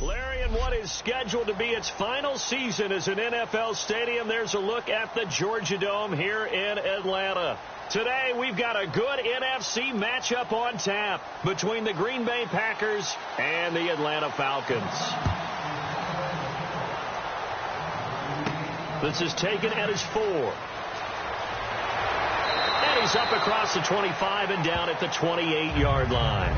Larry, in what is scheduled to be its final season as an NFL stadium, there's a look at the Georgia Dome here in Atlanta. Today, we've got a good NFC matchup on tap between the Green Bay Packers and the Atlanta Falcons. This is taken at his 4. And he's up across the 25 and down at the 28-yard line.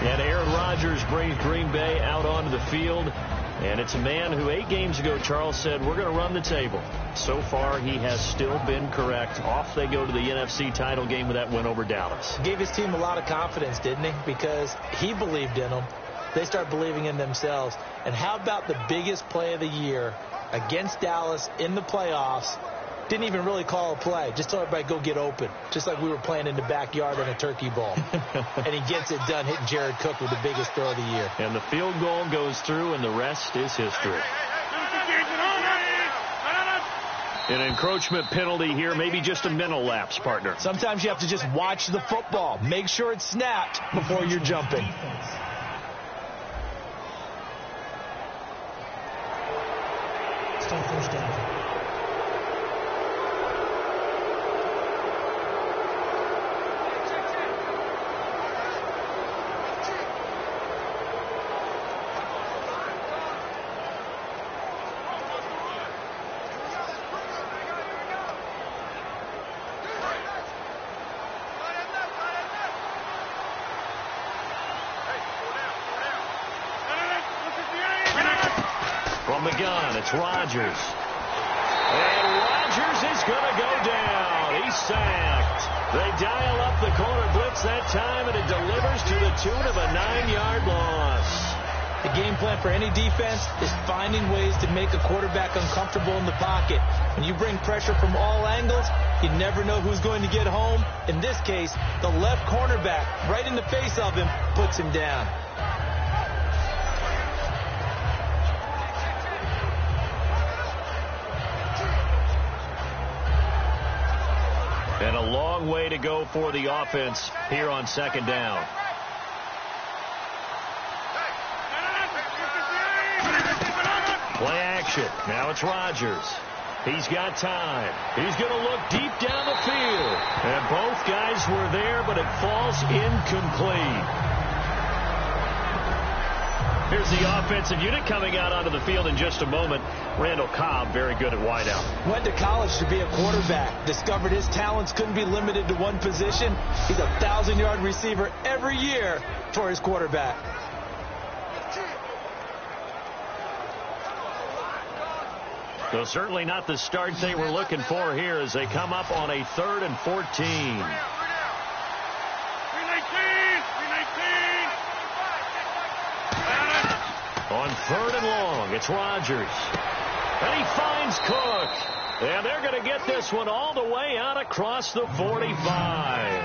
And Aaron Rodgers brings Green Bay out onto the field. And it's a man who 8 games ago, Charles, said, we're going to run the table. So far, he has still been correct. Off they go to the NFC title game with that win over Dallas. Gave his team a lot of confidence, didn't he? Because he believed in them. They start believing in themselves. And how about the biggest play of the year against Dallas in the playoffs? Didn't even really call a play. Just told everybody go get open. Just like we were playing in the backyard in a turkey ball. And he gets it done, hitting Jared Cook with the biggest throw of the year. And the field goal goes through, and the rest is history. An encroachment penalty here, maybe just a mental lapse, partner. Sometimes you have to just watch the football. Make sure it's snapped before you're jumping. Start first down. From the gun, it's Rodgers. And Rodgers is going to go down. He's sacked. They dial up the corner blitz that time, and it delivers to the tune of a 9-yard loss. The game plan for any defense is finding ways to make a quarterback uncomfortable in the pocket. When you bring pressure from all angles, you never know who's going to get home. In this case, the left cornerback, right in the face of him, puts him down. And a long way to go for the offense here on second down. Play action. Now it's Rodgers. He's got time. He's going to look deep down the field. And both guys were there, but it falls incomplete. Here's the offensive unit coming out onto the field in just a moment. Randall Cobb, very good at wideout. Went to college to be a quarterback. Discovered his talents couldn't be limited to one position. He's a 1,000-yard receiver every year for his quarterback. So certainly not the start they were looking for here as they come up on a 3rd and 14. On 3rd and long, it's Rodgers. And he finds Cook. And they're going to get this one all the way out across the 45.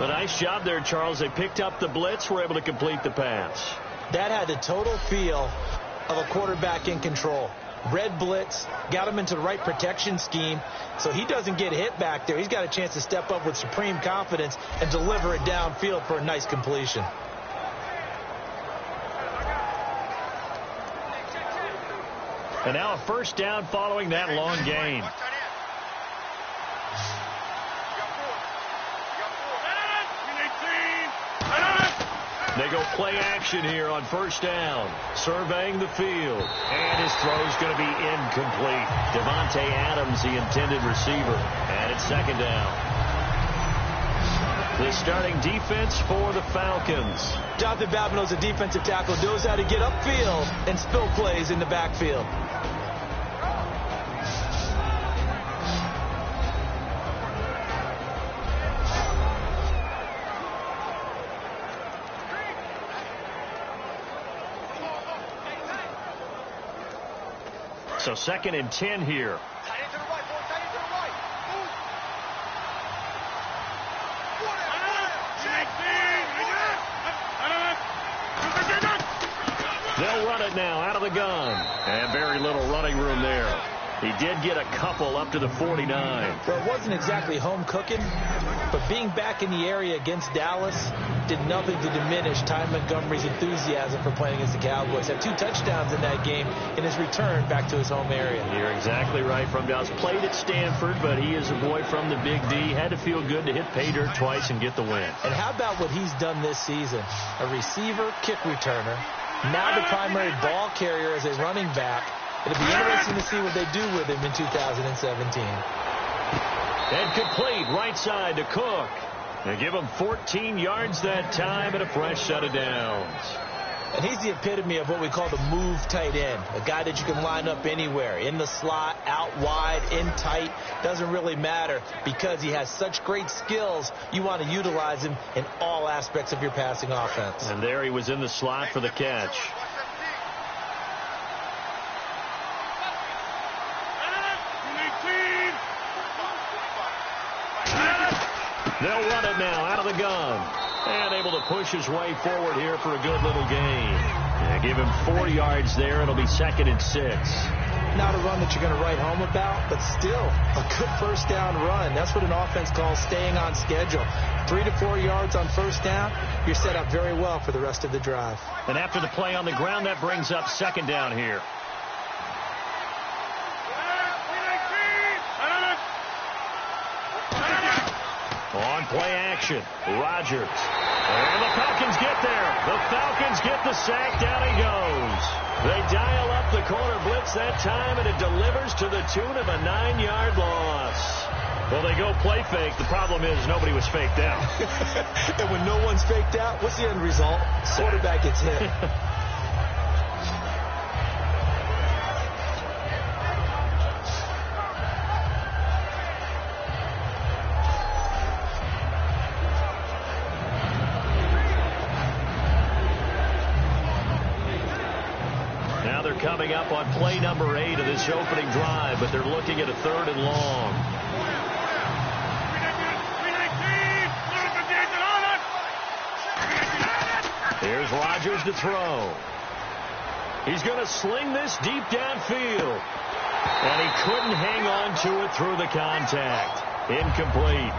A nice job there, Charles. They picked up the blitz, were able to complete the pass. That had the total feel of a quarterback in control. Red blitz, got him into the right protection scheme, so he doesn't get hit back there. He's got a chance to step up with supreme confidence and deliver it downfield for a nice completion. And now a first down following that long gain. They go play action here on first down. Surveying the field. And his throw's going to be incomplete. Devontae Adams, the intended receiver. And it's second down. The starting defense for the Falcons. Jonathan Babineau's a defensive tackle, knows how to get upfield and spill plays in the backfield. So 2nd and 10 here. They'll run it now out of the gun. And very little running room there. He did get a couple up to the 49. Well, it wasn't exactly home cooking, But being back in the area against Dallas did nothing to diminish Ty Montgomery's enthusiasm for playing against the Cowboys. Had 2 touchdowns in that game in his return back to his home area. You're exactly right from Dallas. Played at Stanford, but he is a boy from the Big D. Had to feel good to hit pay dirt twice and get the win. And how about what he's done this season? A receiver, kick returner, now the primary ball carrier as a running back. It'll be interesting to see what they do with him in 2017. And complete right side to Cook. They give him 14 yards that time and a fresh set of downs. And he's the epitome of what we call the move tight end, a guy that you can line up anywhere, in the slot, out wide, in tight. Doesn't really matter because he has such great skills. You want to utilize him in all aspects of your passing offense. And there he was in the slot for the catch. They'll run it now out of the gun. And able to push his way forward here for a good little gain. Yeah, give him 4 yards there. It'll be 2nd and 6. Not a run that you're going to write home about, but still a good first down run. That's what an offense calls staying on schedule. 3 to 4 yards on first down. You're set up very well for the rest of the drive. And after the play on the ground, that brings up 2nd down here. On play action, Rodgers. And the Falcons get there. The Falcons get the sack. Down he goes. They dial up the corner blitz that time, and it delivers to the tune of a 9-yard loss. Well, they go play fake. The problem is nobody was faked out. And when no one's faked out, what's the end result? Quarterback gets hit. Coming up on play number 8 of this opening drive, but they're looking at a 3rd and long. Here's Rodgers to throw. He's going to sling this deep downfield. And he couldn't hang on to it through the contact. Incomplete.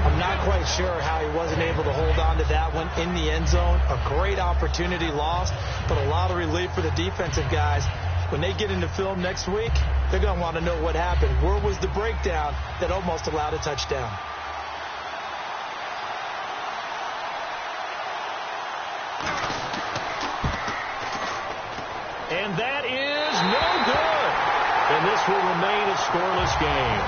I'm not quite sure how he wasn't able to hold on to that one in the end zone. A great opportunity lost, but a lot of relief for the defensive guys. When they get into film next week, they're going to want to know what happened. Where was the breakdown that almost allowed a touchdown? And that is no good. And this will remain a scoreless game.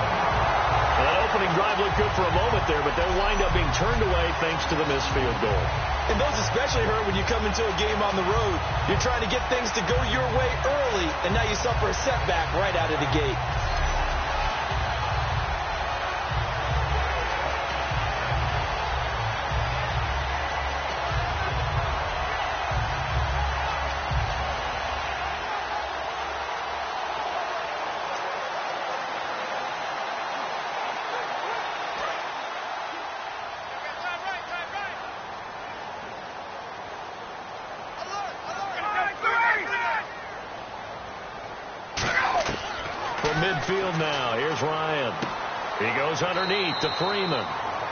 That opening drive looked good for a moment there, but they'll wind up being turned away thanks to the missed field goal. And those especially hurt when you come into a game on the road. You're trying to get things to go your way early, and now you suffer a setback right out of the gate. Midfield now. Here's Ryan. He goes underneath to Freeman.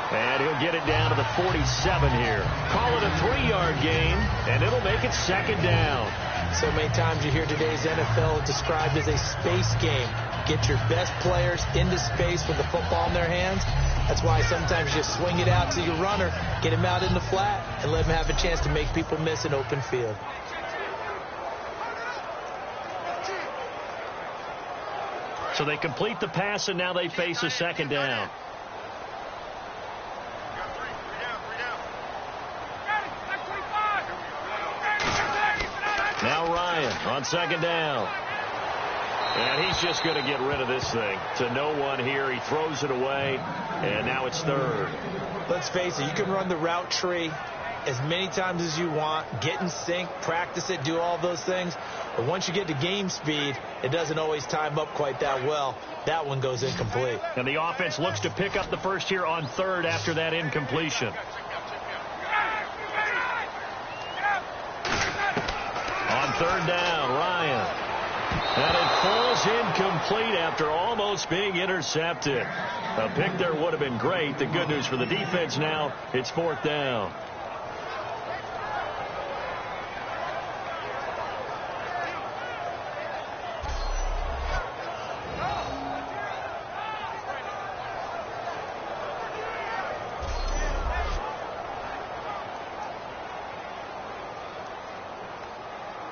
And he'll get it down to the 47 here. Call it a 3-yard gain, and it'll make it 2nd down. So many times you hear today's NFL described as a space game. Get your best players into space with the football in their hands. That's why sometimes you just swing it out to your runner, get him out in the flat, and let him have a chance to make people miss an open field. So they complete the pass, and now they face a 2nd down. Now Ryan on 2nd down. And he's just going to get rid of this thing to no one here. He throws it away, and now it's 3rd. Let's face it, you can run the route tree as many times as you want, get in sync, practice it, do all those things. But once you get to game speed, it doesn't always time up quite that well. That one goes incomplete. And the offense looks to pick up the first here on 3rd after that incompletion. On 3rd down, Ryan. And it falls incomplete after almost almost being intercepted. A pick there would have been great. The good news for the defense now, it's 4th down.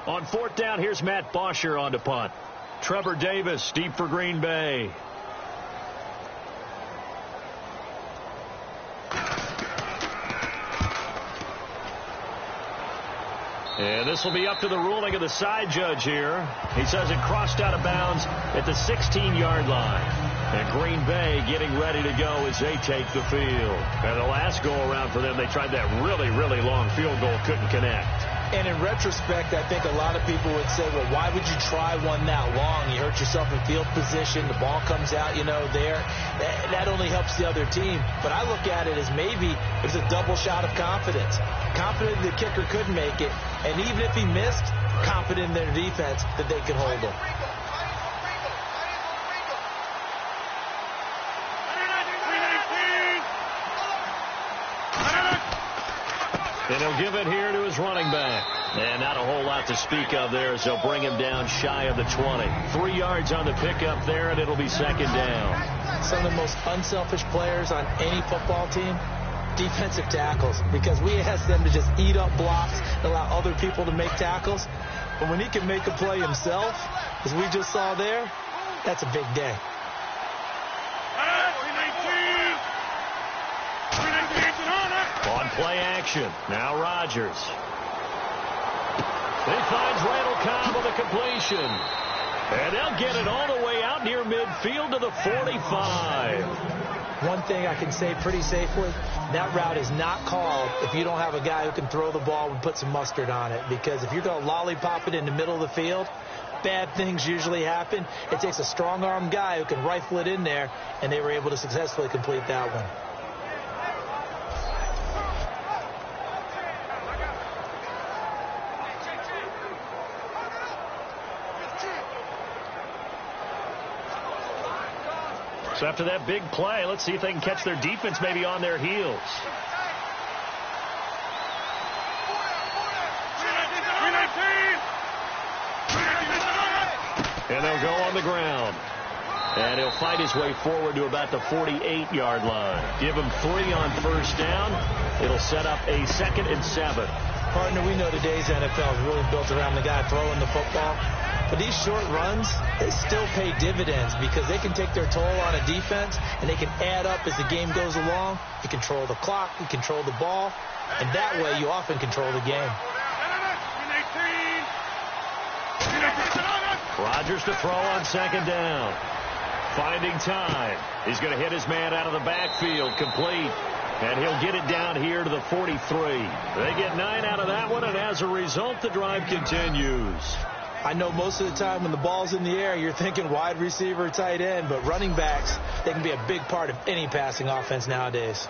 On 4th down, here's Matt Bosher on to punt. Trevor Davis, deep for Green Bay. And this will be up to the ruling of the side judge here. He says it crossed out of bounds at the 16-yard line. And Green Bay getting ready to go as they take the field. And the last go-around for them, they tried that really, really long field goal, couldn't connect. And in retrospect, I think a lot of people would say, well, why would you try one that long? You hurt yourself in field position. The ball comes out, there. That only helps the other team. But I look at it as maybe it was a double shot of confidence. Confident the kicker could make it. And even if he missed, confident in their defense that they could hold him. And he'll give it here to his running back. And not a whole lot to speak of there as they'll bring him down shy of the 20. 3 yards on the pickup there, and it'll be 2nd down. Some of the most unselfish players on any football team, defensive tackles, because we ask them to just eat up blocks and allow other people to make tackles. But when he can make a play himself, as we just saw there, that's a big day. On play action, now Rodgers. He finds Randall Cobb with a completion. And they'll get it all the way out near midfield to the 45. One thing I can say pretty safely, that route is not called if you don't have a guy who can throw the ball and put some mustard on it. Because if you're going to lollipop it in the middle of the field, bad things usually happen. It takes a strong-arm guy who can rifle it in there, and they were able to successfully complete that one. So after that big play, let's see if they can catch their defense maybe on their heels. And they'll go on the ground. And he'll fight his way forward to about the 48-yard line. Give him 3 on 1st down. It'll set up a 2nd and 7. Partner, we know today's NFL is really built around the guy throwing the football. But these short runs, they still pay dividends because they can take their toll on a defense, and they can add up as the game goes along. You control the clock, you control the ball, and that way you often control the game. Rodgers to throw on 2nd down. Finding time. He's going to hit his man out of the backfield, complete. And he'll get it down here to the 43. They get 9 out of that one, and as a result, the drive continues. I know most of the time when the ball's in the air, you're thinking wide receiver, tight end, but running backs, they can be a big part of any passing offense nowadays.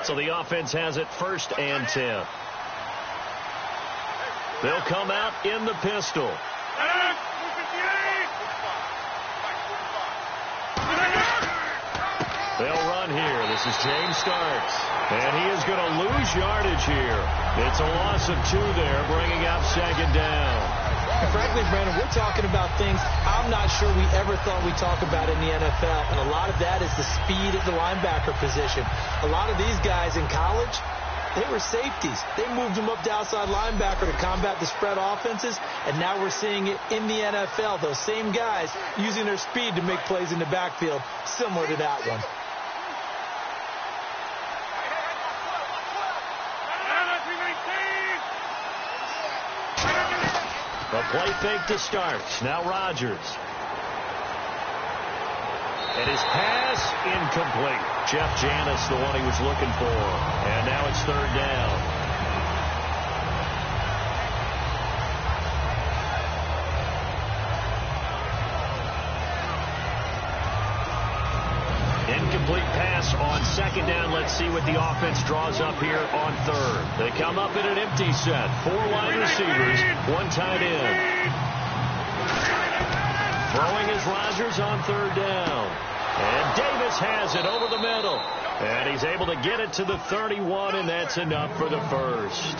So the offense has it 1st and 10. They'll come out in the pistol. They'll run here. This is James Starks. And he is going to lose yardage here. It's a loss of 2 there, bringing up 2nd down. And frankly, Brandon, we're talking about things I'm not sure we ever thought we'd talk about in the NFL. And a lot of that is the speed at the linebacker position. A lot of these guys in college, they were safeties. They moved them up to outside linebacker to combat the spread offenses. And now we're seeing it in the NFL. Those same guys using their speed to make plays in the backfield, similar to that one. A play fake to start. Now Rodgers. And his pass incomplete. Jeff Janis, the one he was looking for. And now it's 3rd down. Incomplete pass on second down. Let's see what the offense draws up here on third. They come up in an empty set. 4 wide receivers, 1 tight end. Throwing is Rodgers on third down. And Davis has it over the middle. And he's able to get it to the 31, and that's enough for the first.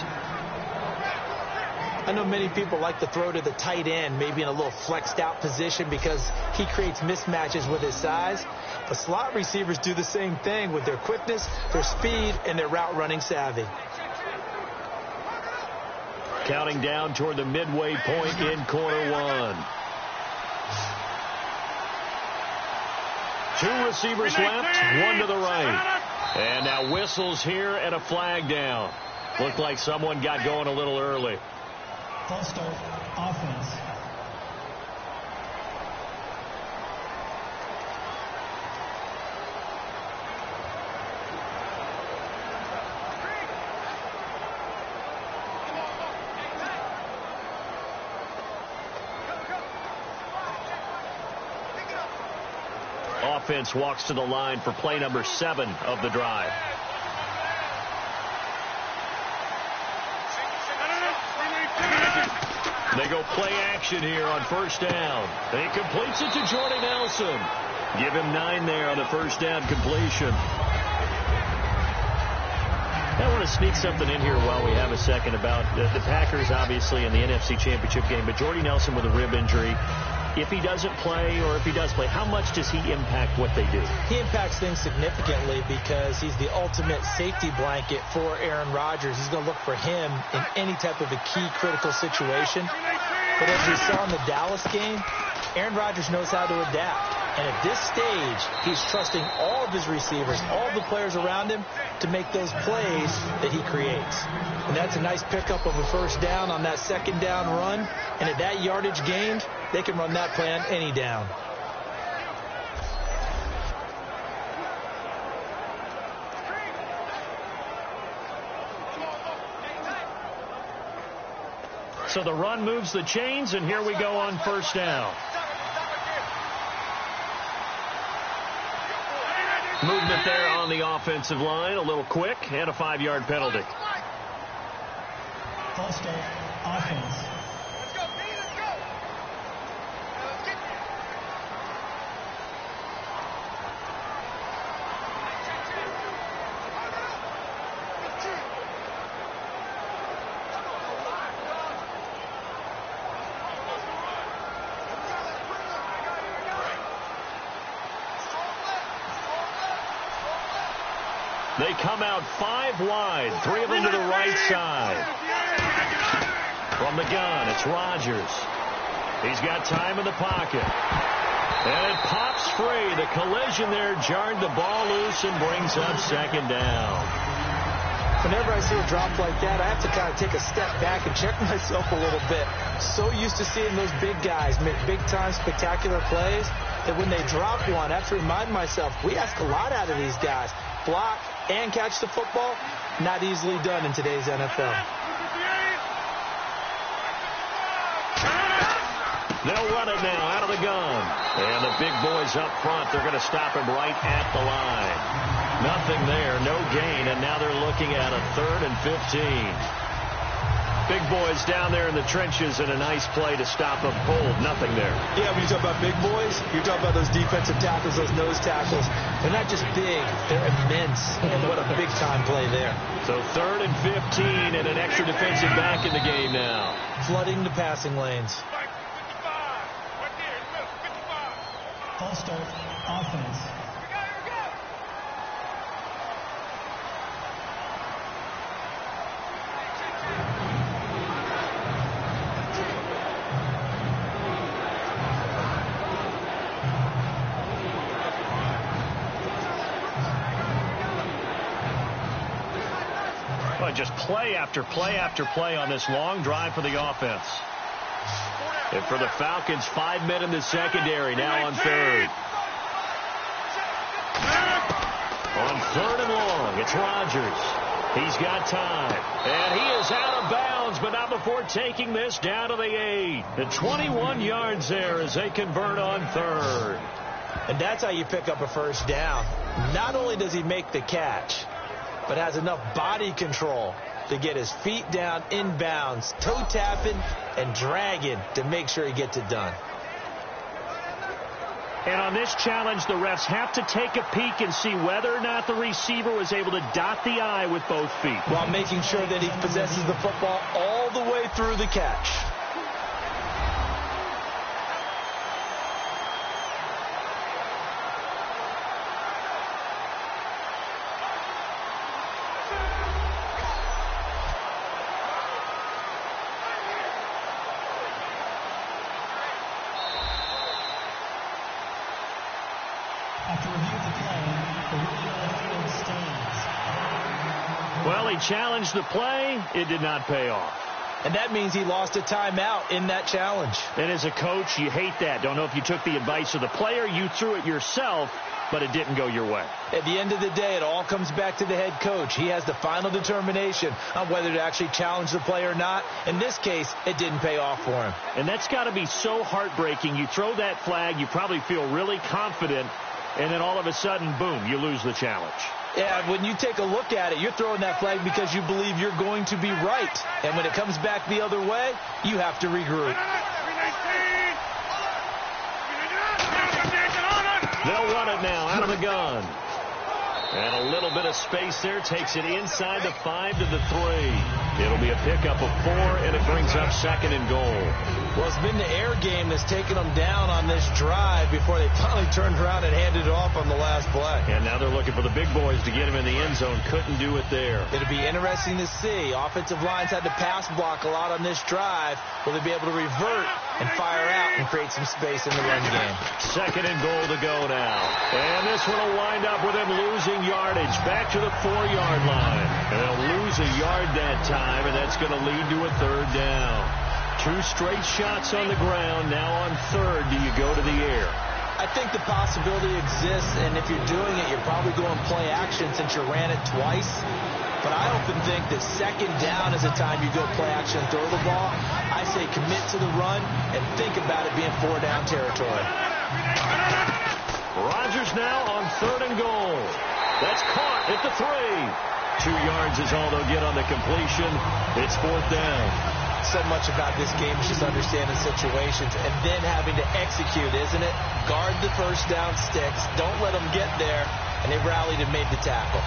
I know many people like to throw to the tight end, maybe in a little flexed out position because he creates mismatches with his size. But slot receivers do the same thing with their quickness, their speed, and their route running savvy. Counting down toward the midway point in quarter one. 2 receivers left, 1 to the right. And now whistles here and a flag down. Looked like someone got going a little early. False start, offense. Offense walks to the line for play number 7 of the drive. They go play action here on first down. He completes it to Jordy Nelson. Give him 9 there on the first down completion. I want to sneak something in here while we have a second about the Packers, obviously, in the NFC Championship game. But Jordy Nelson with a rib injury. If he doesn't play or if he does play, how much does he impact what they do? He impacts things significantly because he's the ultimate safety blanket for Aaron Rodgers. He's going to look for him in any type of a key critical situation. But as we saw in the Dallas game, Aaron Rodgers knows how to adapt. And at this stage, he's trusting all of his receivers, all of the players around him to make those plays that he creates. And that's a nice pickup of a first down on that second down run. And at that yardage gained, they can run that play on any down. So the run moves the chains, and here we go on first down. Movement there on the offensive line, a little quick, and a 5-yard penalty. False start, offense. They come out 5 wide, 3 of them to the right side. From the gun, it's Rodgers. He's got time in the pocket. And it pops free. The collision there jarred the ball loose and brings up second down. Whenever I see a drop like that, I have to kind of take a step back and check myself a little bit. So used to seeing those big guys make big-time spectacular plays that when they drop one, I have to remind myself, we ask a lot out of these guys. Block and catch the football, not easily done in today's NFL. They'll run it now out of the gun. And the big boys up front, they're going to stop him right at the line. Nothing there, no gain, and now they're looking at a 3rd and 15. Big boys down there in the trenches and a nice play to stop them cold. Nothing there. Yeah, when you talk about big boys, you're talking about those defensive tackles, those nose tackles. They're not just big, they're immense. And what a big-time play there. So 3rd and 15 and an extra defensive back in the game now. Flooding the passing lanes. False start, offense. Just play after play after play on this long drive for the offense. And for the Falcons, 5 men in the secondary now on 3rd. On 3rd and long, it's Rodgers. He's got time. And he is out of bounds, but not before taking this down to the 8. The 21 yards there as they convert on 3rd. And that's how you pick up a first down. Not only does he make the catch, but has enough body control to get his feet down inbounds, toe tapping and dragging to make sure he gets it done. And on this challenge, the refs have to take a peek and see whether or not the receiver was able to dot the I with both feet, while making sure that he possesses the football all the way through the catch. After review of the play, the ruling on the field stands. Well, he challenged the play. It did not pay off. And that means he lost a timeout in that challenge. And as a coach, you hate that. Don't know if you took the advice of the player. You threw it yourself, but it didn't go your way. At the end of the day, it all comes back to the head coach. He has the final determination on whether to actually challenge the play or not. In this case, it didn't pay off for him. And that's got to be so heartbreaking. You throw that flag, you probably feel really confident, and then all of a sudden, boom, you lose the challenge. Yeah, when you take a look at it, you're throwing that flag because you believe you're going to be right. And when it comes back the other way, you have to regroup. They'll run it now out of the gun. And a little bit of space there takes it inside the 5 to the 3. It'll be a pickup of 4, and it brings up 2nd and goal. Well, it's been the air game that's taken them down on this drive before they finally turned around and handed it off on the last play. And now they're looking for the big boys to get him in the end zone. Couldn't do it there. It'll be interesting to see. Offensive lines had to pass block a lot on this drive. Will they be able to revert and fire out and create some space in the run game? 2nd and goal to go now. And this one will wind up with him losing yardage back to the 4-yard line. And they'll lose a yard that time, and that's going to lead to a 3rd down. 2 straight shots on the ground. Now on 3rd, do you go to the air? I think the possibility exists, and if you're doing it, you're probably going play action since you ran it twice. But I often think that 2nd down is the time you go play action and throw the ball. I say commit to the run and think about it being 4-down territory. Rodgers now on 3rd and goal. That's caught at the 3. 2 yards is all they'll get on the completion. It's 4th down. So much about this game is just understanding situations and then having to execute, isn't it? Guard the first down sticks. Don't let them get there. And they rallied and made the tackle.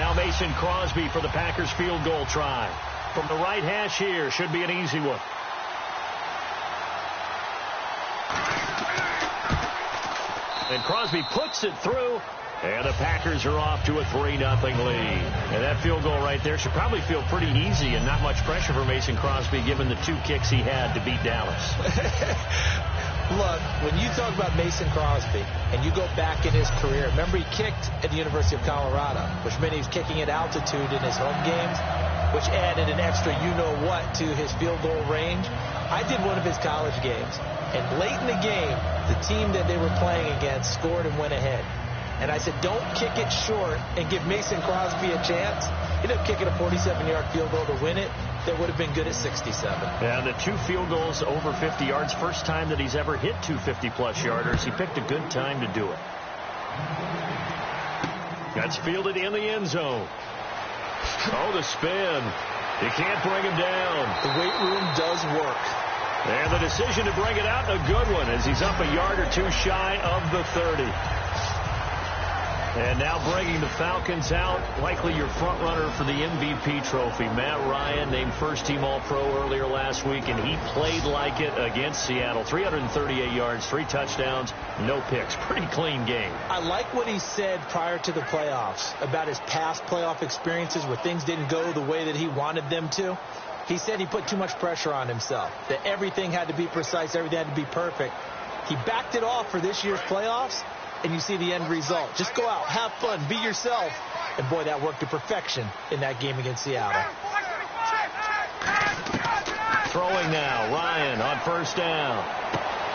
Now Mason Crosby for the Packers field goal try. From the right hash here, should be an easy one. And Crosby puts it through, and the Packers are off to a 3-0 lead. And that field goal right there should probably feel pretty easy and not much pressure for Mason Crosby given the 2 kicks he had to beat Dallas. Look, when you talk about Mason Crosby and you go back in his career, remember he kicked at the University of Colorado, which meant he was kicking at altitude in his home games, which added an extra you-know-what to his field goal range. I did one of his college games, and late in the game, the team that they were playing against scored and went ahead. And I said, don't kick it short and give Mason Crosby a chance. He ended up kicking a 47-yard field goal to win it. That would have been good at 67. And the 2 field goals over 50 yards, first time that he's ever hit 2 50-plus yarders. He picked a good time to do it. That's fielded in the end zone. Oh, the spin. You can't bring him down. The weight room does work. And the decision to bring it out, a good one, as he's up a yard or 2 shy of the 30. And now bringing the Falcons out, likely your front runner for the MVP trophy. Matt Ryan named first-team All-Pro earlier last week, and he played like it against Seattle. 338 yards, 3 touchdowns, no picks. Pretty clean game. I like what he said prior to the playoffs about his past playoff experiences where things didn't go the way that he wanted them to. He said he put too much pressure on himself, that everything had to be precise, everything had to be perfect. He backed it off for this year's playoffs, and you see the end result. Just go out, have fun, be yourself. And, boy, that worked to perfection in that game against Seattle. Throwing now, Ryan on first down.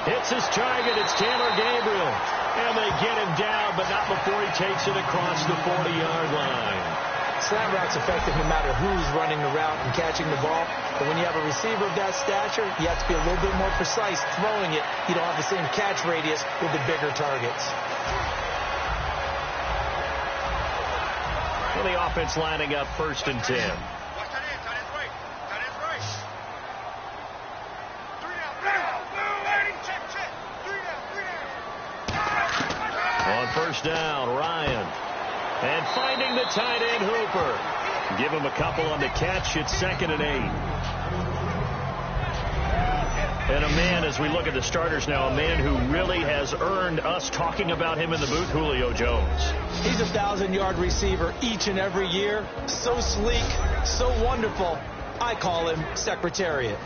Hits his target. It's Taylor Gabriel. And they get him down, but not before he takes it across the 40-yard line. Slant route's effective no matter who's running the route and catching the ball. But when you have a receiver of that stature, you have to be a little bit more precise throwing it. You don't have the same catch radius with the bigger targets. Well, the offense lining up 1st and 10. On 1st down, Ryan. And finding the tight end, Hooper. Give him a couple on the catch. It's 2nd and 8. And a man, as we look at the starters now, a man who really has earned us talking about him in the booth, Julio Jones. He's a 1,000-yard receiver each and every year. So sleek, so wonderful. I call him Secretariat.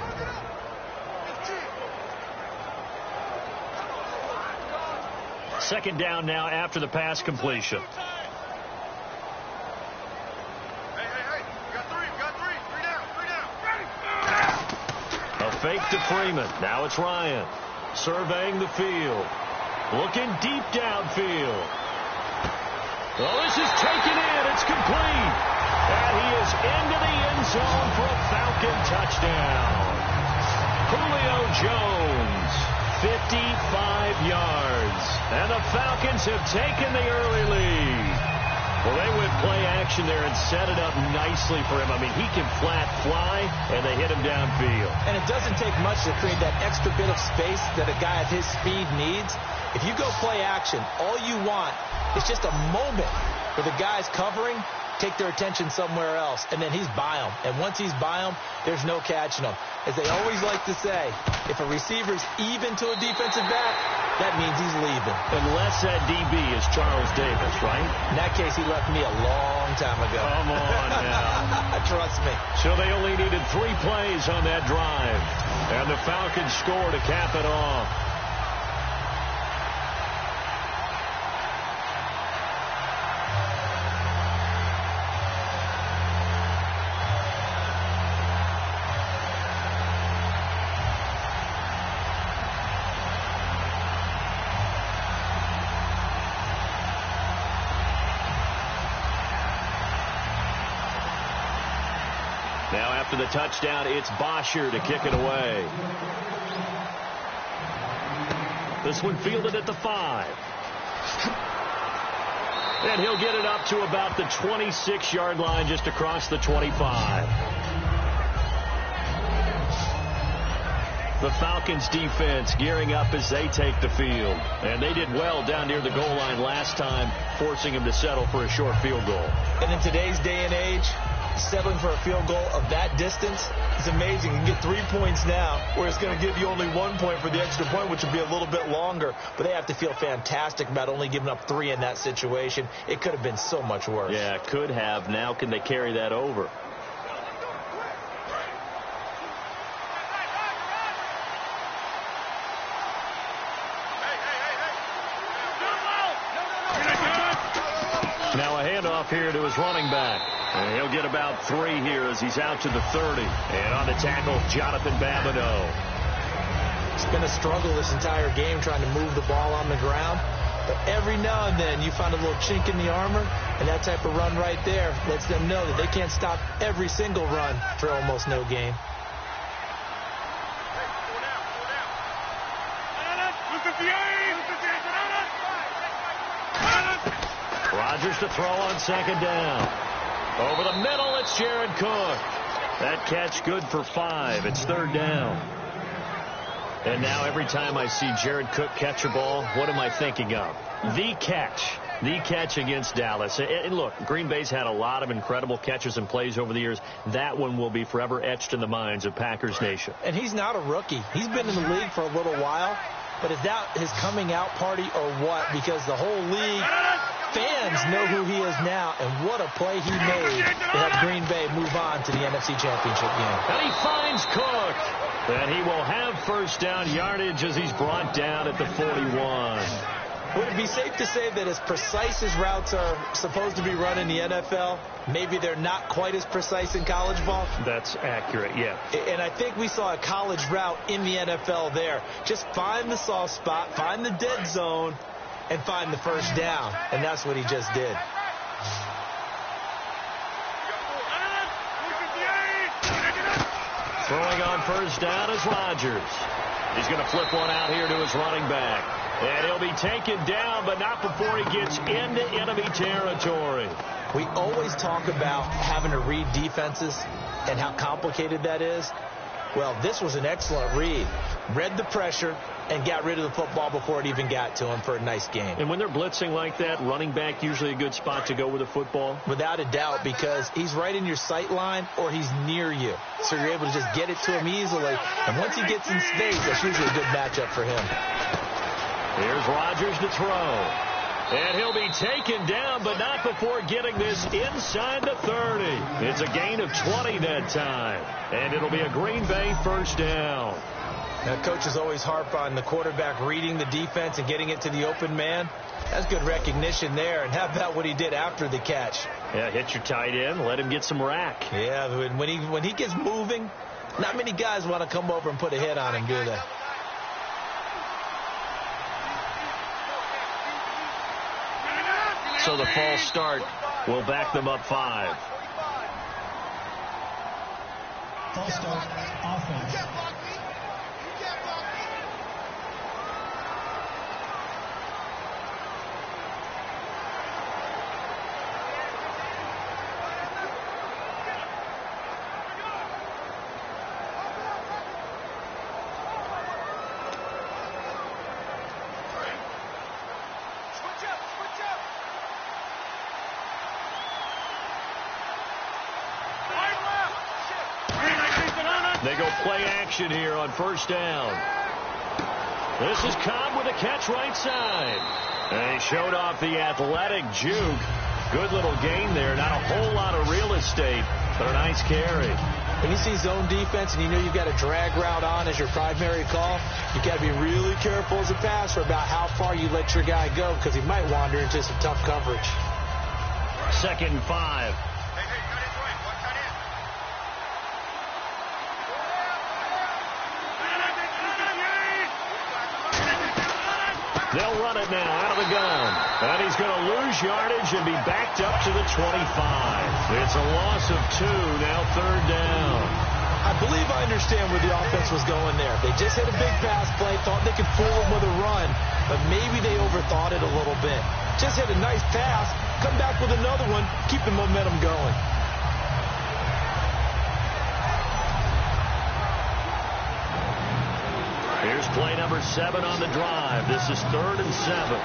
Second down now after the pass completion. A fake to Freeman. Now it's Ryan. Surveying the field. Looking deep downfield. Oh, this is taken in. It's complete. And he is into the end zone for a Falcon touchdown. Julio Jones, 55 yards. And the Falcons have taken the early lead. Well, they went play action there and set it up nicely for him. I mean, he can flat fly, and they hit him downfield. And it doesn't take much to create that extra bit of space that a guy at his speed needs. If you go play action, all you want is just a moment where the guy's covering, take their attention somewhere else, and then he's by him. And once he's by him, there's no catching him. As they always like to say, if a receiver's even to a defensive back, that means he's leaving. Unless that DB is Charles Davis, right? In that case, he left me a long time ago. Come on now. Trust me. So they only needed 3 plays on that drive. And the Falcons score to cap it off. Now after the touchdown, it's Bosher to kick it away. This one fielded at the 5. And he'll get it up to about the 26-yard line, just across the 25. The Falcons defense gearing up as they take the field. And they did well down near the goal line last time, forcing him to settle for a short field goal. And in today's day and age, settling for a field goal of that distance is amazing. You can get 3 points now, where it's going to give you only 1 point for the extra point, which will be a little bit longer. But they have to feel fantastic about only giving up 3 in that situation. It could have been so much worse. Yeah, could have. Now can they carry that over? Now a handoff here to his running back. And he'll get about 3 here as he's out to the 30. And on the tackle, Jonathan Babineau. It's been a struggle this entire game trying to move the ball on the ground. But every now and then you find a little chink in the armor, and that type of run right there lets them know that they can't stop every single run for almost no gain. Rodgers to throw on 2nd down. Over the middle, it's Jared Cook. That catch good for 5. It's 3rd down. And now every time I see Jared Cook catch a ball, what am I thinking of? The catch. The catch against Dallas. And look, Green Bay's had a lot of incredible catches and plays over the years. That one will be forever etched in the minds of Packers Nation. And he's not a rookie. He's been in the league for a little while. But is that his coming out party or what? Because the whole league, fans know who he is now, and what a play he made to help Green Bay move on to the NFC Championship game. And he finds Cook. And he will have 1st down yardage as he's brought down at the 41. Would it be safe to say that as precise as routes are supposed to be run in the NFL, maybe they're not quite as precise in college ball? That's accurate, yeah. And I think we saw a college route in the NFL there. Just find the soft spot, find the dead zone, and find the 1st down. And that's what he just did. Throwing on first down is Rodgers. He's going to flip one out here to his running back. And he'll be taken down, but not before he gets into enemy territory. We always talk about having to read defenses and how complicated that is. Well, this was an excellent read. Read the pressure and got rid of the football before it even got to him for a nice gain. And when they're blitzing like that, running back usually a good spot to go with the football? Without a doubt, because he's right in your sight line or he's near you. So you're able to just get it to him easily. And once he gets in space, that's usually a good matchup for him. Here's Rodgers to throw. And he'll be taken down, but not before getting this inside the 30. It's a gain of 20 that time. And it'll be a Green Bay first down. Now, coaches always harp on the quarterback reading the defense and getting it to the open man. That's good recognition there. And how about what he did after the catch? Yeah, hit your tight end, let him get some rack. Yeah, when he gets moving, not many guys want to come over and put a hit on him, do they? So the false start will back them up 5. False start, offense. They go play action here on first down. This is Cobb with a catch right side. And he showed off the athletic juke. Good little gain there. Not a whole lot of real estate, but a nice carry. When you see zone defense and you know you've got a drag route on as your primary call, you've got to be really careful as a passer about how far you let your guy go because he might wander into some tough coverage. 2nd and 5. They'll run it now out of the gun. And he's going to lose yardage and be backed up to the 25. It's a loss of 2, now 3rd down. I believe I understand where the offense was going there. They just hit a big pass play, thought they could fool him with a run, but maybe they overthought it a little bit. Just hit a nice pass, come back with another one, keep the momentum going. Here's play number 7 on the drive. This is 3rd and 7.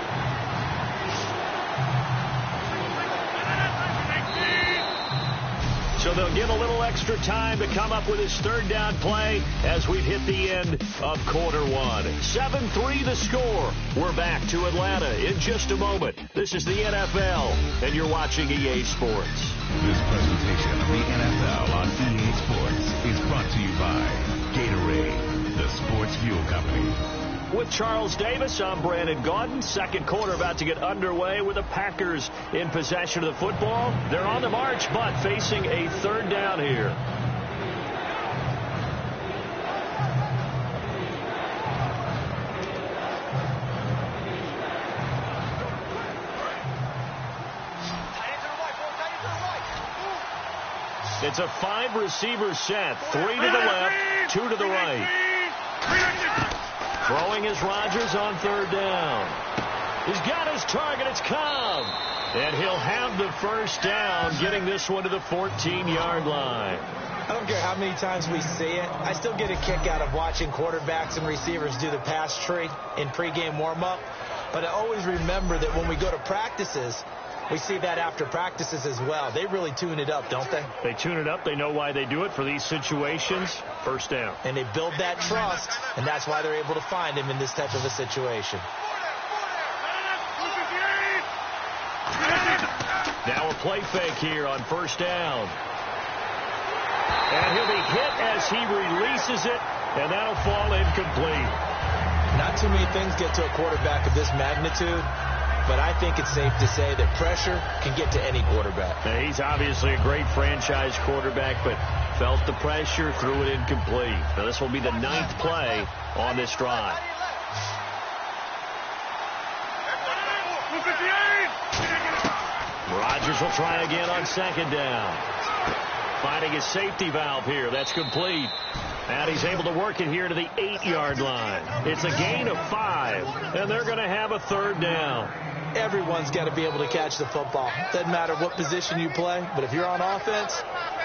So they'll get a little extra time to come up with his 3rd down play as we've hit the end of quarter 1. 7-3 the score. We're back to Atlanta in just a moment. This is the NFL, and you're watching EA Sports. This presentation of the NFL on EA Sports is brought to you by Gatorade, the sports fuel company. With Charles Davis, I'm Brandon Gaudin. 2nd quarter about to get underway with the Packers in possession of the football. They're on the march, but facing a 3rd down here. It's a 5-receiver set. 3 to the left, 2 to the right. Throwing is Rodgers on 3rd down. He's got his target. It's Cobb. And he'll have the first down, getting this one to the 14-yard line. I don't care how many times we see it. I still get a kick out of watching quarterbacks and receivers do the pass tree in pregame warm-up. But I always remember that when we go to practices, we see that after practices as well. They really tune it up, don't they? They tune it up. They know why they do it for these situations. First down. And they build that trust, and that's why they're able to find him in this type of a situation. Now a play fake here on first down. And he'll be hit as he releases it, and that'll fall incomplete. Not too many things get to a quarterback of this magnitude. But I think it's safe to say that pressure can get to any quarterback. Now, he's obviously a great franchise quarterback, but felt the pressure, threw it incomplete. Now, this will be the 9th play on this drive. Rodgers will try again on 2nd down. Finding his safety valve here. That's complete. And he's able to work it here to the 8-yard line. It's a gain of 5, and they're going to have a third down. Everyone's got to be able to catch the football. Doesn't matter what position you play, but if you're on offense,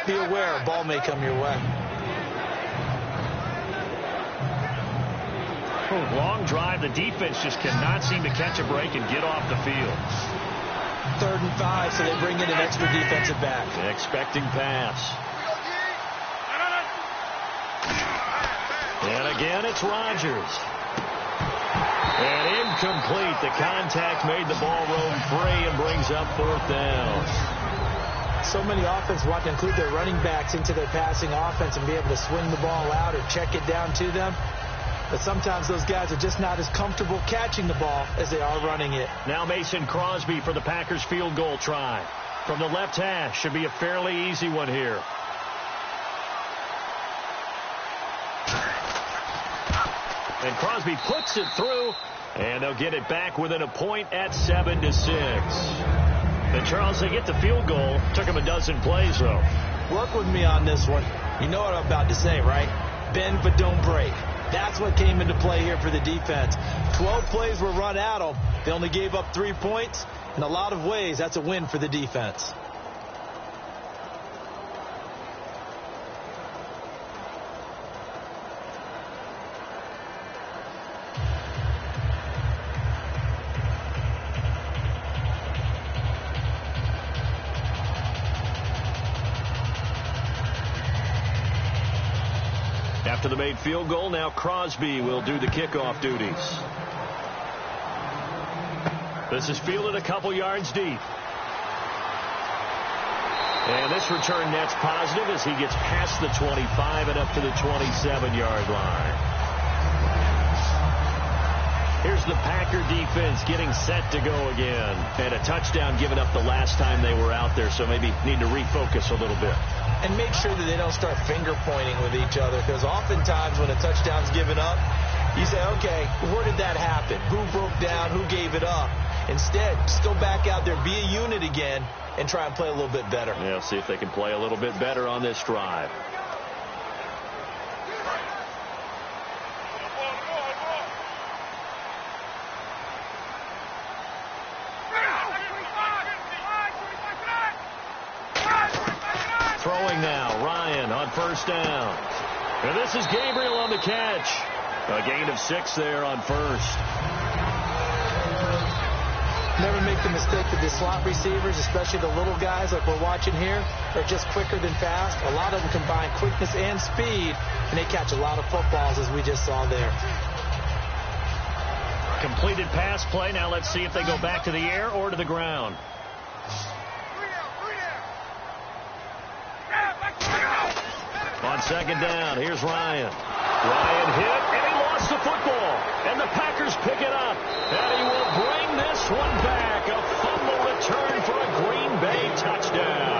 be aware a ball may come your way. Long drive. The defense just cannot seem to catch a break and get off the field. 3rd and 5, so they bring in an extra defensive back. Expecting pass. And again, it's Rodgers. And incomplete. The contact made the ball roam free and brings up 4th down. So many offenses want to include their running backs into their passing offense and be able to swing the ball out or check it down to them. But sometimes those guys are just not as comfortable catching the ball as they are running it. Now Mason Crosby for the Packers field goal try. From the left hash. Should be a fairly easy one here. And Crosby puts it through, and they'll get it back within a point at 7-6. And Charles, they get the field goal. Took them a dozen plays, though. Work with me on this one. You know what I'm about to say, right? Bend but don't break. That's what came into play here for the defense. 12 plays were run at them. They only gave up 3 points. In a lot of ways, that's a win for the defense. After the made field goal, now Crosby will do the kickoff duties. This is fielded a couple yards deep. And this return net's positive as he gets past the 25 and up to the 27-yard line. Here's the Packer defense getting set to go again. And a touchdown given up the last time they were out there, so maybe need to refocus a little bit. And make sure that they don't start finger pointing with each other, because oftentimes when a touchdown's given up, you say, okay, where did that happen? Who broke down? Who gave it up? Instead, just go back out there, be a unit again, and try and play a little bit better. Yeah, see if they can play a little bit better on this drive. Throwing now, Ryan on 1st down. And this is Gabriel on the catch. A gain of 6 there on 1st. Never make the mistake that the slot receivers, especially the little guys like we're watching here, are just quicker than fast. A lot of them combine quickness and speed, and they catch a lot of footballs, as we just saw there. Completed pass play. Now let's see if they go back to the air or to the ground. On 2nd down, here's Ryan. Ryan hit, and he lost the football. And the Packers pick it up. And he will bring this one back. A fumble return for a Green Bay touchdown.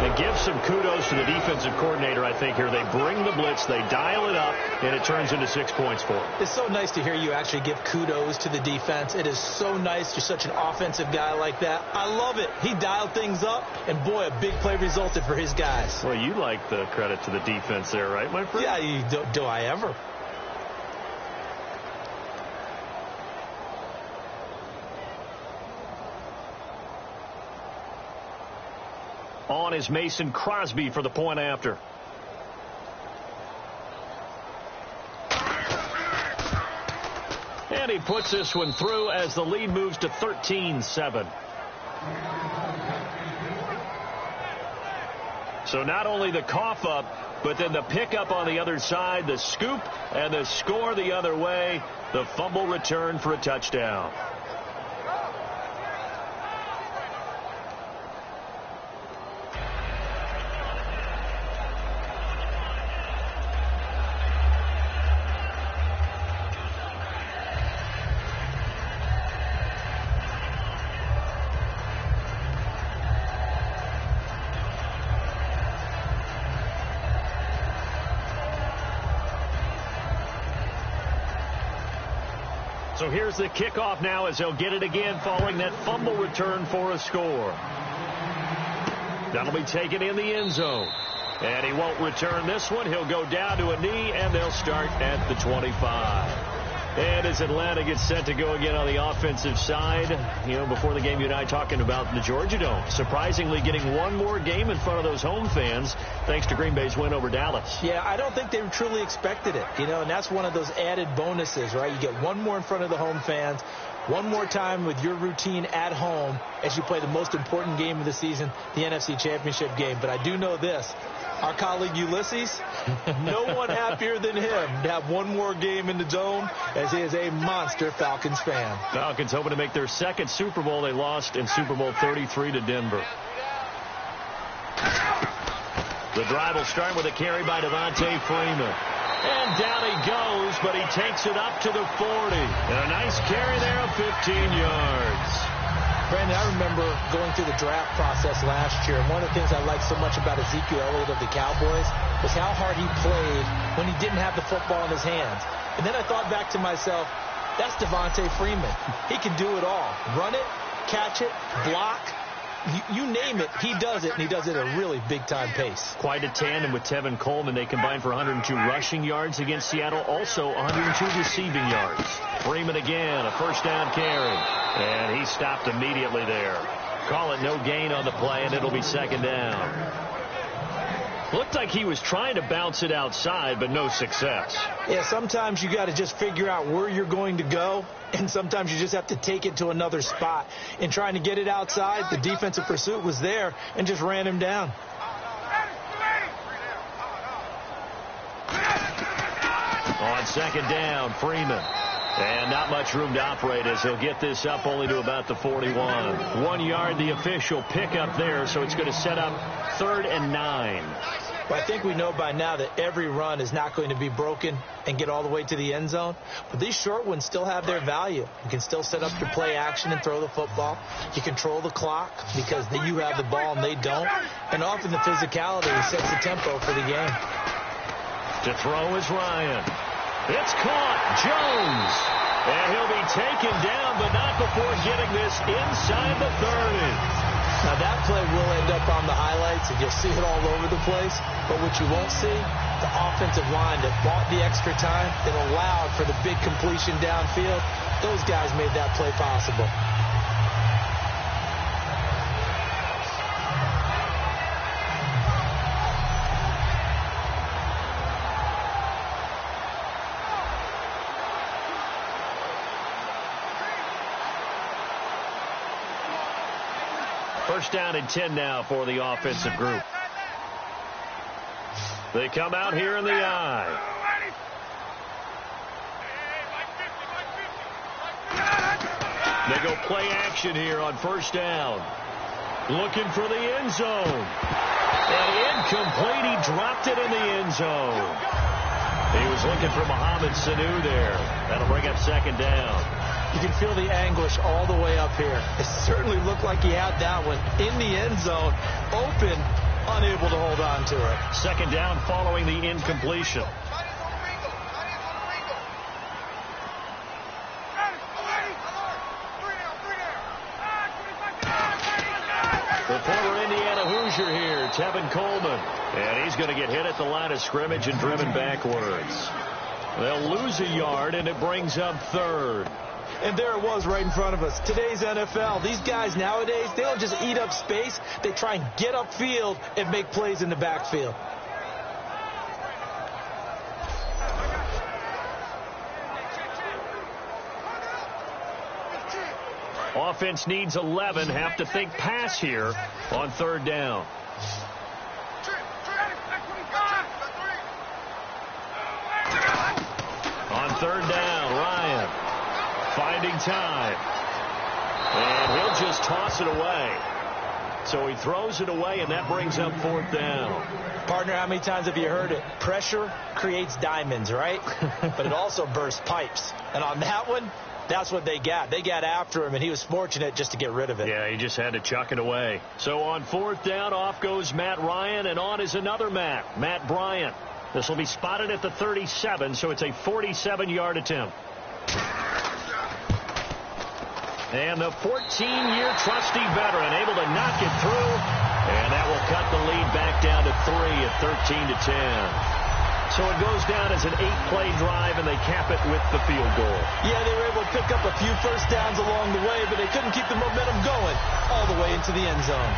And give some kudos to the defensive coordinator, I think, here. They bring the blitz, they dial it up, and it turns into 6 points for them. It's so nice to hear you actually give kudos to the defense. It is so nice. You're such an offensive guy like that. I love it. He dialed things up, and boy, a big play resulted for his guys. Well, you like the credit to the defense there, right, my friend? Yeah, do I ever? On is Mason Crosby for the point after. And he puts this one through as the lead moves to 13-7. So not only the cough up, but then the pickup on the other side, the scoop, and the score the other way. The fumble return for a touchdown. So here's the kickoff now as they'll get it again following that fumble return for a score. That'll be taken in the end zone. And he won't return this one. He'll go down to a knee, and they'll start at the 25. And as Atlanta gets set to go again on the offensive side, before the game, you and I talking about the Georgia Dome surprisingly getting one more game in front of those home fans thanks to Green Bay's win over Dallas. Yeah, I don't think they truly expected it, and that's one of those added bonuses, right? You get one more in front of the home fans, one more time with your routine at home as you play the most important game of the season, the NFC Championship game. But I do know this. Our colleague Ulysses, no one happier than him to have one more game in the Dome, as he is a monster Falcons fan. Falcons hoping to make their second Super Bowl. They lost in Super Bowl 33 to Denver. The drive will start with a carry by Devontae Freeman. And down he goes, but he takes it up to the 40. And a nice carry there of 15 yards. Brandon, I remember going through the draft process last year, and one of the things I liked so much about Ezekiel Elliott of the Cowboys was how hard he played when he didn't have the football in his hands. And then I thought back to myself, that's Devontae Freeman. He can do it all. Run it, catch it, block. You name it, he does it, and he does it at a really big-time pace. Quite a tandem with Tevin Coleman. They combined for 102 rushing yards against Seattle, also 102 receiving yards. Freeman again, a first down carry, and he stopped immediately there. Call it no gain on the play, and it'll be second down. Looked like he was trying to bounce it outside, but no success. Yeah, sometimes you got to just figure out where you're going to go, and sometimes you just have to take it to another spot. In trying to get it outside, the defensive pursuit was there and just ran him down. On second down, Freeman. And not much room to operate as he'll get this up only to about the 41. 1 yard, the official pickup there, so it's going to set up 3rd and 9. Well, I think we know by now that every run is not going to be broken and get all the way to the end zone. But these short ones still have their value. You can still set up your play action and throw the football. You control the clock because you have the ball and they don't. And often the physicality sets the tempo for the game. To throw is Ryan. It's caught. Jones. And he'll be taken down, but not before getting this inside the 30. Now, that play will end up on the highlights, and you'll see it all over the place. But what you won't see, the offensive line that bought the extra time, that allowed for the big completion downfield, those guys made that play possible. First down and 10 now for the offensive group. They come out here in the I. They go play action here on first down. Looking for the end zone. And incomplete. He dropped it in the end zone. He was looking for Mohamed Sanu there. That'll bring up second down. You can feel the anguish all the way up here. It certainly looked like he had that one in the end zone, open, unable to hold on to it. Second down following the incompletion. The former Indiana Hoosier here, Tevin Coleman. And he's going to get hit at the line of scrimmage and driven backwards. They'll lose a yard, and it brings up 3rd. And there it was right in front of us. Today's NFL, these guys nowadays, they don't just eat up space. They try and get upfield and make plays in the backfield. Offense needs 11. Have to think pass here on 3rd down. On 3rd down, Ryan finding time. And he'll just toss it away. So he throws it away, and that brings up 4th down. Partner, how many times have you heard it? Pressure creates diamonds, right? But it also bursts pipes. And on that one, that's what they got. They got after him, and he was fortunate just to get rid of it. Yeah, he just had to chuck it away. So on 4th down, off goes Matt Ryan, and on is another Matt Bryant. This will be spotted at the 37, so it's a 47-yard attempt. And the 14-year trusty veteran able to knock it through And that will cut the lead back down to 3 at 13-10. So it goes down as an 8-play drive, and they cap it with the field goal. Yeah, they were able to pick up a few first downs along the way, but they couldn't keep the momentum going all the way into the end zone.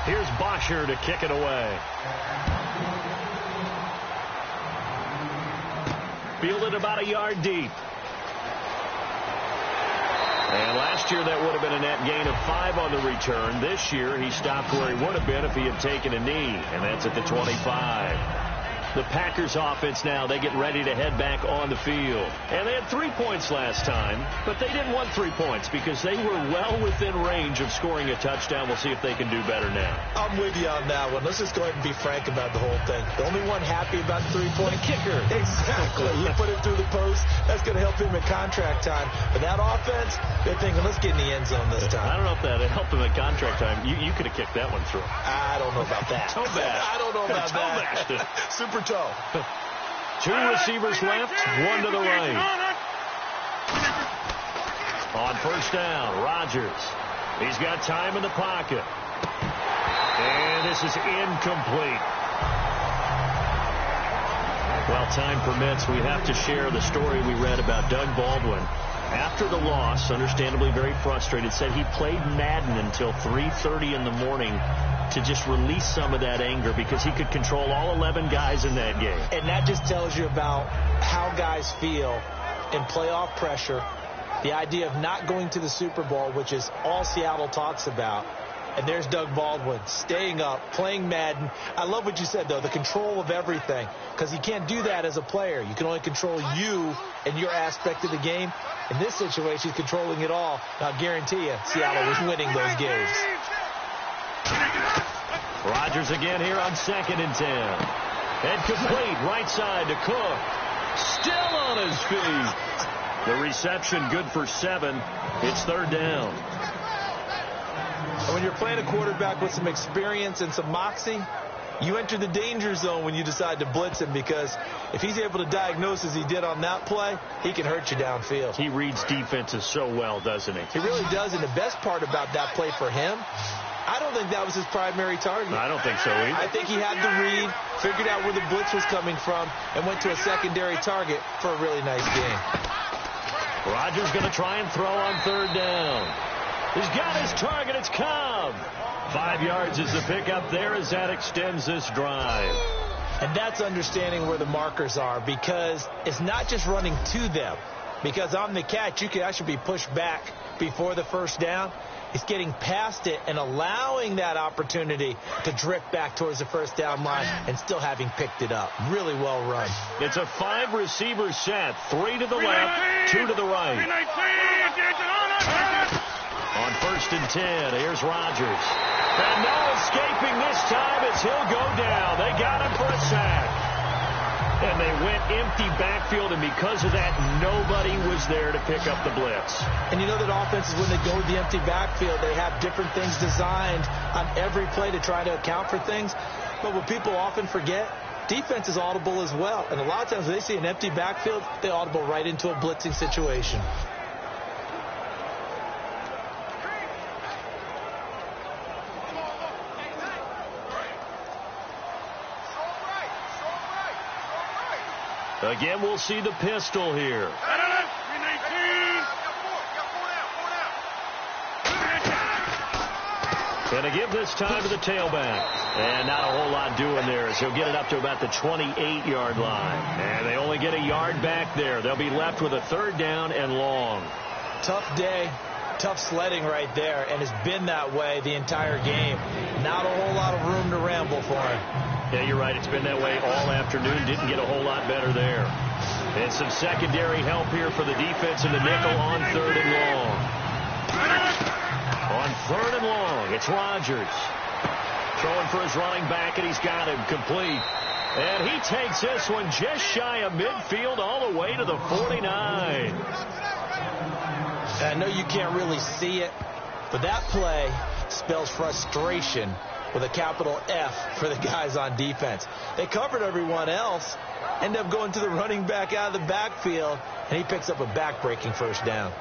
Here's Bosher to kick it away. Fielded about a yard deep. And last year that would have been a net gain of 5 on the return. This year he stopped where he would have been if he had taken a knee, and that's at the 25. The Packers offense now, they get ready to head back on the field. And they had 3 points last time, but they didn't want 3 points because they were well within range of scoring a touchdown. We'll see if they can do better now. I'm with you on that one. Let's just go ahead and be frank about the whole thing. The only one happy about the 3-point kicker. Exactly. You put it through the post. That's going to help him in contract time. But that offense, they're thinking, let's get in the end zone this time. I don't know if that helped him at contract time. You could have kicked that one through. I don't know about that. Toe bash. I don't know about that. Super toe. 2 receivers left, 1 to the right. On first down, Rodgers. He's got time in the pocket. And this is incomplete. Well, time permits, we have to share the story we read about Doug Baldwin. After the loss, understandably very frustrated, said he played Madden until 3:30 in the morning to just release some of that anger because he could control all 11 guys in that game. And that just tells you about how guys feel in playoff pressure, the idea of not going to the Super Bowl, which is all Seattle talks about. And there's Doug Baldwin staying up, playing Madden. I love what you said, though, the control of everything, because you can't do that as a player. You can only control you and your aspect of the game. In this situation, he's controlling it all. I'll guarantee you, Seattle was winning those games. Rodgers again here on 2nd and 10. And complete right side to Cook. Still on his feet. The reception good for 7. It's 3rd down. And when you're playing a quarterback with some experience and some moxie, you enter the danger zone when you decide to blitz him, because if he's able to diagnose as he did on that play, he can hurt you downfield. He reads defenses so well, doesn't he? He really does, and the best part about that play for him, I don't think that was his primary target. I don't think so either. I think he had the read, figured out where the blitz was coming from, and went to a secondary target for a really nice game. Rodgers going to try and throw on 3rd down. He's got his target. It's Cobb. 5 yards is the pickup there as that extends this drive. And that's understanding where the markers are, because it's not just running to them. Because on the catch, you can actually be pushed back before the first down. It's getting past it and allowing that opportunity to drift back towards the first down line and still having picked it up. Really well run. It's a 5-receiver set. 3 to the left, 2 to the right. On 1st and 10, here's Rodgers. And no escaping this time as he'll go down. They got him for a sack. And they went empty backfield, and because of that, nobody was there to pick up the blitz. And you know that offenses, when they go to the empty backfield, they have different things designed on every play to try to account for things. But what people often forget, defense is audible as well. And a lot of times when they see an empty backfield, they audible right into a blitzing situation. Again, we'll see the pistol here. Going to give this time to the tailback. And not a whole lot doing there as he'll get it up to about the 28-yard line. And they only get a yard back there. They'll be left with a 3rd down and long. Tough day, tough sledding right there, and it's been that way the entire game. Not a whole lot of room to ramble for him. Yeah, you're right. It's been that way all afternoon. Didn't get a whole lot better there. And some secondary help here for the defense in the nickel on 3rd and long. On 3rd and long, it's Rodgers. Throwing for his running back, and he's got him complete. And he takes this one just shy of midfield all the way to the 49. I know you can't really see it, but that play spells frustration with a capital F for the guys on defense. They covered everyone else, end up going to the running back out of the backfield, and he picks up a back-breaking first down.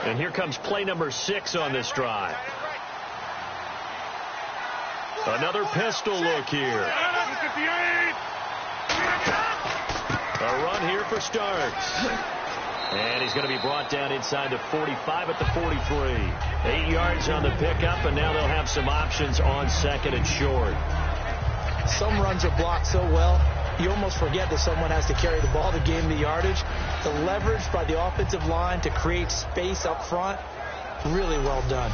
And here comes play number 6 on this drive. Another pistol look here. A run here for Starks. And he's going to be brought down inside the 45 at the 43. 8 yards on the pickup, and now they'll have some options on second and short. Some runs are blocked so well, you almost forget that someone has to carry the ball to gain the yardage. The leverage by the offensive line to create space up front, really well done.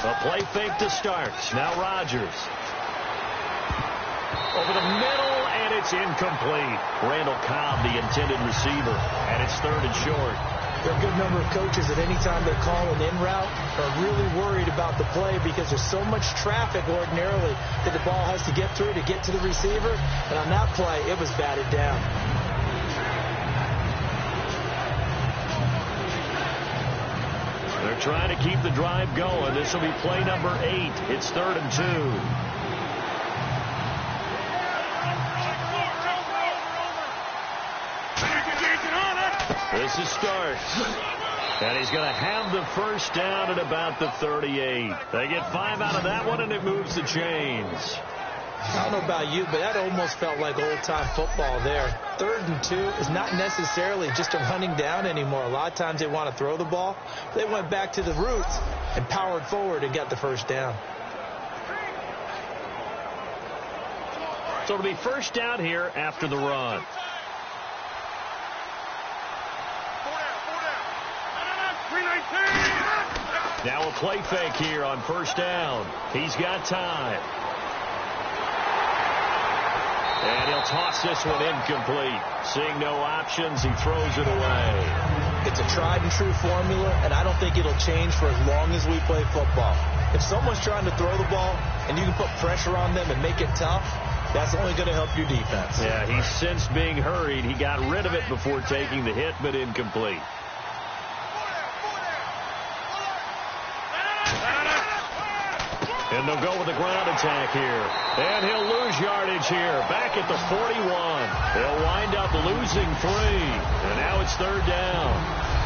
A play fake to Starks. Now Rodgers. Over the middle, and it's incomplete. Randall Cobb, the intended receiver, and it's third and short. There are a good number of coaches at any time they call an in route are really worried about the play because there's so much traffic ordinarily that the ball has to get through to get to the receiver. And on that play, it was batted down. They're trying to keep the drive going. This will be play number 8. It's third and 2. This is Starks. And he's going to have the first down at about the 38. They get 5 out of that one, and it moves the chains. I don't know about you, but that almost felt like old-time football there. Third and 2 is not necessarily just a running down anymore. A lot of times they want to throw the ball. They went back to the roots and powered forward and got the first down. So it'll be first down here after the run. Now a play fake here on first down. He's got time. And he'll toss this one incomplete. Seeing no options, he throws it away. It's a tried and true formula, and I don't think it'll change for as long as we play football. If someone's trying to throw the ball and you can put pressure on them and make it tough, that's only going to help your defense. Yeah, he's since being hurried. He got rid of it before taking the hit, but incomplete. And they'll go with the ground attack here. And he'll lose yardage here. Back at the 41. They'll wind up losing 3. And now it's third down.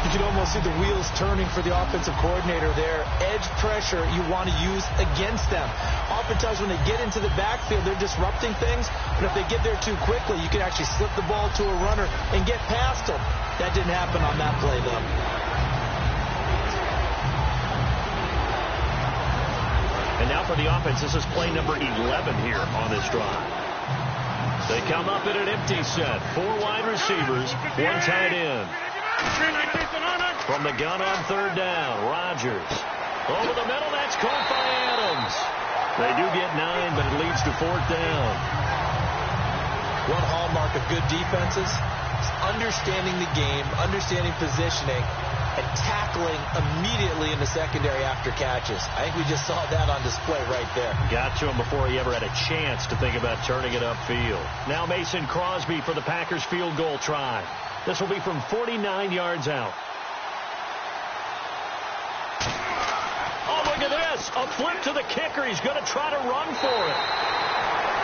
You can almost see the wheels turning for the offensive coordinator there. Edge pressure you want to use against them. Oftentimes when they get into the backfield, they're disrupting things. But if they get there too quickly, you can actually slip the ball to a runner and get past them. That didn't happen on that play, though. And now for the offense, this is play number 11 here on this drive. They come up in an empty set. 4 wide receivers, 1 tight end. From the gun on third down, Rodgers. Over the middle, that's caught by Adams. They do get 9, but it leads to fourth down. One hallmark of good defenses is understanding the game, understanding positioning, and tackling immediately in the secondary after catches. I think we just saw that on display right there. Got to him before he ever had a chance to think about turning it upfield. Now Mason Crosby for the Packers field goal try. This will be from 49 yards out. Oh, look at this. A flip to the kicker. He's going to try to run for it.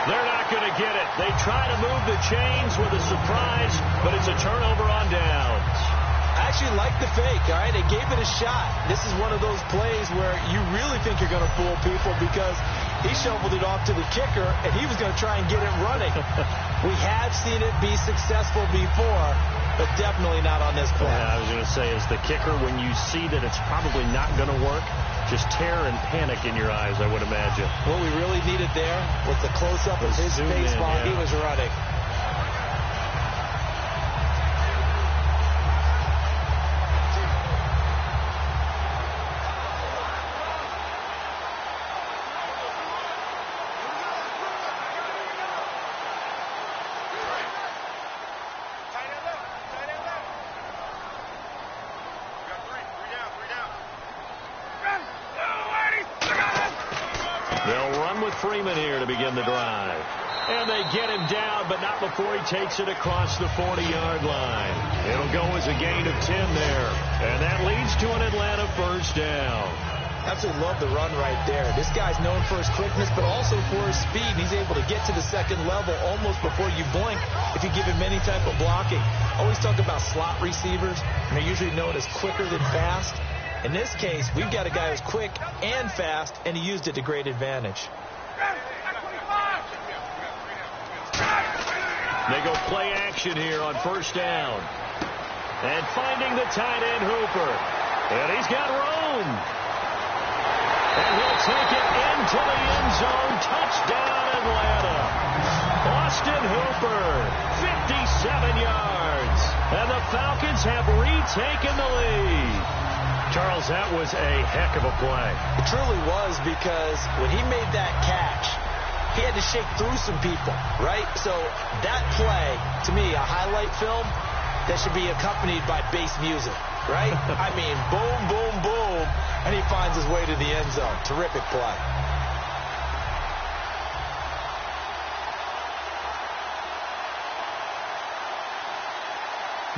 They're not going to get it. They try to move the chains with a surprise, but it's a turnover on downs. I actually like the fake, all right? They gave it a shot. This is one of those plays where you really think you're going to fool people because he shoveled it off to the kicker, and he was going to try and get it running. We have seen it be successful before, but definitely not on this play. Yeah, I was going to say, as the kicker, when you see that it's probably not going to work, just terror and panic in your eyes, I would imagine. What we really needed there was the close-up of his face while he was running. Freeman here to begin the drive. And they get him down, but not before he takes it across the 40-yard line. It'll go as a gain of 10 there. And that leads to an Atlanta first down. Absolutely love the run right there. This guy's known for his quickness, but also for his speed. He's able to get to the second level almost before you blink if you give him any type of blocking. Always talk about slot receivers, and they're usually known as quicker than fast. In this case, we've got a guy who's quick and fast, and he used it to great advantage. They go play action here on first down. And finding the tight end, Hooper. And he's got room. And he'll take it into the end zone. Touchdown, Atlanta. Austin Hooper, 57 yards. And the Falcons have retaken the lead. Charles, that was a heck of a play. It truly was, because when he made that catch, he had to shake through some people, right? So that play, to me, a highlight film that should be accompanied by bass music, right? I mean, boom, boom, boom, and he finds his way to the end zone. Terrific play.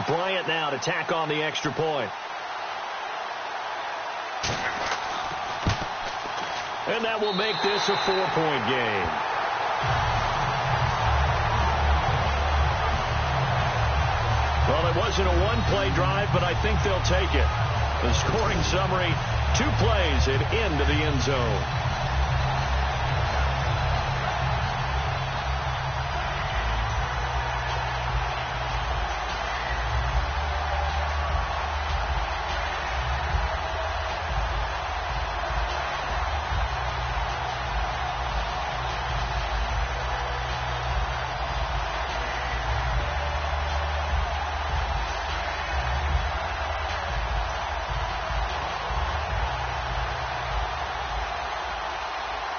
Bryant now to tack on the extra point. And that will make this a 4-point game. Well, it wasn't a one-play drive, but I think they'll take it. The scoring summary, 2 plays and into the end zone.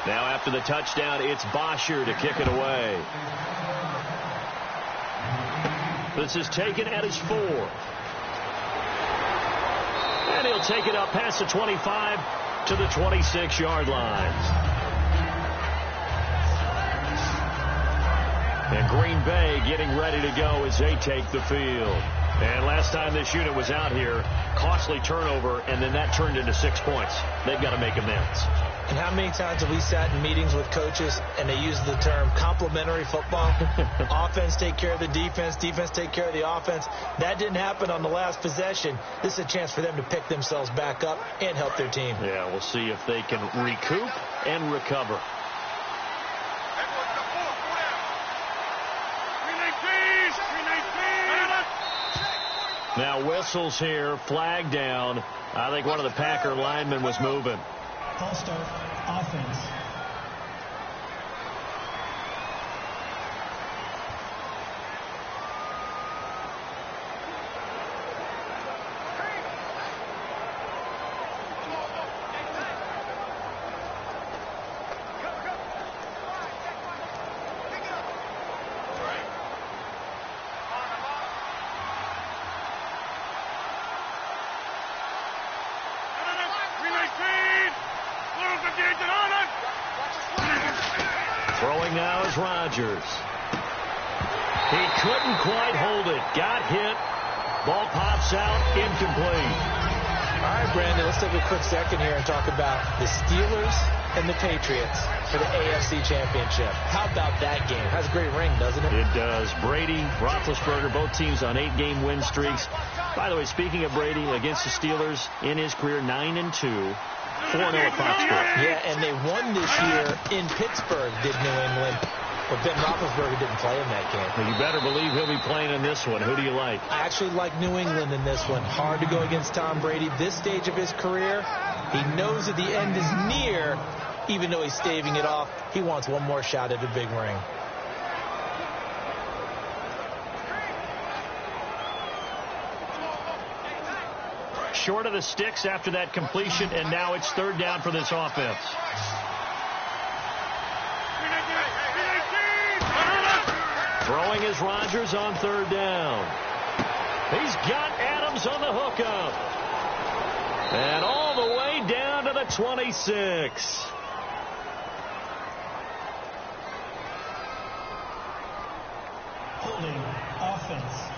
Now after the touchdown, it's Bosher to kick it away. This is taken at his 4. And he'll take it up past the 25 to the 26-yard line. And Green Bay getting ready to go as they take the field. And last time this unit was out here, costly turnover, and then that turned into 6 points. They've got to make amends. And how many times have we sat in meetings with coaches and they use the term complementary football? Offense take care of the defense, defense take care of the offense. That didn't happen on the last possession. This is a chance for them to pick themselves back up and help their team. Yeah, we'll see if they can recoup and recover. Now whistles here, flag down. I think one of the Packer linemen was moving. False start, offense. Throwing now is Rodgers. He couldn't quite hold it. Got hit. Ball pops out. Incomplete. All right, Brandon, let's take a quick second here and talk about the Steelers and the Patriots for the AFC Championship. How about that game? Has a great ring, doesn't it? It does. Brady, Roethlisberger, both teams on 8-game win streaks. By the way, speaking of Brady, against the Steelers in his career, 9-2. 4-0 at Foxborough. Yeah, and they won this year in Pittsburgh, did New England. But Ben Roethlisberger didn't play in that game. Well, you better believe he'll be playing in this one. Who do you like? I actually like New England in this one. Hard to go against Tom Brady. This stage of his career, he knows that the end is near. Even though he's staving it off, he wants one more shot at a big ring. Short of the sticks after that completion, and now it's 3rd down for this offense. Throwing is Rodgers on 3rd down. He's got Adams on the hookup. And all the way down to the 26. offense.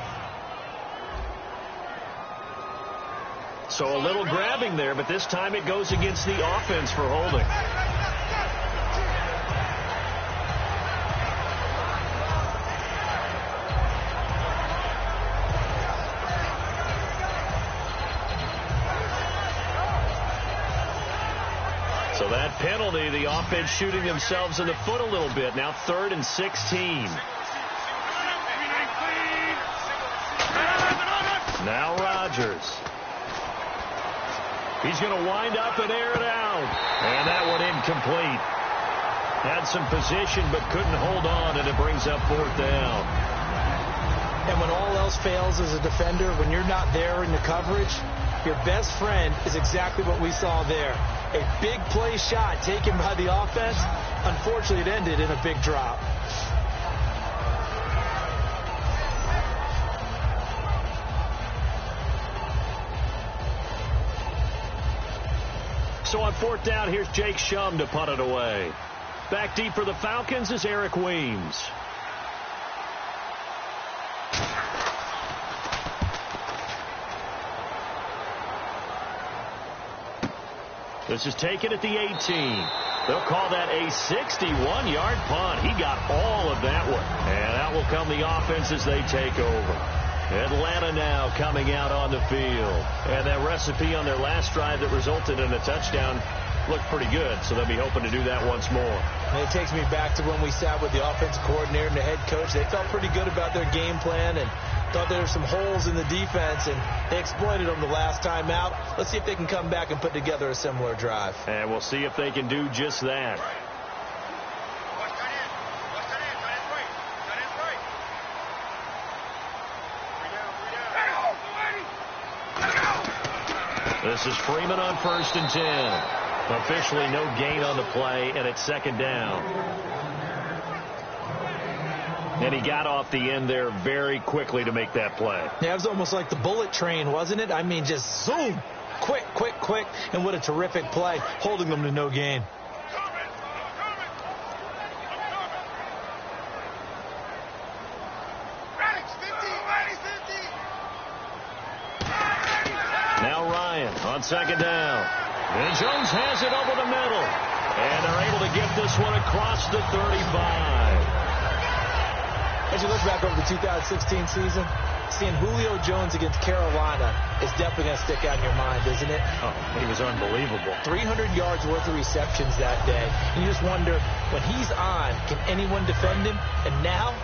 So a little grabbing there, but this time it goes against the offense for holding. So that penalty, the offense shooting themselves in the foot a little bit. Now 3rd and 16. Now Rodgers. He's going to wind up and air it out. And that one incomplete. Had some position but couldn't hold on, and it brings up 4th down. And when all else fails as a defender, when you're not there in the coverage, your best friend is exactly what we saw there. A big play shot taken by the offense. Unfortunately, it ended in a big drop. So on 4th down, here's Jake Shum to punt it away. Back deep for the Falcons is Eric Weems. This is taken at the 18. They'll call that a 61-yard punt. He got all of that one. And out will come the offense as they take over. Atlanta now coming out on the field. And that recipe on their last drive that resulted in a touchdown looked pretty good, so they'll be hoping to do that once more. And it takes me back to when we sat with the offensive coordinator and the head coach. They felt pretty good about their game plan and thought there were some holes in the defense, and they exploited them the last time out. Let's see if they can come back and put together a similar drive. And we'll see if they can do just that. This is Freeman on 1st and 10. Officially no gain on the play, and it's 2nd down. And he got off the end there very quickly to make that play. Yeah, it was almost like the bullet train, wasn't it? I mean, just zoom. Quick, quick, quick. And what a terrific play, holding them to no gain. Now Ryan on 2nd down. And Jones has it over the middle. And they're able to get this one across the 35. As you look back over the 2016 season, seeing Julio Jones against Carolina is definitely going to stick out in your mind, isn't it? Oh, he was unbelievable. 300 yards worth of receptions that day. And you just wonder, when he's on, can anyone defend him? And now,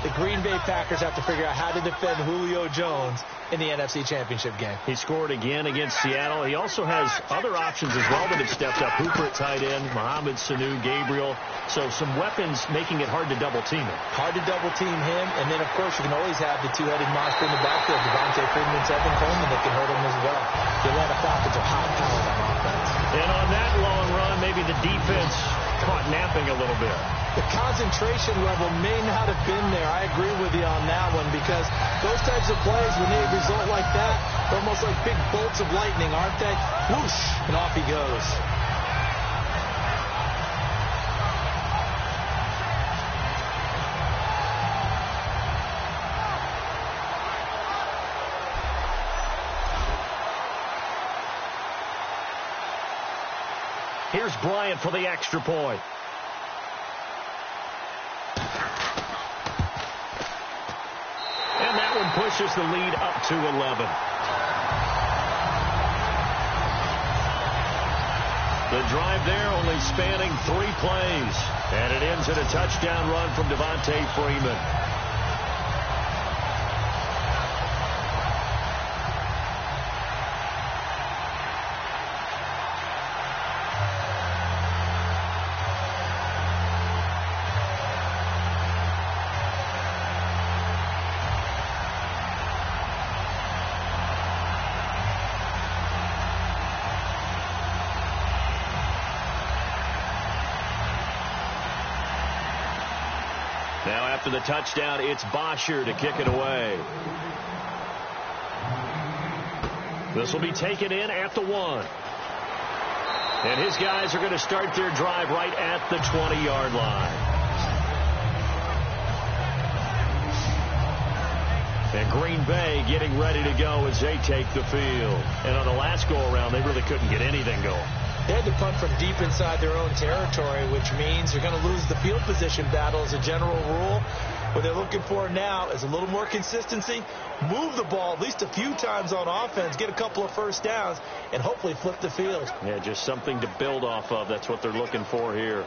the Green Bay Packers have to figure out how to defend Julio Jones in the NFC Championship game. He scored again against Seattle. He also has other options as well that have stepped up. Hooper at tight end, Mohamed Sanu, Gabriel. So some weapons making it hard to double-team him. Hard to double-team him. And then, of course, you can always have the two-headed monster in the backfield, Devontae Freeman and Tevin Coleman, that can hurt him as well. The Atlanta Falcons are high-powered on offense. And on that long run, maybe the defense caught napping a little bit. The concentration level may not have been there. I agree with you on that one, because those types of plays, when they result like that, they're almost like big bolts of lightning, aren't they? Whoosh, and off he goes. Here's Bryant for the extra point. And that one pushes the lead up to 11. The drive there only spanning 3 plays. And it ends in a touchdown run from Devontae Freeman. Now after the touchdown, it's Bosher to kick it away. This will be taken in at the 1. And his guys are going to start their drive right at the 20-yard line. And Green Bay getting ready to go as they take the field. And on the last go-around, they really couldn't get anything going. They had to punt from deep inside their own territory, which means you're going to lose the field position battle as a general rule. What they're looking for now is a little more consistency, move the ball at least a few times on offense, get a couple of first downs, and hopefully flip the field. Yeah, just something to build off of. That's what they're looking for here.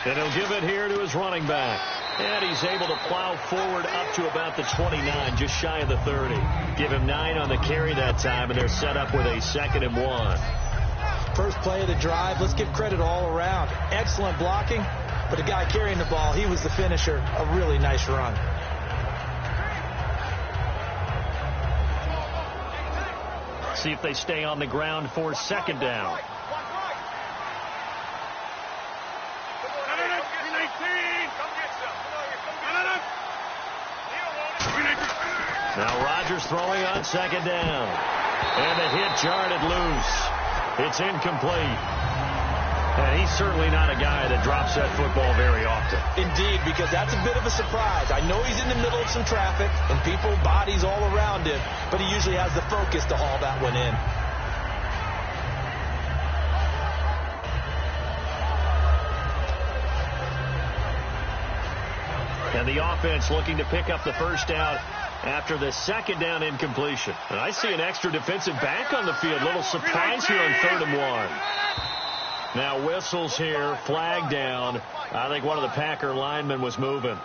And he'll give it here to his running back. And he's able to plow forward up to about the 29, just shy of the 30. Give him 9 on the carry that time, and they're set up with a 2nd and 1. First play of the drive, let's give credit all around. Excellent blocking, but the guy carrying the ball, he was the finisher. A really nice run. See if they stay on the ground for 2nd down. Now Rodgers throwing on 2nd down. And the hit jarred it loose. It's incomplete. And he's certainly not a guy that drops that football very often. Indeed, because that's a bit of a surprise. I know he's in the middle of some traffic and people, bodies all around him, but he usually has the focus to haul that one in. And the offense looking to pick up the first down after the 2nd down incompletion. And I see an extra defensive back on the field. Little surprise here on 3rd and 1. Now whistles here, flag down. I think one of the Packer linemen was moving.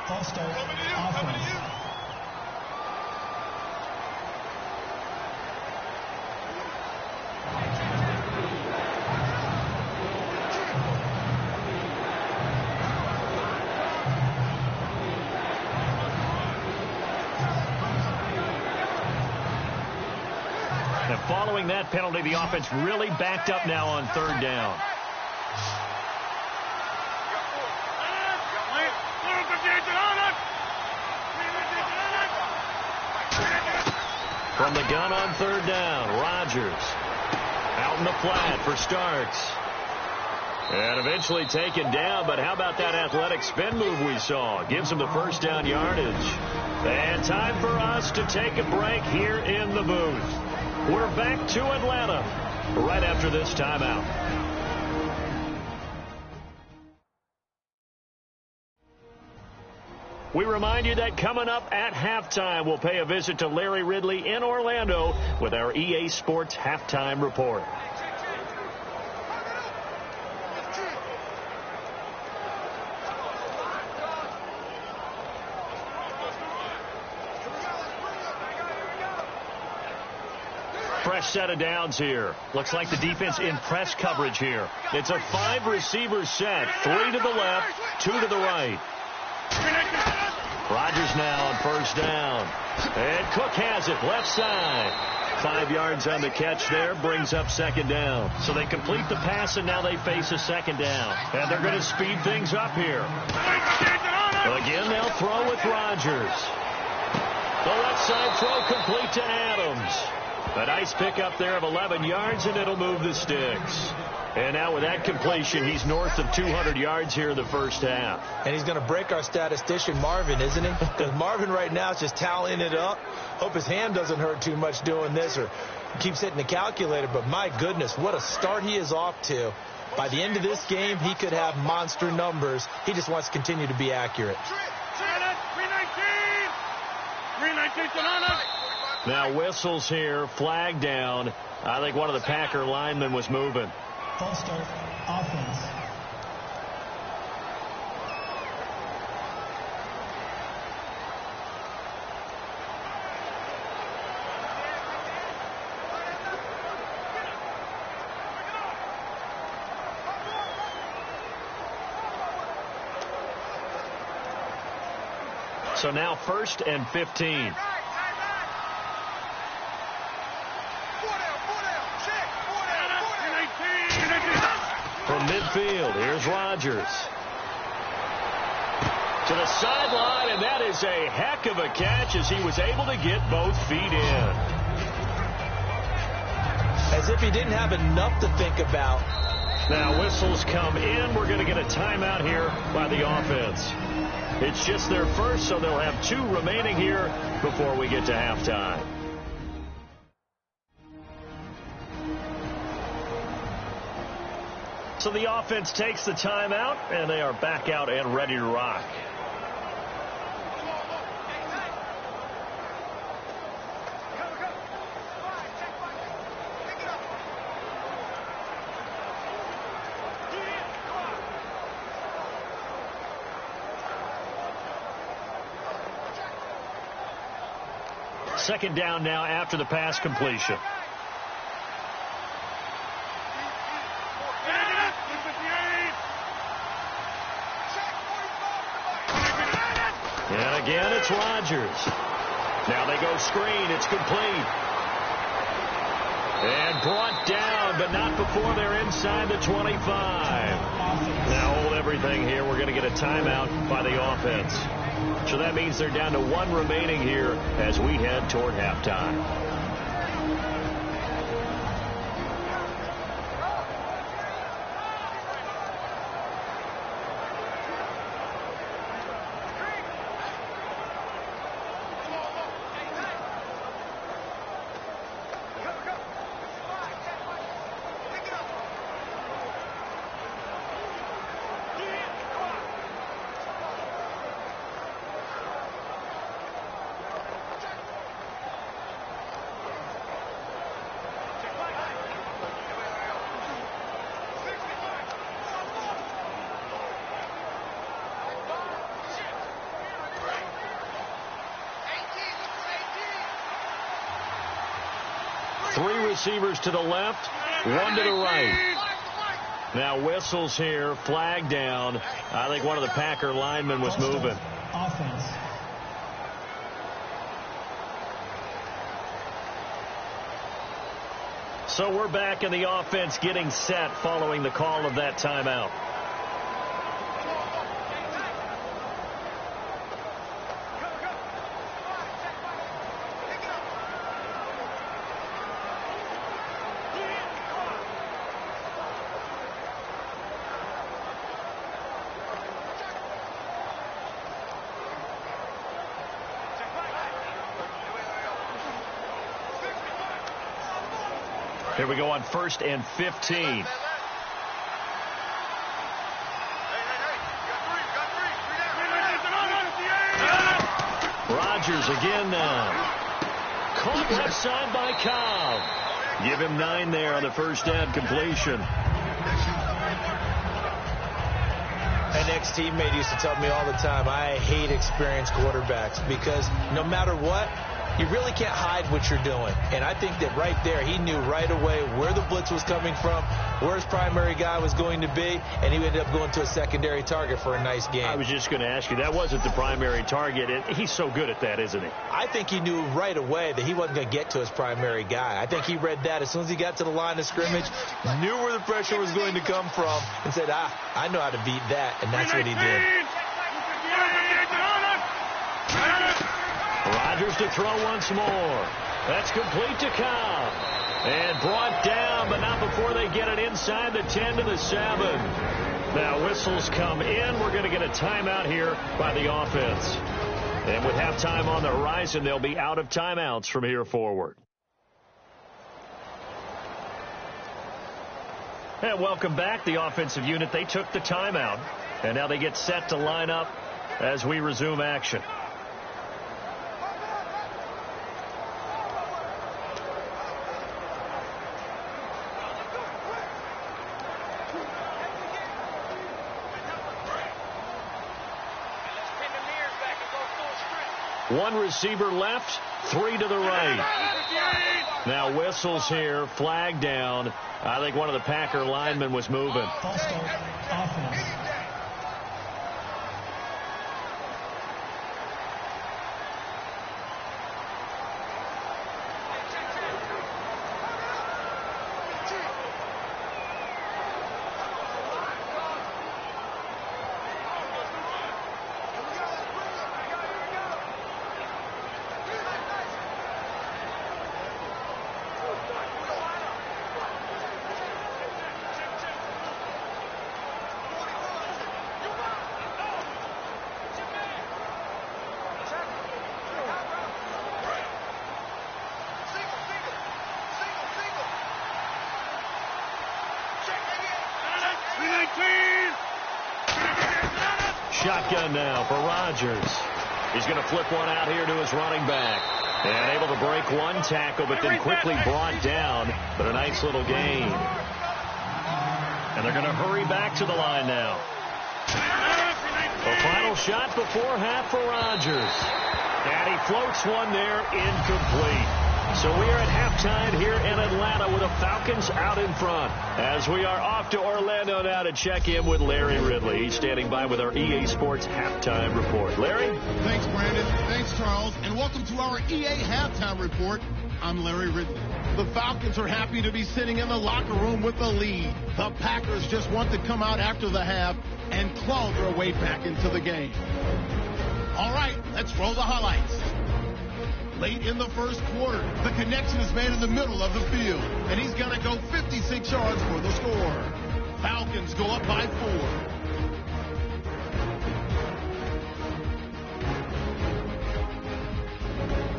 False start, offense. And following that penalty, the offense really backed up now on 3rd down. From the gun on 3rd down, Rodgers out in the flat for Starks. And eventually taken down, but how about that athletic spin move we saw? Gives him the first down yardage. And time for us to take a break here in the booth. We're back to Atlanta right after this timeout. We remind you that coming up at halftime, we'll pay a visit to Larry Ridley in Orlando with our EA Sports Halftime Report. Fresh set of downs here. Looks like the defense in press coverage here. It's a 5-receiver set. 3 to the left, 2 to the right. Rodgers now on first down. And Cook has it left side. 5 yards on the catch there. Brings up 2nd down. So they complete the pass, and now they face a 2nd down. And they're going to speed things up here. Again, they'll throw with Rodgers. The left side throw complete to Adams. A nice pickup there of 11 yards, and it'll move the sticks. And now with that completion, he's north of 200 yards here in the first half. And he's going to break our statistician, Marvin, isn't he? Because Marvin right now is just tallying it up. Hope his hand doesn't hurt too much doing this or keeps hitting the calculator. But my goodness, what a start he is off to. By the end of this game, he could have monster numbers. He just wants to continue to be accurate. Now whistles here, flag down. I think one of the Packer linemen was moving. False start, offense. So now 1st and 15. From midfield, here's Rodgers. To the sideline, and that is a heck of a catch as he was able to get both feet in. as if he didn't have enough to think about. Now whistles come in. We're going to get a timeout here by the offense. It's just their first, so they'll have 2 remaining here before we get to halftime. So the offense takes the timeout, and they are back out and ready to rock. Second down now after the pass completion. And again, it's Rodgers. Now they go screen. It's complete. And brought down, but not before they're inside the 25. Now hold everything here. We're going to get a timeout by the offense. So that means they're down to 1 remaining here as we head toward halftime. Receivers to the left, 1 to the right. Now whistles here, flag down. I think one of the Packer linemen was moving. Offense. So we're back in the offense getting set following the call of that timeout. Here we go on 1st and 15. Rodgers again now. Caught left side by Cobb. Give him 9 there on the first down completion. An ex-teammate used to tell me all the time, I hate experienced quarterbacks because no matter what, you really can't hide what you're doing. And I think that right there, he knew right away where the blitz was coming from, where his primary guy was going to be, and he ended up going to a secondary target for a nice game. I was just going to ask you, that wasn't the primary target, and he's so good at that, isn't he? I think he knew right away that he wasn't going to get to his primary guy. I think he read that as soon as he got to the line of scrimmage, knew where the pressure was going to come from, and said, I know how to beat that, and that's what he did. Rodgers to throw once more. That's complete to Cobb. And brought down, but not before they get it inside the 10 to the 7. Now whistles come in. We're going to get a timeout here by the offense. And with halftime on the horizon, they'll be out of timeouts from here forward. And welcome back. The offensive unit, they took the timeout. And now they get set to line up as we resume action. One receiver left, 3 to the right. Now whistles here, flag down. I think one of the Packer linemen was moving. False start, offense. shotgun now for Rodgers. He's going to flip one out here to his running back. And able to break one tackle, but then quickly brought down. But a nice little gain. And they're going to hurry back to the line now. The final shot before half for Rodgers. And he floats one there, incomplete. So we are at halftime here in Atlanta with the Falcons out in front. As we are off to Orlando now to check in with Larry Ridley. He's standing by with our EA Sports Halftime Report. Larry? Thanks, Brandon. Thanks, Charles. And welcome to our EA Halftime Report. I'm Larry Ridley. The Falcons are happy to be sitting in the locker room with the lead. The Packers just want to come out after the half and claw their way back into the game. All right, let's roll the highlights. Late in the first quarter, the connection is made in the middle of the field, and he's going to go 56 yards for the score. Falcons go up by 4.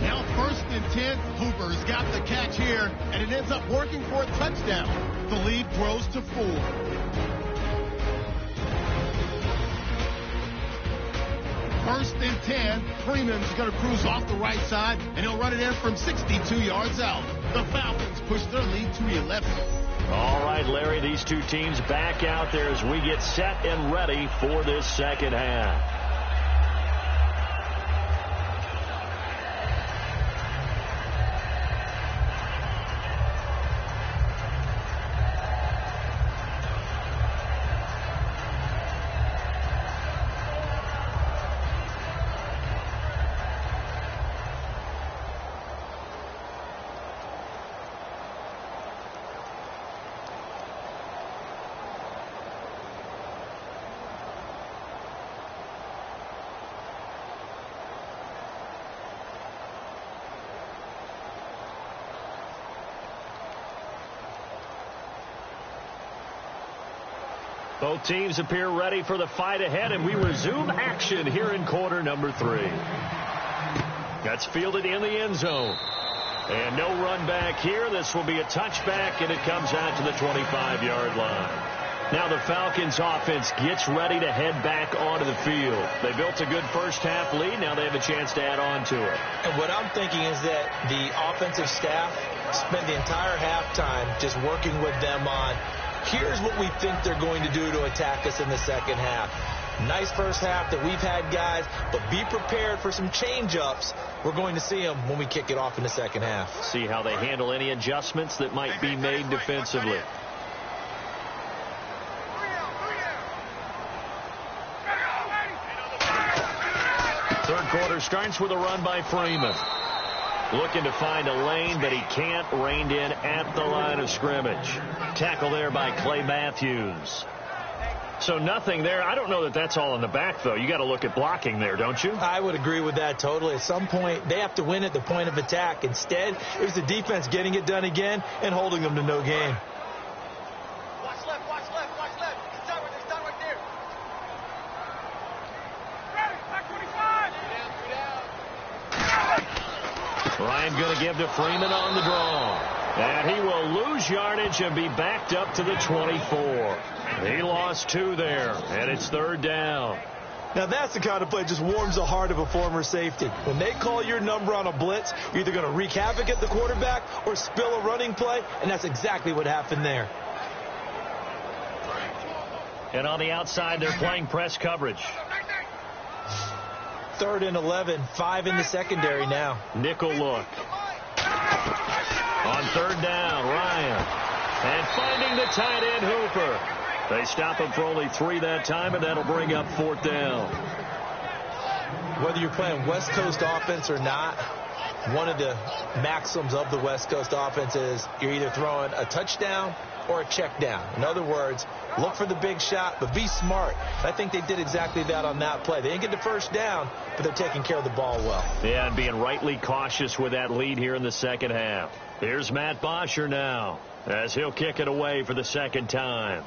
Now 1st and 10, Hooper's got the catch here, and it ends up working for a touchdown. The lead grows to 4. First and 10, Freeman's going to cruise off the right side, and he'll run it in from 62 yards out. The Falcons push their lead to 11. All right, Larry, these two teams back out there as we get set and ready for this second half. Both teams appear ready for the fight ahead, and we resume action here in quarter number 3. That's fielded in the end zone. And no run back here. This will be a touchback, and it comes out to the 25-yard line. Now the Falcons offense gets ready to head back onto the field. They built a good first half lead. Now they have a chance to add on to it. And what I'm thinking is that the offensive staff spent the entire halftime just working with them on, here's what we think they're going to do to attack us in the second half. Nice first half that we've had, guys, but be prepared for some change-ups. We're going to see them when we kick it off in the second half. See how they handle any adjustments that might be made defensively. Third quarter starts with a run by Freeman. Looking to find a lane, but he can't. Reined in at the line of scrimmage. Tackle there by Clay Matthews. So nothing there. I don't know that that's all in the back, though. You got to look at blocking there, don't you? I would agree with that totally. At some point, they have to win at the point of attack. Instead, it was the defense getting it done again and holding them to no gain. Watch left, watch left, watch left. It's done right there. Back 25. Ryan going to give to Freeman on the draw. And he will lose yardage and be backed up to the 24. He lost 2 there, and it's third down. Now that's the kind of play that just warms the heart of a former safety. When they call your number on a blitz, you're either going to wreak havoc at the quarterback or spill a running play, and that's exactly what happened there. And on the outside, they're playing press coverage. 3rd and 11, 5 in the secondary now. Nickel look. On third down, Ryan. And finding the tight end, Hooper. They stop him for only 3 that time, and that'll bring up 4th down. Whether you're playing West Coast offense or not, one of the maxims of the West Coast offense is you're either throwing a touchdown or a check down. In other words, look for the big shot, but be smart. I think they did exactly that on that play. They didn't get the first down, but they're taking care of the ball well. Yeah, and being rightly cautious with that lead here in the second half. Here's Matt Bosher now as he'll kick it away for the second time.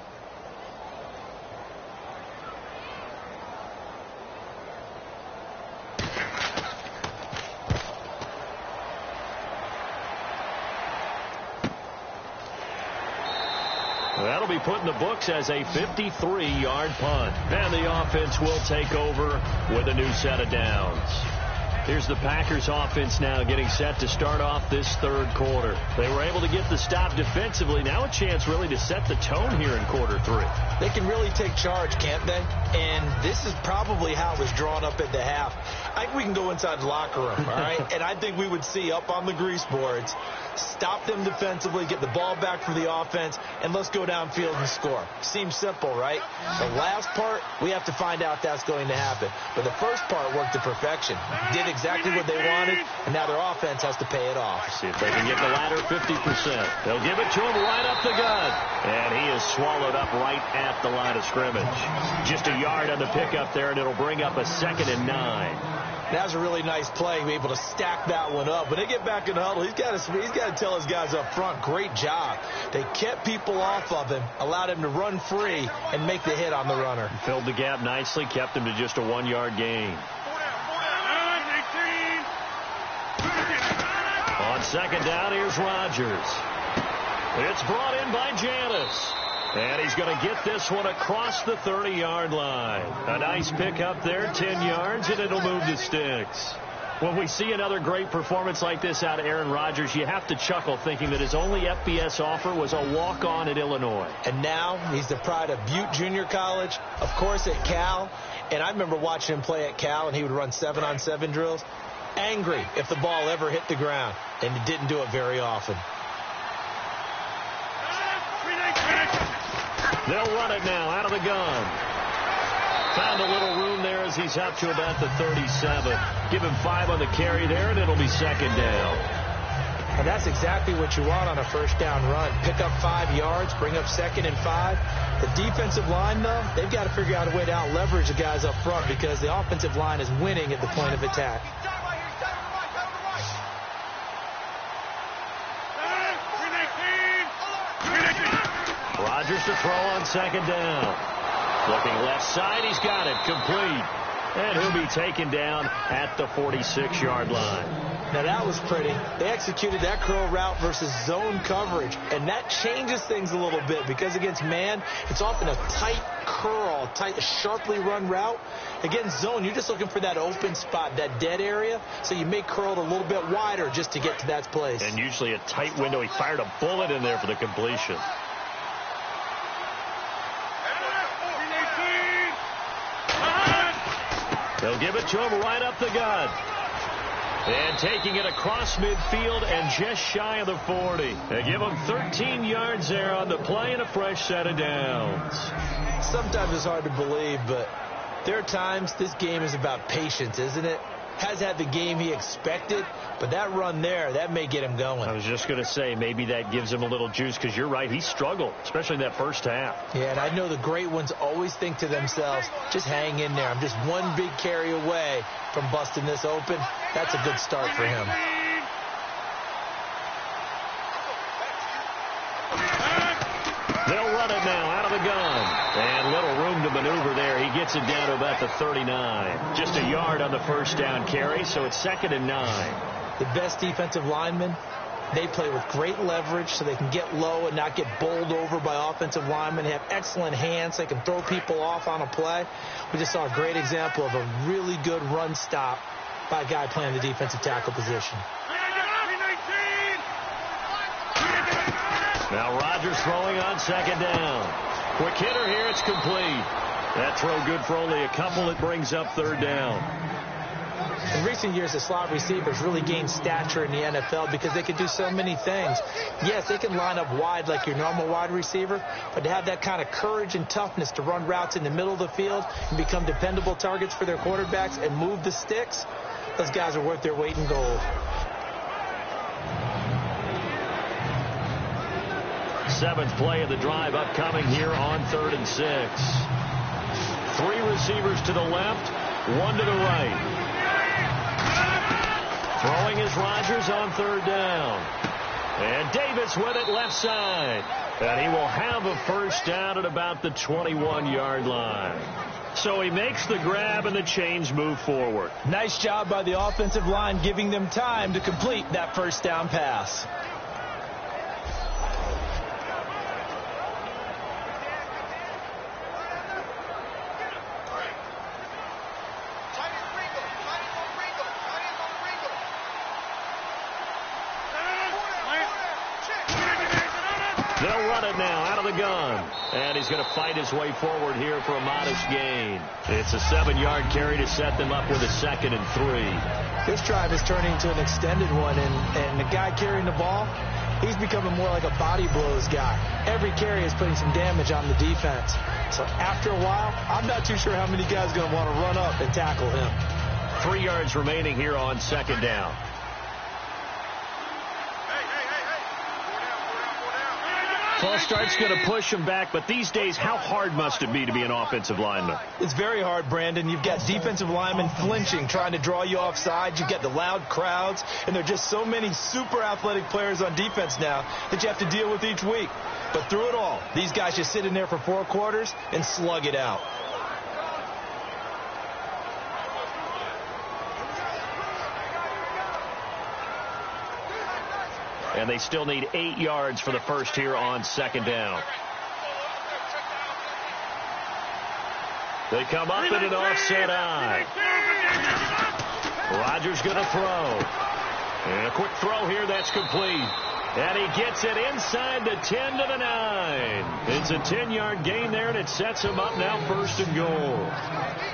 That'll That'll be put in the books as a 53-yard punt. And the offense will take over with a new set of downs. Here's the Packers offense now getting set to start off this third quarter. They were able to get the stop defensively. Now a chance really to set the tone here in quarter three. They can really take charge, can't they? And this is probably how it was drawn up at the half. I think we can go inside the locker room, all right? And I think we would see up on the grease boards, stop them defensively, get the ball back for the offense, and let's go downfield and score. Seems simple, right? The last part, we have to find out that's going to happen. But the first part worked to perfection. Did exactly what they wanted, and now their offense has to pay it off. See if they can get the latter 50%. They'll give it to him right up the gut. And he is swallowed up right at the line of scrimmage. Just a yard on the pickup there, and it'll bring up a 2nd and 9. That was a really nice play, be able to stack that one up. When they get back in the huddle, he's got to tell his guys up front, great job. They kept people off of him, allowed him to run free, and make the hit on the runner. Filled the gap nicely, kept him to just a 1-yard gain. On 2nd down, here's Rodgers. It's brought in by Janis. And he's going to get this one across the 30-yard line. A nice pickup there, 10 yards, and it'll move the sticks. When we see another great performance like this out of Aaron Rodgers, you have to chuckle thinking that his only FBS offer was a walk-on at Illinois. And now he's the pride of Butte Junior College, of course at Cal. And I remember watching him play at Cal, and he would run 7-on-7 drills. Angry if the ball ever hit the ground, and he didn't do it very often. They'll run it now out of the gun. Found a little room there as he's up to about the 37. Give him 5 on the carry there, and it'll be 2nd down. And that's exactly what you want on a first down run. Pick up 5 yards, bring up 2nd and 5. The defensive line, though, they've got to figure out a way to out-leverage the guys up front because the offensive line is winning at the point of attack. Rodgers to throw on 2nd down. Looking left side, he's got it, complete. And he'll be taken down at the 46-yard line. Now that was pretty. They executed that curl route versus zone coverage, and that changes things a little bit because against man, it's often a tight curl, tight, sharply run route. Against zone, you're just looking for that open spot, that dead area, so you may curl it a little bit wider just to get to that place. And usually a tight window. He fired a bullet in there for the completion. They'll give it to him right up the gut. And taking it across midfield and just shy of the 40. They give him 13 yards there on the play and a fresh set of downs. Sometimes it's hard to believe, but there are times this game is about patience, isn't it? Has had the game he expected, but that run there, that may get him going. I was just going to say, maybe that gives him a little juice because you're right, he struggled, especially in that first half. Yeah, and I know the great ones always think to themselves, just hang in there. I'm just one big carry away from busting this open. That's a good start for him. They'll run it now out of the gun. And little room to maneuver there. He gets it down to about the 39. Just a yard on the first down carry, so it's 2nd and 9. The best defensive linemen, they play with great leverage so they can get low and not get bowled over by offensive linemen. They have excellent hands. They can throw people off on a play. We just saw a great example of a really good run stop by a guy playing the defensive tackle position. Now Rodgers throwing on 2nd down. Quick hitter here, it's complete. That throw good for only a couple. It brings up 3rd down. In recent years, the slot receivers really gained stature in the NFL because they can do so many things. Yes, they can line up wide like your normal wide receiver, but to have that kind of courage and toughness to run routes in the middle of the field and become dependable targets for their quarterbacks and move the sticks, those guys are worth their weight in gold. 7th play of the drive upcoming here on 3rd and 6. 3 receivers to the left, 1 to the right. Throwing is Rodgers on 3rd down. And Davis with it left side. And he will have a first down at about the 21-yard line. So he makes the grab and the chains move forward. Nice job by the offensive line giving them time to complete that first down pass. They'll run it now out of the gun. And he's going to fight his way forward here for a modest gain. It's a 7-yard carry to set them up with a 2nd and 3. This drive is turning into an extended one, and the guy carrying the ball, he's becoming more like a body blows guy. Every carry is putting some damage on the defense. So after a while, I'm not too sure how many guys are going to want to run up and tackle him. 3 yards remaining here on 2nd down. False start's going to push him back, but these days, how hard must it be to be an offensive lineman? It's very hard, Brandon. You've got defensive linemen flinching, trying to draw you offside. You've got the loud crowds, and there are just so many super athletic players on defense now that you have to deal with each week. But through it all, these guys just sit in there for 4 quarters and slug it out. And they still need 8 yards for the first here on 2nd down. They come up in an offset eye. Rodgers going to throw. And a quick throw here, that's complete. And he gets it inside the 10 to the 9. It's a 10-yard gain there, and it sets him up now 1st and goal.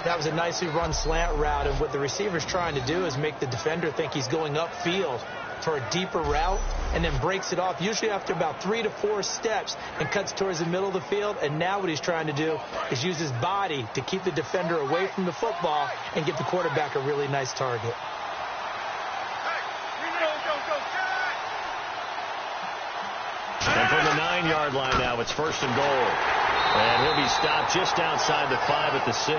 That was a nicely run slant route, and what the receiver's trying to do is make the defender think he's going upfield for a deeper route, and then breaks it off, usually after about 3 to 4 steps, and cuts towards the middle of the field. And now what he's trying to do is use his body to keep the defender away from the football and give the quarterback a really nice target. And from the 9-yard line now, it's 1st and goal. And he'll be stopped just outside the 5 at the 6.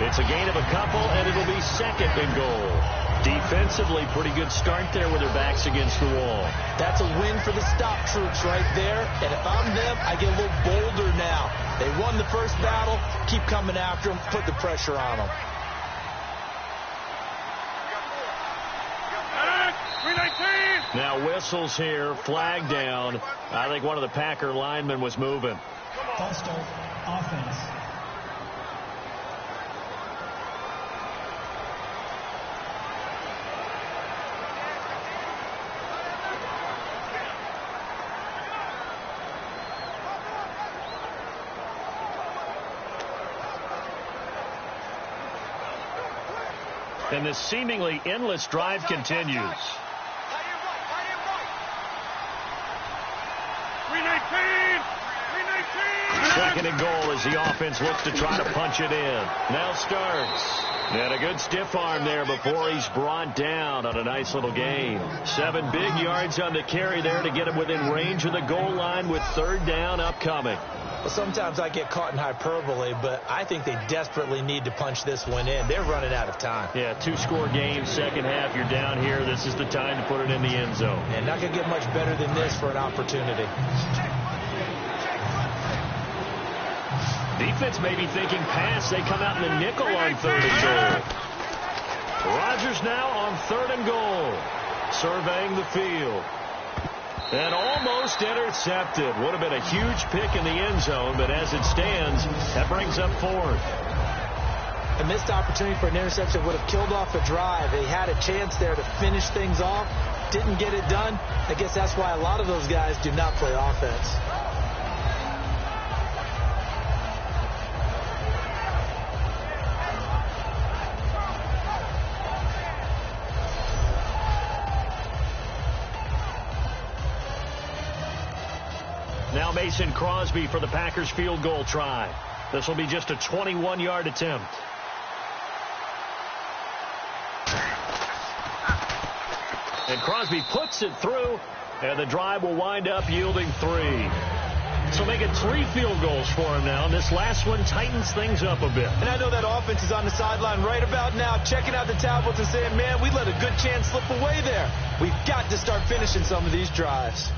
It's a gain of a couple, and it'll be 2nd and goal. Defensively, pretty good start there with their backs against the wall. That's a win for the stop troops right there. And if I'm them, I get a little bolder now. They won the first battle. Keep coming after them. Put the pressure on them. Now whistles here, flag down. I think one of the Packer linemen was moving. False start, offense. And this seemingly endless drive continues. 2nd and goal as the offense looks to try to punch it in. Now starts. And a good stiff arm there before he's brought down on a nice little gain. 7 big yards on the carry there to get him within range of the goal line with 3rd down upcoming. Well, sometimes I get caught in hyperbole, but I think they desperately need to punch this one in. They're running out of time. Yeah, 2-score game, second half. You're down here. This is the time to put it in the end zone. And not going to get much better than this for an opportunity. Defense may be thinking pass. They come out in the nickel on 3rd and goal. Rodgers now on 3rd and goal. Surveying the field. And almost intercepted. Would have been a huge pick in the end zone, but as it stands, that brings up 4th. A missed opportunity for an interception would have killed off a drive. They had a chance there to finish things off. Didn't get it done. I guess that's why a lot of those guys do not play offense. Now Mason Crosby for the Packers field goal try. This will be just a 21-yard attempt. And Crosby puts it through, and the drive will wind up yielding 3. So make it 3 field goals for him now. And this last one tightens things up a bit. And I know that offense is on the sideline right about now, checking out the tablets and saying, man, we let a good chance slip away there. We've got to start finishing some of these drives.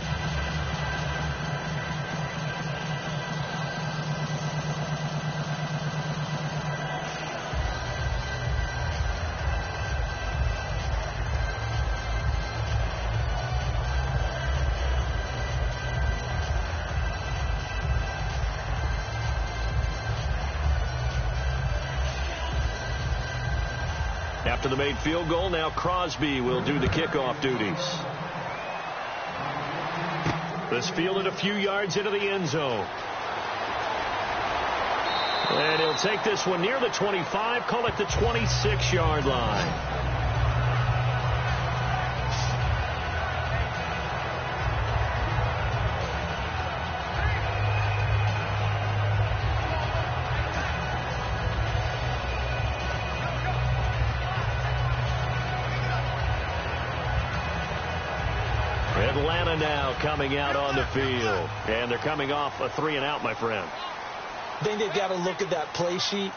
After the made field goal, now Crosby will do the kickoff duties. This fielded a few yards into the end zone. And he'll take this one near the 25, call it the 26-yard line. Atlanta now coming out on the field. And they're coming off a 3-and-out, my friend. I think they've got to look at that play sheet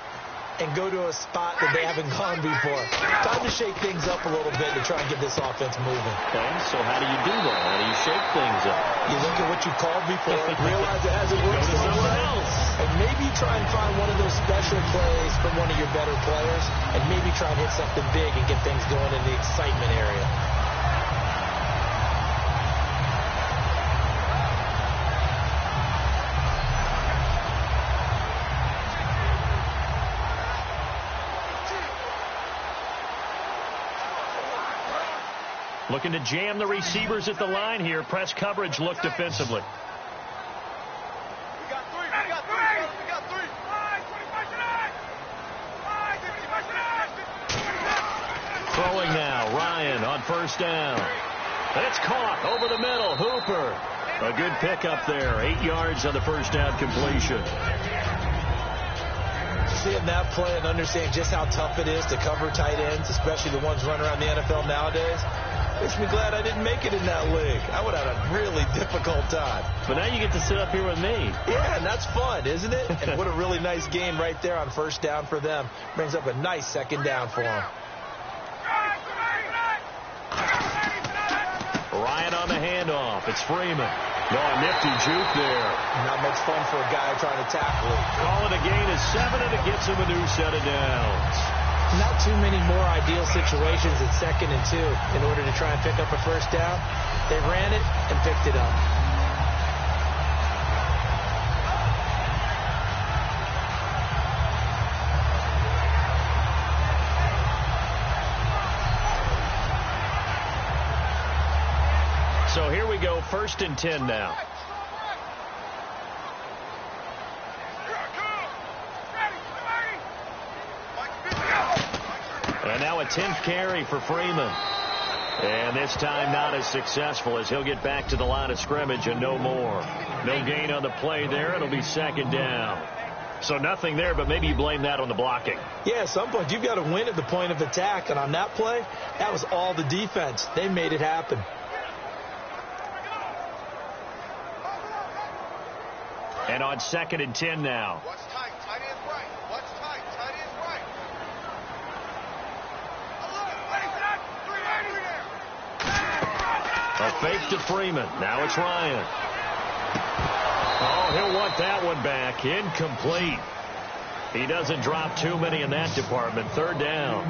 and go to a spot that they haven't gone before. Time to shake things up a little bit to try and get this offense moving. Okay, so how do you do that? How do you shake things up? You look at what you called before, realize it hasn't worked somewhere else, and maybe try and find one of those special plays from one of your better players, and maybe try and hit something big and get things going in the excitement area. Looking to jam the receivers at the line here. Press coverage look defensively. We got three. We got three. Throwing now. Ryan on first down. It's caught over the middle. Hooper. A good pickup there. 8 yards on the first down completion. Seeing that play and understanding just how tough it is to cover tight ends, especially the ones running around the NFL nowadays, makes me glad I didn't make it in that league. I would have had a really difficult time. But now you get to sit up here with me. Yeah, and that's fun, isn't it? And what a really nice game right there on first down for them. Brings up a nice second down for them. Ryan on the handoff. It's Freeman. No, a nifty juke there. Not much fun for a guy trying to tackle it. Call it a gain of 7, and it gets him a new set of downs. Not too many more ideal situations at 2nd and 2 in order to try and pick up a first down. They ran it and picked it up. So here we go, 1st and 10 now. And now a 10th carry for Freeman. And this time not as successful as he'll get back to the line of scrimmage and no more. No gain on the play there. It'll be 2nd down. So nothing there, but maybe you blame that on the blocking. Yeah, at some point you've got to win at the point of attack. And on that play, that was all the defense. They made it happen. And on 2nd and 10 now. Watch tight. Tight end right. Watch tight. Tight end right. A fake to Freeman. Now it's Ryan. Oh, he'll want that one back. Incomplete. He doesn't drop too many in that department. 3rd down.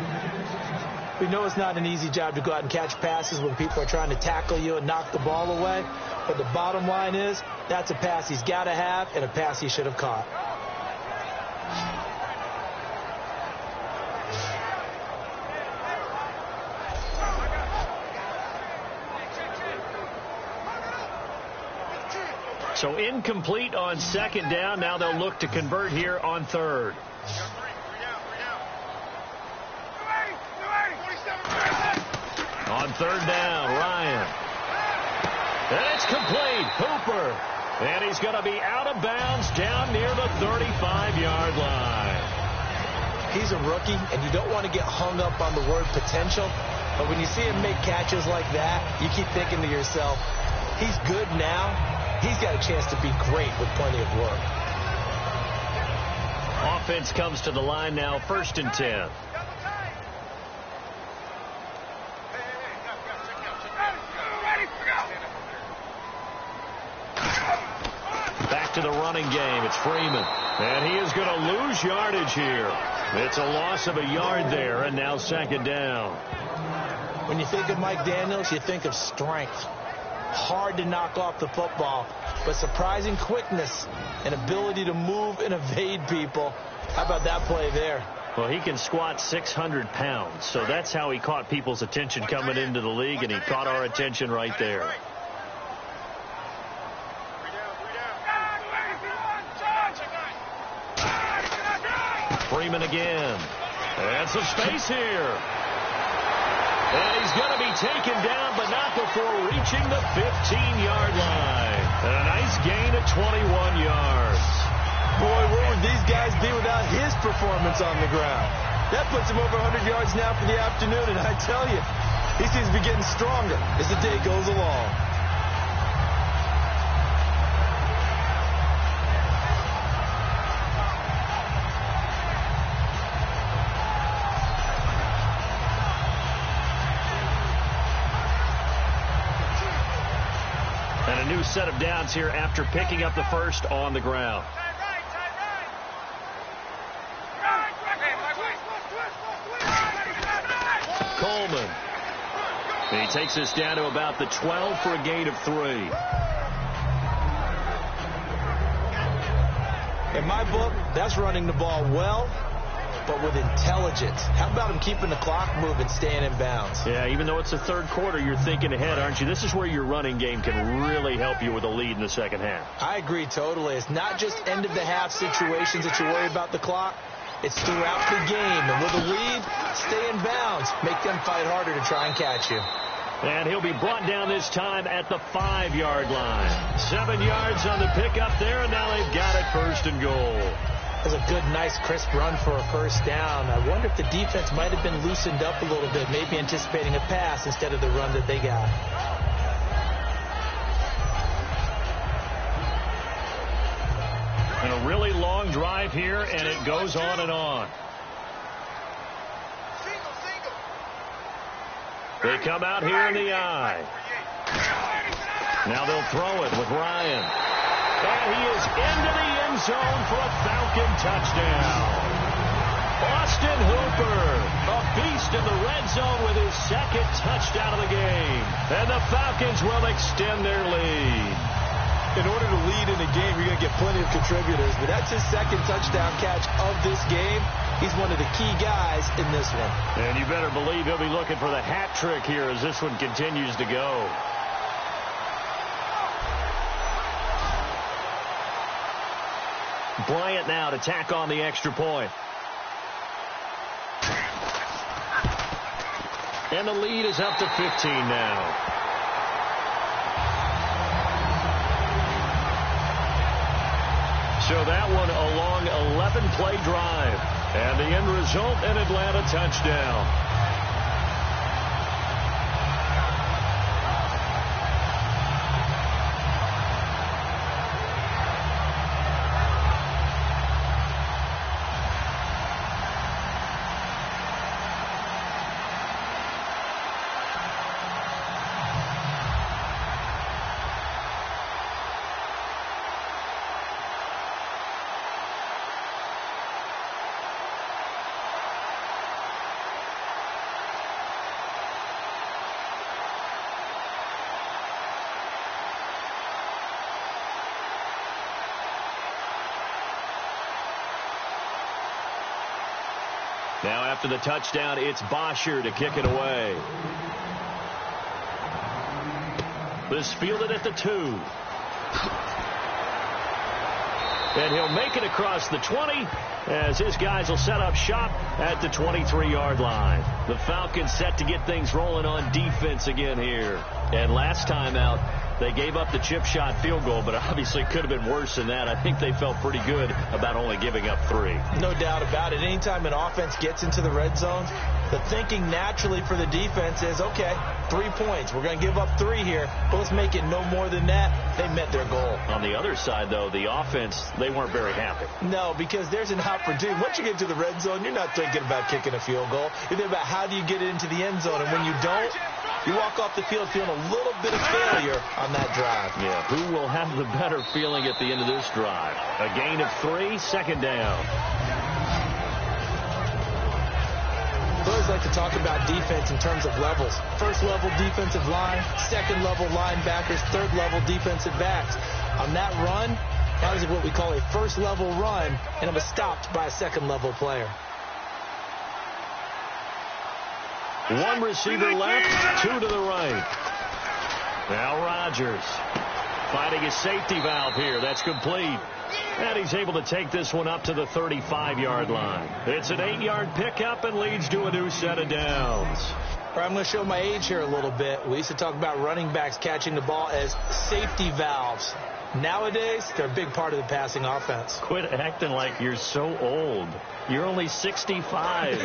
We know it's not an easy job to go out and catch passes when people are trying to tackle you and knock the ball away. But the bottom line is, that's a pass he's got to have and a pass he should have caught. So incomplete on 2nd down. Now they'll look to convert here on 3rd. On 3rd down, Ryan. And it's complete. Hooper. And he's going to be out of bounds down near the 35-yard line. He's a rookie, and you don't want to get hung up on the word potential. But when you see him make catches like that, you keep thinking to yourself, he's good now. He's got a chance to be great with plenty of work. Offense comes to the line now, 1st and 10. Back to the running game. It's Freeman. And he is going to lose yardage here. It's a loss of a yard there, and now 2nd down. When you think of Mike Daniels, you think of strength. Hard to knock off the football, but surprising quickness and ability to move and evade people. How about that play there? Well, he can squat 600 pounds, so that's how he caught people's attention coming into the league, and he caught our attention right there. Freeman again. And some space here. And he's going to be taken down, but not before reaching the 15-yard line. And a nice gain of 21 yards. Boy, where would these guys be without his performance on the ground? That puts him over 100 yards now for the afternoon, and I tell you, he seems to be getting stronger as the day goes along. And a new set of downs here after picking up the first on the ground. Coleman. And he takes this down to about the 12 for a gain of 3. In my book, that's running the ball well, but with intelligence. How about him keeping the clock moving, staying in bounds? Yeah, even though it's the third quarter, you're thinking ahead, aren't you? This is where your running game can really help you with a lead in the second half. I agree totally. It's not just end-of-the-half situations that you worry about the clock. It's throughout the game. And with a lead, stay in bounds. Make them fight harder to try and catch you. And he'll be brought down this time at the 5-yard line. 7 yards on the pickup there, and now they've got it first and goal. That was a good, nice, crisp run for a first down. I wonder if the defense might have been loosened up a little bit, maybe anticipating a pass instead of the run that they got. And a really long drive here, and it goes on and on. They come out here in the eye. Now they'll throw it with Ryan. And he is into the end zone for a Falcon touchdown. Austin Hooper, a beast in the red zone with his second touchdown of the game. And the Falcons will extend their lead. In order to lead in a game, you're going to get plenty of contributors, but that's his second touchdown catch of this game. He's one of the key guys in this one. And you better believe he'll be looking for the hat trick here as this one continues to go. Bryant now to tack on the extra point. And the lead is up to 15 now. So that one a long 11-play drive. And the end result, an Atlanta touchdown. Now after the touchdown, it's Bosher to kick it away. This fielded at the 2. And he'll make it across the 20 as his guys will set up shop at the 23-yard line. The Falcons set to get things rolling on defense again here. And last time out, they gave up the chip shot field goal, but obviously could have been worse than that. I think they felt pretty good about only giving up 3. No doubt about it. Anytime an offense gets into the red zone, the thinking naturally for the defense is, okay, 3 points. We're going to give up 3 here, but let's make it no more than that. They met their goal. On the other side, though, the offense, they weren't very happy. No, because there's an opportunity. Once you get to the red zone, you're not thinking about kicking a field goal. You're thinking about how do you get it into the end zone, and when you don't, you walk off the field feeling a little bit of failure on that drive. Yeah, who will have the better feeling at the end of this drive? A gain of 3, second down. I always like to talk about defense in terms of levels. First level defensive line, second level linebackers, third level defensive backs. On that run, that was what we call a first level run, and it was stopped by a second level player. 1 receiver left, 2 to the right. Now Rodgers. Finding his safety valve here. That's complete. And he's able to take this one up to the 35-yard line. It's an 8-yard pickup and leads to a new set of downs. I'm going to show my age here a little bit. We used to talk about running backs catching the ball as safety valves. Nowadays, they're a big part of the passing offense. Quit acting like you're so old. You're only 65.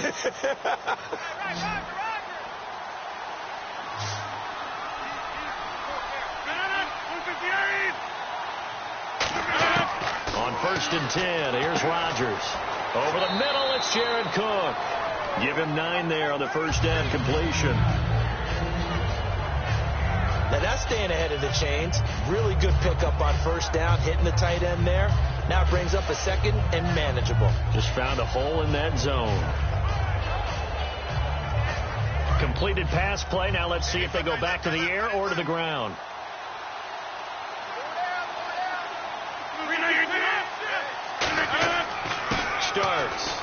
On 1st and 10, here's Rodgers. Over the middle, it's Jared Cook. Give him 9 there on the first down completion. Now that's staying ahead of the chains. Really good pickup on first down, hitting the tight end there. Now it brings up a second and manageable. Just found a hole in that zone. Completed pass play. Now let's see if they go back to the air or to the ground. Starts.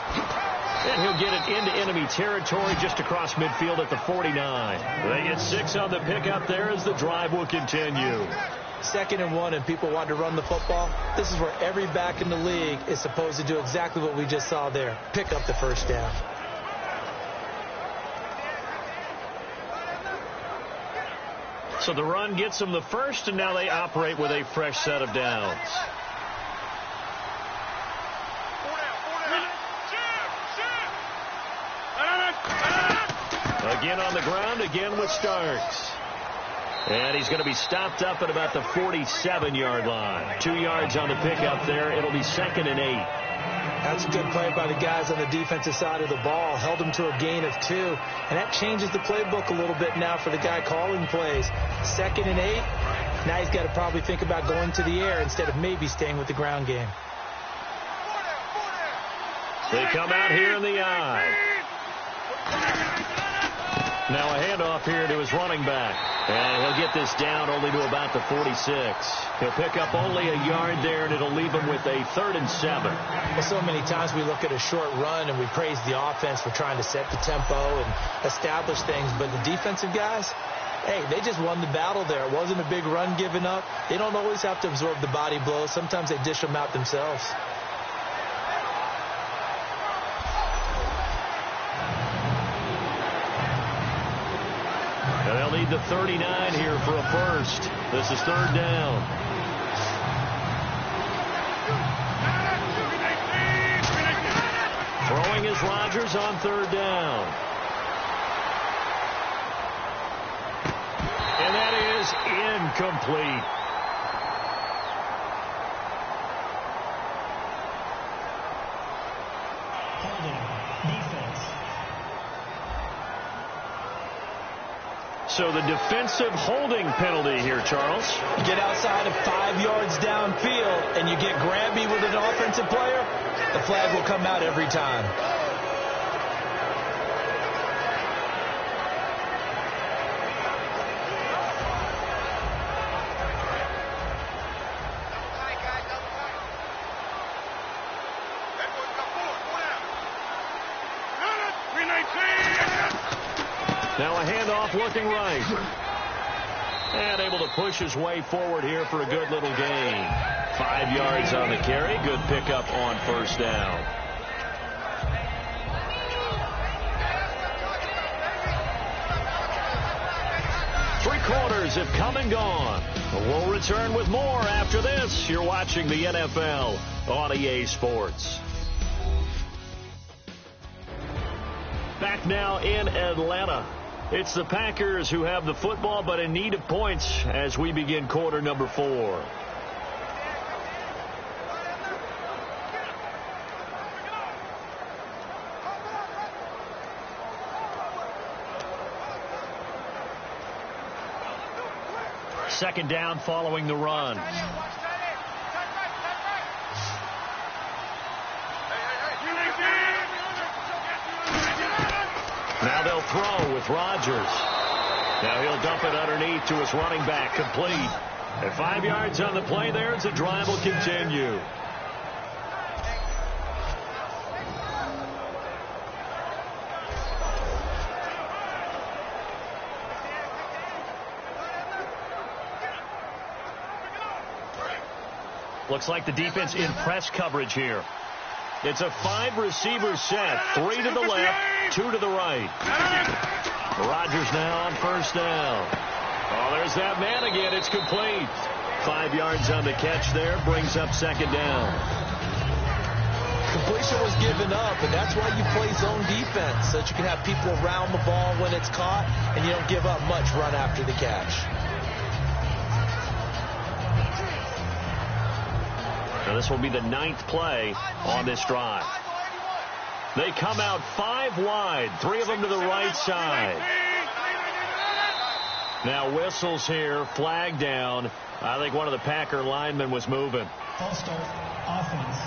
And he'll get it into enemy territory just across midfield at the 49. They get 6 on the pickup there as the drive will continue. 2nd and 1 and people want to run the football. This is where every back in the league is supposed to do exactly what we just saw there. Pick up the first down. So the run gets them the first, and now they operate with a fresh set of downs. Again on the ground, again with Starks. And he's going to be stopped up at about the 47-yard line. 2 yards on the pickup there. It'll be 2nd and 8. That's a good play by the guys on the defensive side of the ball. Held him to a gain of 2. And that changes the playbook a little bit now for the guy calling plays. 2nd and 8. Now he's got to probably think about going to the air instead of maybe staying with the ground game. They come out here in the eye. Now a handoff here to his running back. And he'll get this down only to about the 46. He'll pick up only a yard there, and it'll leave him with a 3rd and 7. Well, so many times we look at a short run and we praise the offense for trying to set the tempo and establish things. But the defensive guys, hey, they just won the battle there. It wasn't a big run given up. They don't always have to absorb the body blows. Sometimes they dish them out themselves. And they'll need the 39 here for a first. This is 3rd down. Throwing is Rodgers on 3rd down. And that is incomplete. So the defensive holding penalty here, Charles. You get outside of 5 yards downfield and you get grabby with an offensive player, the flag will come out every time. Now a handoff looking right. And able to push his way forward here for a good little gain. 5 yards on the carry. Good pickup on first down. Three quarters have come and gone. We'll return with more after this. You're watching the NFL on EA Sports. Back now in Atlanta. It's the Packers who have the football, but in need of points as we begin quarter number 4. Second down following the run. Now they'll throw with Rodgers. Now he'll dump it underneath to his running back, complete. At 5 yards on the play there, as the drive will continue. Looks like the defense in press coverage here. It's a 5-receiver set. 3 to the left, 2 to the right. Rodgers now on first down. Oh, there's that man again. It's complete. 5 yards on the catch there. Brings up second down. Completion was given up, and that's why you play zone defense, so that you can have people around the ball when it's caught, and you don't give up much run after the catch. So this will be the 9th play on this drive. They come out 5 wide, 3 of them to the right side. Now whistles here, flag down. I think one of the Packer linemen was moving. False start, offense.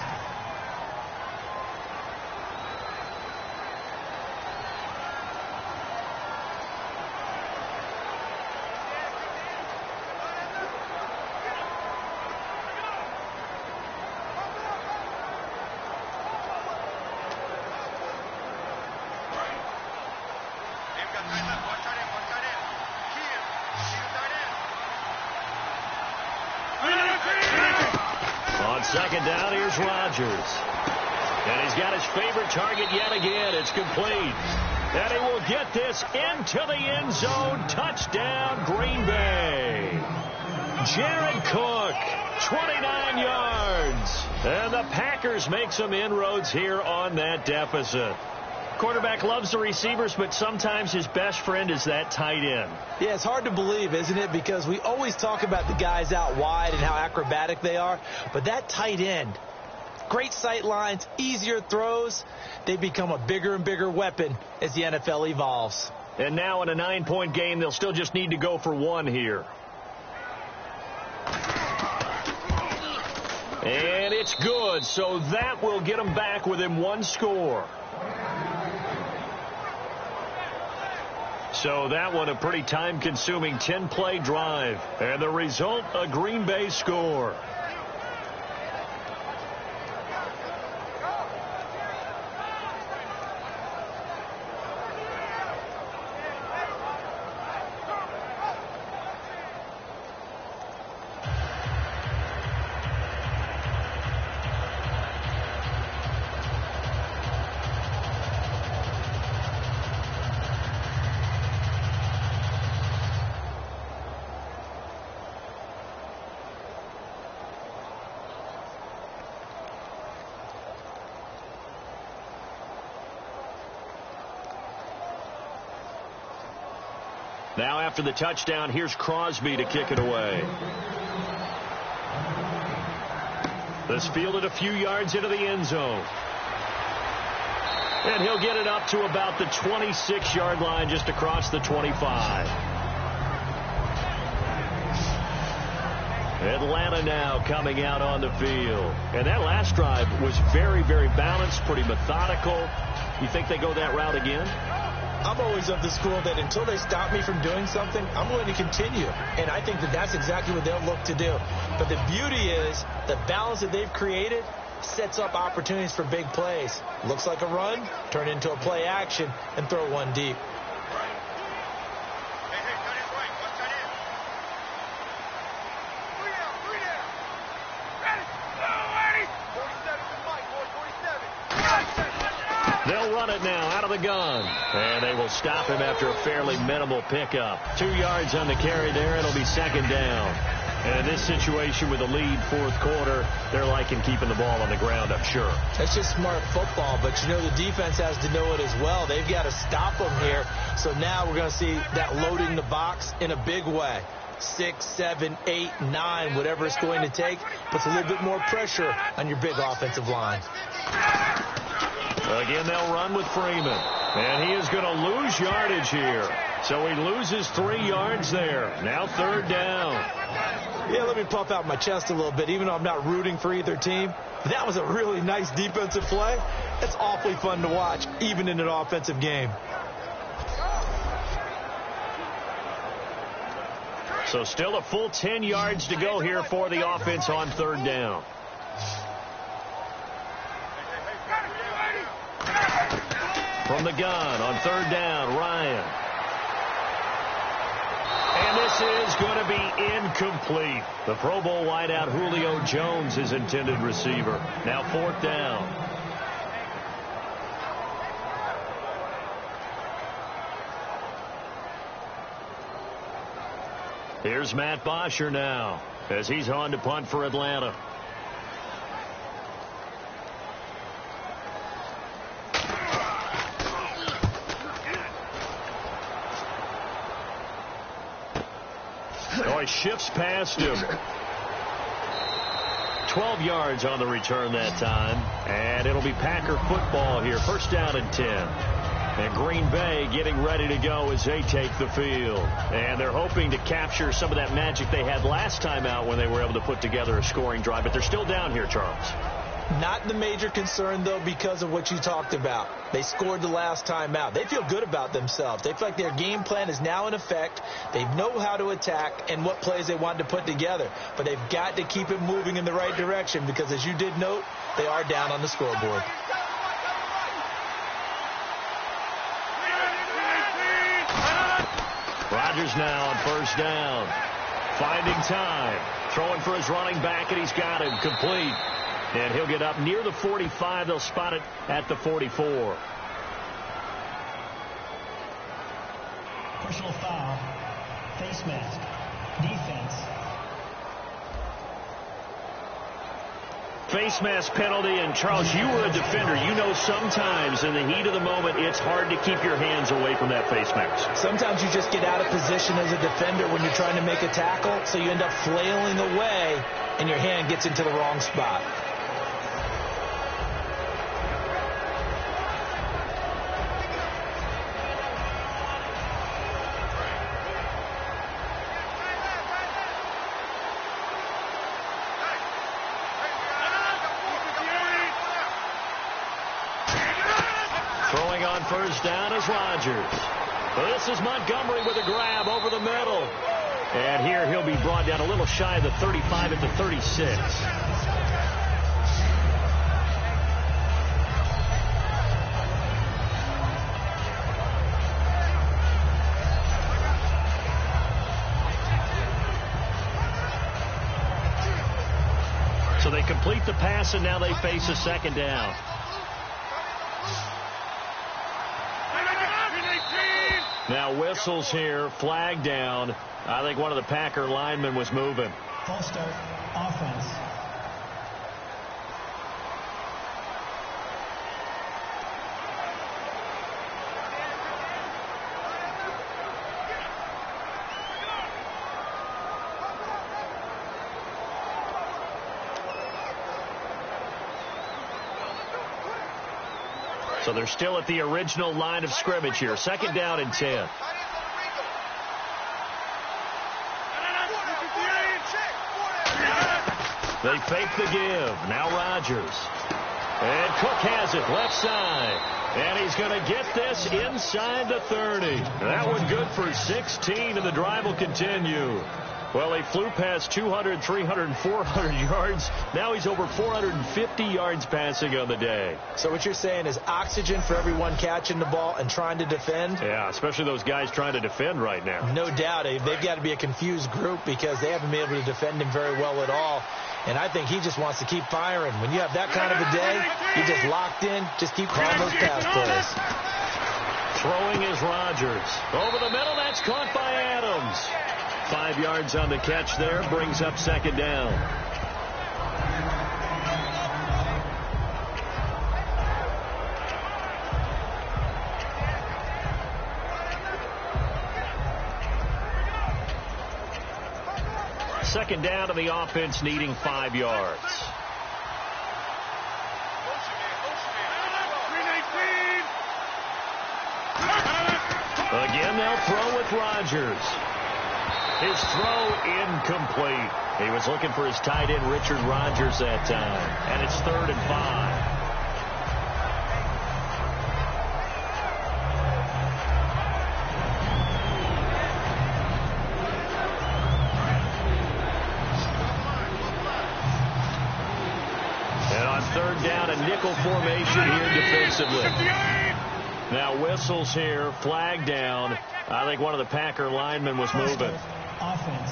On second down, here's Rodgers. And he's got his favorite target yet again. It's complete. And he will get this into the end zone. Touchdown, Green Bay. Jared Cook, 29 yards. And the Packers make some inroads here on that deficit. Quarterback loves the receivers, but sometimes his best friend is that tight end. Yeah, it's hard to believe, isn't it? Because we always talk about the guys out wide and how acrobatic they are. But that tight end, great sight lines, easier throws, they become a bigger and bigger weapon as the NFL evolves. And now in a 9-point game, they'll still just need to go for 1 here. And it's good, so that will get them back within 1 score. So that one a pretty time-consuming 10-play drive. And the result, a Green Bay score. Now after the touchdown, here's Crosby to kick it away. This fielded a few yards into the end zone. And he'll get it up to about the 26-yard line, just across the 25. Atlanta now coming out on the field. And that last drive was very, very balanced, pretty methodical. You think they go that route again? I'm always of the school that until they stop me from doing something, I'm going to continue. And I think that that's exactly what they'll look to do. But the beauty is the balance that they've created sets up opportunities for big plays. Looks like a run, turn into a play action, and throw one deep. They'll run it now out of the gun. And they will stop him after a fairly minimal pickup. 2 yards on the carry there. It'll be second down. And in this situation with a lead fourth quarter, they're liking keeping the ball on the ground, I'm sure. That's just smart football, but you know the defense has to know it as well. They've got to stop them here. So now we're going to see that loading the box in a big way. 6, 7, 8, 9, whatever it's going to take, puts a little bit more pressure on your big offensive line. Again, they'll run with Freeman. And he is going to lose yardage here. So he loses 3 yards there. Now third down. Yeah, let me puff out my chest a little bit, even though I'm not rooting for either team. That was a really nice defensive play. It's awfully fun to watch, even in an offensive game. So still a full 10 yards to go here for the offense on third down. From the gun on third down, Ryan. And this is going to be incomplete. The Pro Bowl wideout Julio Jones is intended receiver. Now 4th down. Here's Matt Bosher now as he's on to punt for Atlanta. Oh, he shifts past him. 12 yards on the return that time. And it'll be Packer football here. 1st down and 10. And Green Bay getting ready to go as they take the field. And they're hoping to capture some of that magic they had last time out when they were able to put together a scoring drive. But they're still down here, Charles. Not the major concern, though, because of what you talked about. They scored the last time out. They feel good about themselves. They feel like their game plan is now in effect. They know how to attack and what plays they want to put together. But they've got to keep it moving in the right direction because, as you did note, they are down on the scoreboard. Rodgers now on 1st down. Finding time. Throwing for his running back, and he's got him complete. And he'll get up near the 45. They'll spot it at the 44. Personal foul. Face mask. Defense. Face mask penalty, and Charles, you were a defender. You know sometimes in the heat of the moment, it's hard to keep your hands away from that face mask. Sometimes you just get out of position as a defender when you're trying to make a tackle, so you end up flailing away, and your hand gets into the wrong spot. Throwing on 1st down is Rodgers. This is Montgomery with a grab over the middle. And here he'll be brought down a little shy of the 35 at the 36. So they complete the pass, and now they face a 2nd down. Now whistles here, flag down. I think one of the Packer linemen was moving. False start. Offense. So they're still at the original line of scrimmage here. 2nd down and 10. They fake the give. Now Rodgers. And Cook has it left side. And he's going to get this inside the 30. That one good for 16, and the drive will continue. Well, he flew past 200, 300, 400 yards. Now he's over 450 yards passing on the day. So what you're saying is oxygen for everyone catching the ball and trying to defend? Yeah, especially those guys trying to defend right now. No doubt. They've got to be a confused group because they haven't been able to defend him very well at all. And I think he just wants to keep firing. When you have that kind of a day, you're just locked in. Just keep calling those pass plays. Throwing is Rodgers. Over the middle, that's caught by Adams. 5 yards on the catch there, brings up 2nd down. Second down, and the offense needing 5 yards. Again, they'll throw with Rodgers. His throw incomplete. He was looking for his tight end, Richard Rodgers, that time. And it's 3rd and 5. And on 3rd down, a nickel formation here defensively. Now whistles here, flag down. I think one of the Packer linemen was moving. Offense.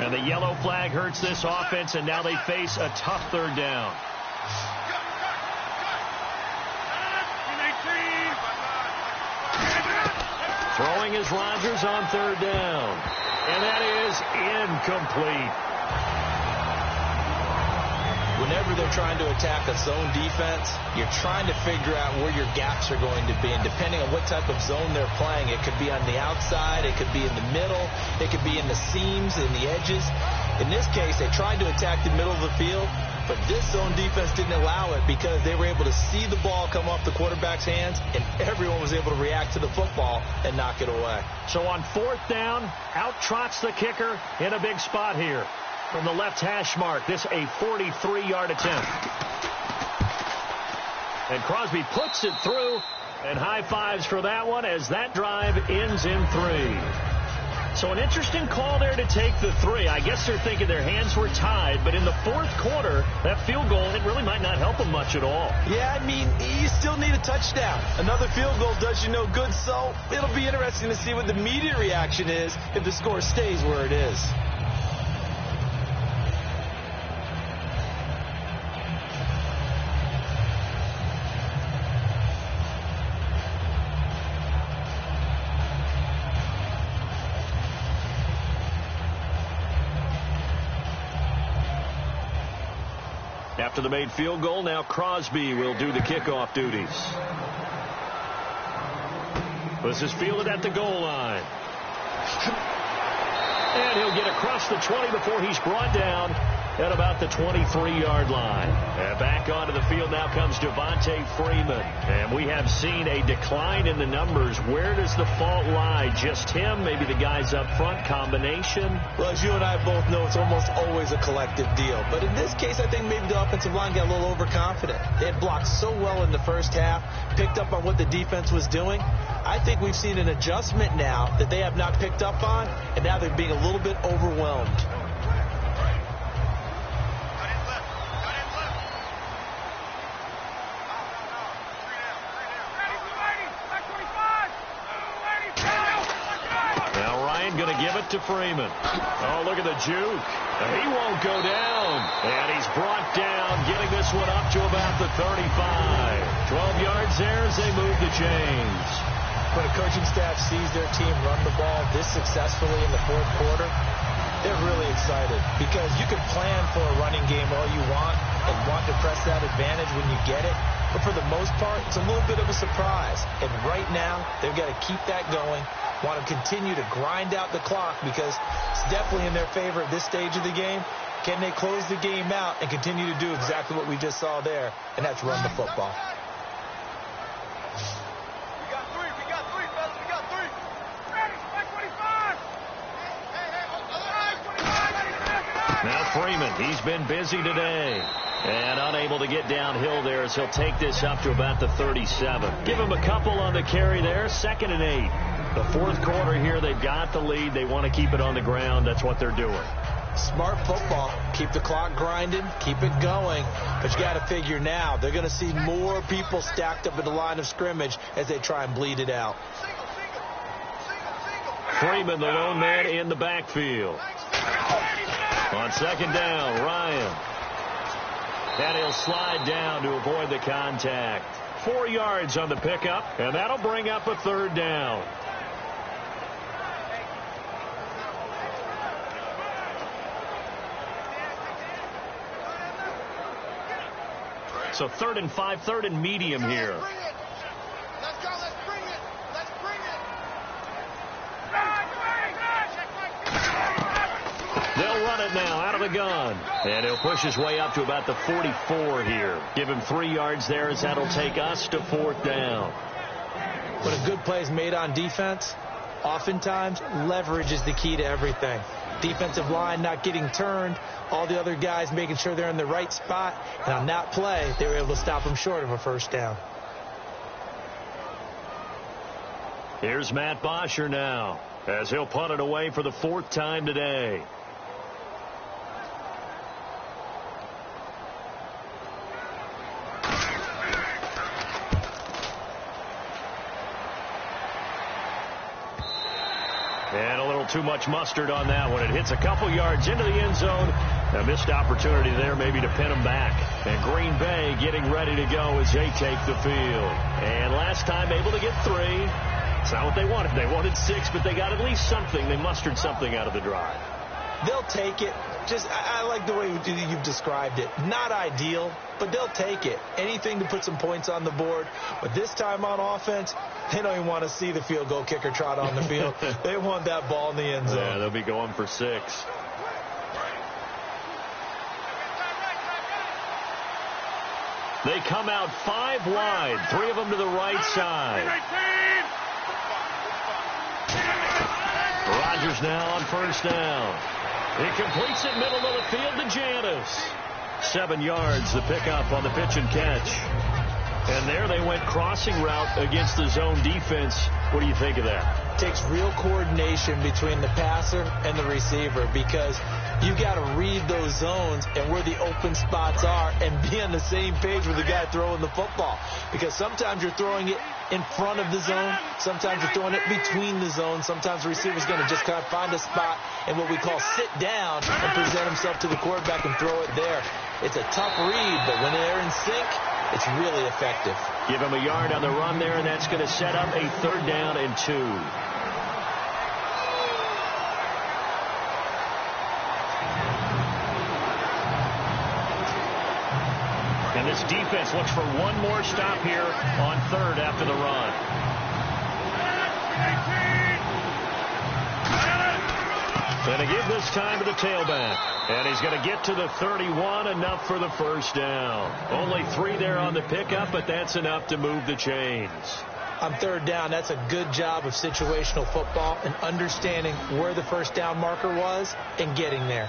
And the yellow flag hurts this offense, and now they face a tough third down. Throwing is Rodgers on third down. And that is incomplete. Whenever they're trying to attack a zone defense, you're trying to figure out where your gaps are going to be. And depending on what type of zone they're playing, it could be on the outside, it could be in the middle, it could be in the seams, in the edges. In this case, they tried to attack the middle of the field, but this zone defense didn't allow it because they were able to see the ball come off the quarterback's hands, and everyone was able to react to the football and knock it away. So on fourth down, out trots the kicker in a big spot here. From the left hash mark, this a 43-yard attempt. And Crosby puts it through, and high fives for that one as that drive ends in 3. So an interesting call there to take the 3. I guess they're thinking their hands were tied, but in the fourth quarter, that field goal, it really might not help them much at all. Yeah, I mean, you still need a touchdown. Another field goal does you no good, so it'll be interesting to see what the media reaction is if the score stays where it is. After the made field goal, now Crosby will do the kickoff duties. This is fielded at the goal line. And he'll get across the 20 before he's brought down at about the 23-yard line. And back onto the field now comes Devontae Freeman. And we have seen a decline in the numbers. Where does the fault lie? Just him? Maybe the guys up front? Combination? Well, as you and I both know, it's almost always a collective deal. But in this case, I think maybe the offensive line got a little overconfident. They had blocked so well in the first half, picked up on what the defense was doing. I think we've seen an adjustment now that they have not picked up on, and now they're being a little bit overwhelmed. Going to give it to Freeman. Oh, look at the juke. He won't go down. And he's brought down, getting this one up to about the 35. 12 yards there as they move the chains. When a coaching staff sees their team run the ball this successfully in the fourth quarter, they're really excited because you can plan for a running game all you want and want to press that advantage when you get it. But for the most part, it's a little bit of a surprise. And right now, they've got to keep that going. Want to continue to grind out the clock because it's definitely in their favor at this stage of the game. Can they close the game out and continue to do exactly what we just saw there, and that's run the football. We got three, fellas, we got three. Ready, 25. Now Freeman, he's been busy today. And unable to get downhill there as he'll take this up to about the 37. Give him a couple on the carry there, 2nd and 8. The fourth quarter here, they've got the lead. They want to keep it on the ground. That's what they're doing. Smart football. Keep the clock grinding. Keep it going. But you got to figure now, they're going to see more people stacked up in the line of scrimmage as they try and bleed it out. Freeman, the lone man in the backfield. On 2nd down, Ryan. And he'll slide down to avoid the contact. 4 yards on the pickup, and that'll bring up a 3rd down. So 3rd and 5, 3rd and medium here. Let's go, let's bring it. Let's bring it. They'll run it now out of the gun. And he'll push his way up to about the 44 here. Give him 3 yards there as that'll take us to 4th down. When a good play is made on defense, oftentimes leverage is the key to everything. Defensive line not getting turned, all the other guys making sure they're in the right spot. And on that play, they were able to stop them short of a 1st down. Here's Matt Bosher now, as he'll punt it away for the 4th time today. And a little too much mustard on that one. It hits a couple yards into the end zone. A missed opportunity there maybe to pin them back. And Green Bay getting ready to go as they take the field. And last time able to get 3. It's not what they wanted. They wanted 6, but they got at least something. They mustered something out of the drive. They'll take it. I like the way you've described it. Not ideal, but they'll take it. Anything to put some points on the board. But this time on offense, they don't even want to see the field goal kicker trot on the field. They want that ball in the end zone. Yeah, they'll be going for 6. They come out 5 wide, 3 of them to the right side. Rodgers now on 1st down. He completes it middle of the field to Janis. 7 yards the pickup on the pitch and catch. And there they went crossing route against the zone defense. What do you think of that? Takes real coordination between the passer and the receiver, because you got to read those zones and where the open spots are and be on the same page with the guy throwing the football. Because sometimes you're throwing it in front of the zone. Sometimes you're throwing it between the zones. Sometimes the receiver's going to just kind of find a spot and what we call sit down and present himself to the quarterback and throw it there. It's a tough read, but when they're in sync, it's really effective. Give him a yard on the run there, and that's going to set up a 3rd down and 2. And this defense looks for one more stop here on 3rd after the run. And to give this time to the tailback. And he's going to get to the 31, enough for the 1st down. Only 3 there on the pickup, but that's enough to move the chains. On 3rd down, that's a good job of situational football and understanding where the 1st down marker was and getting there.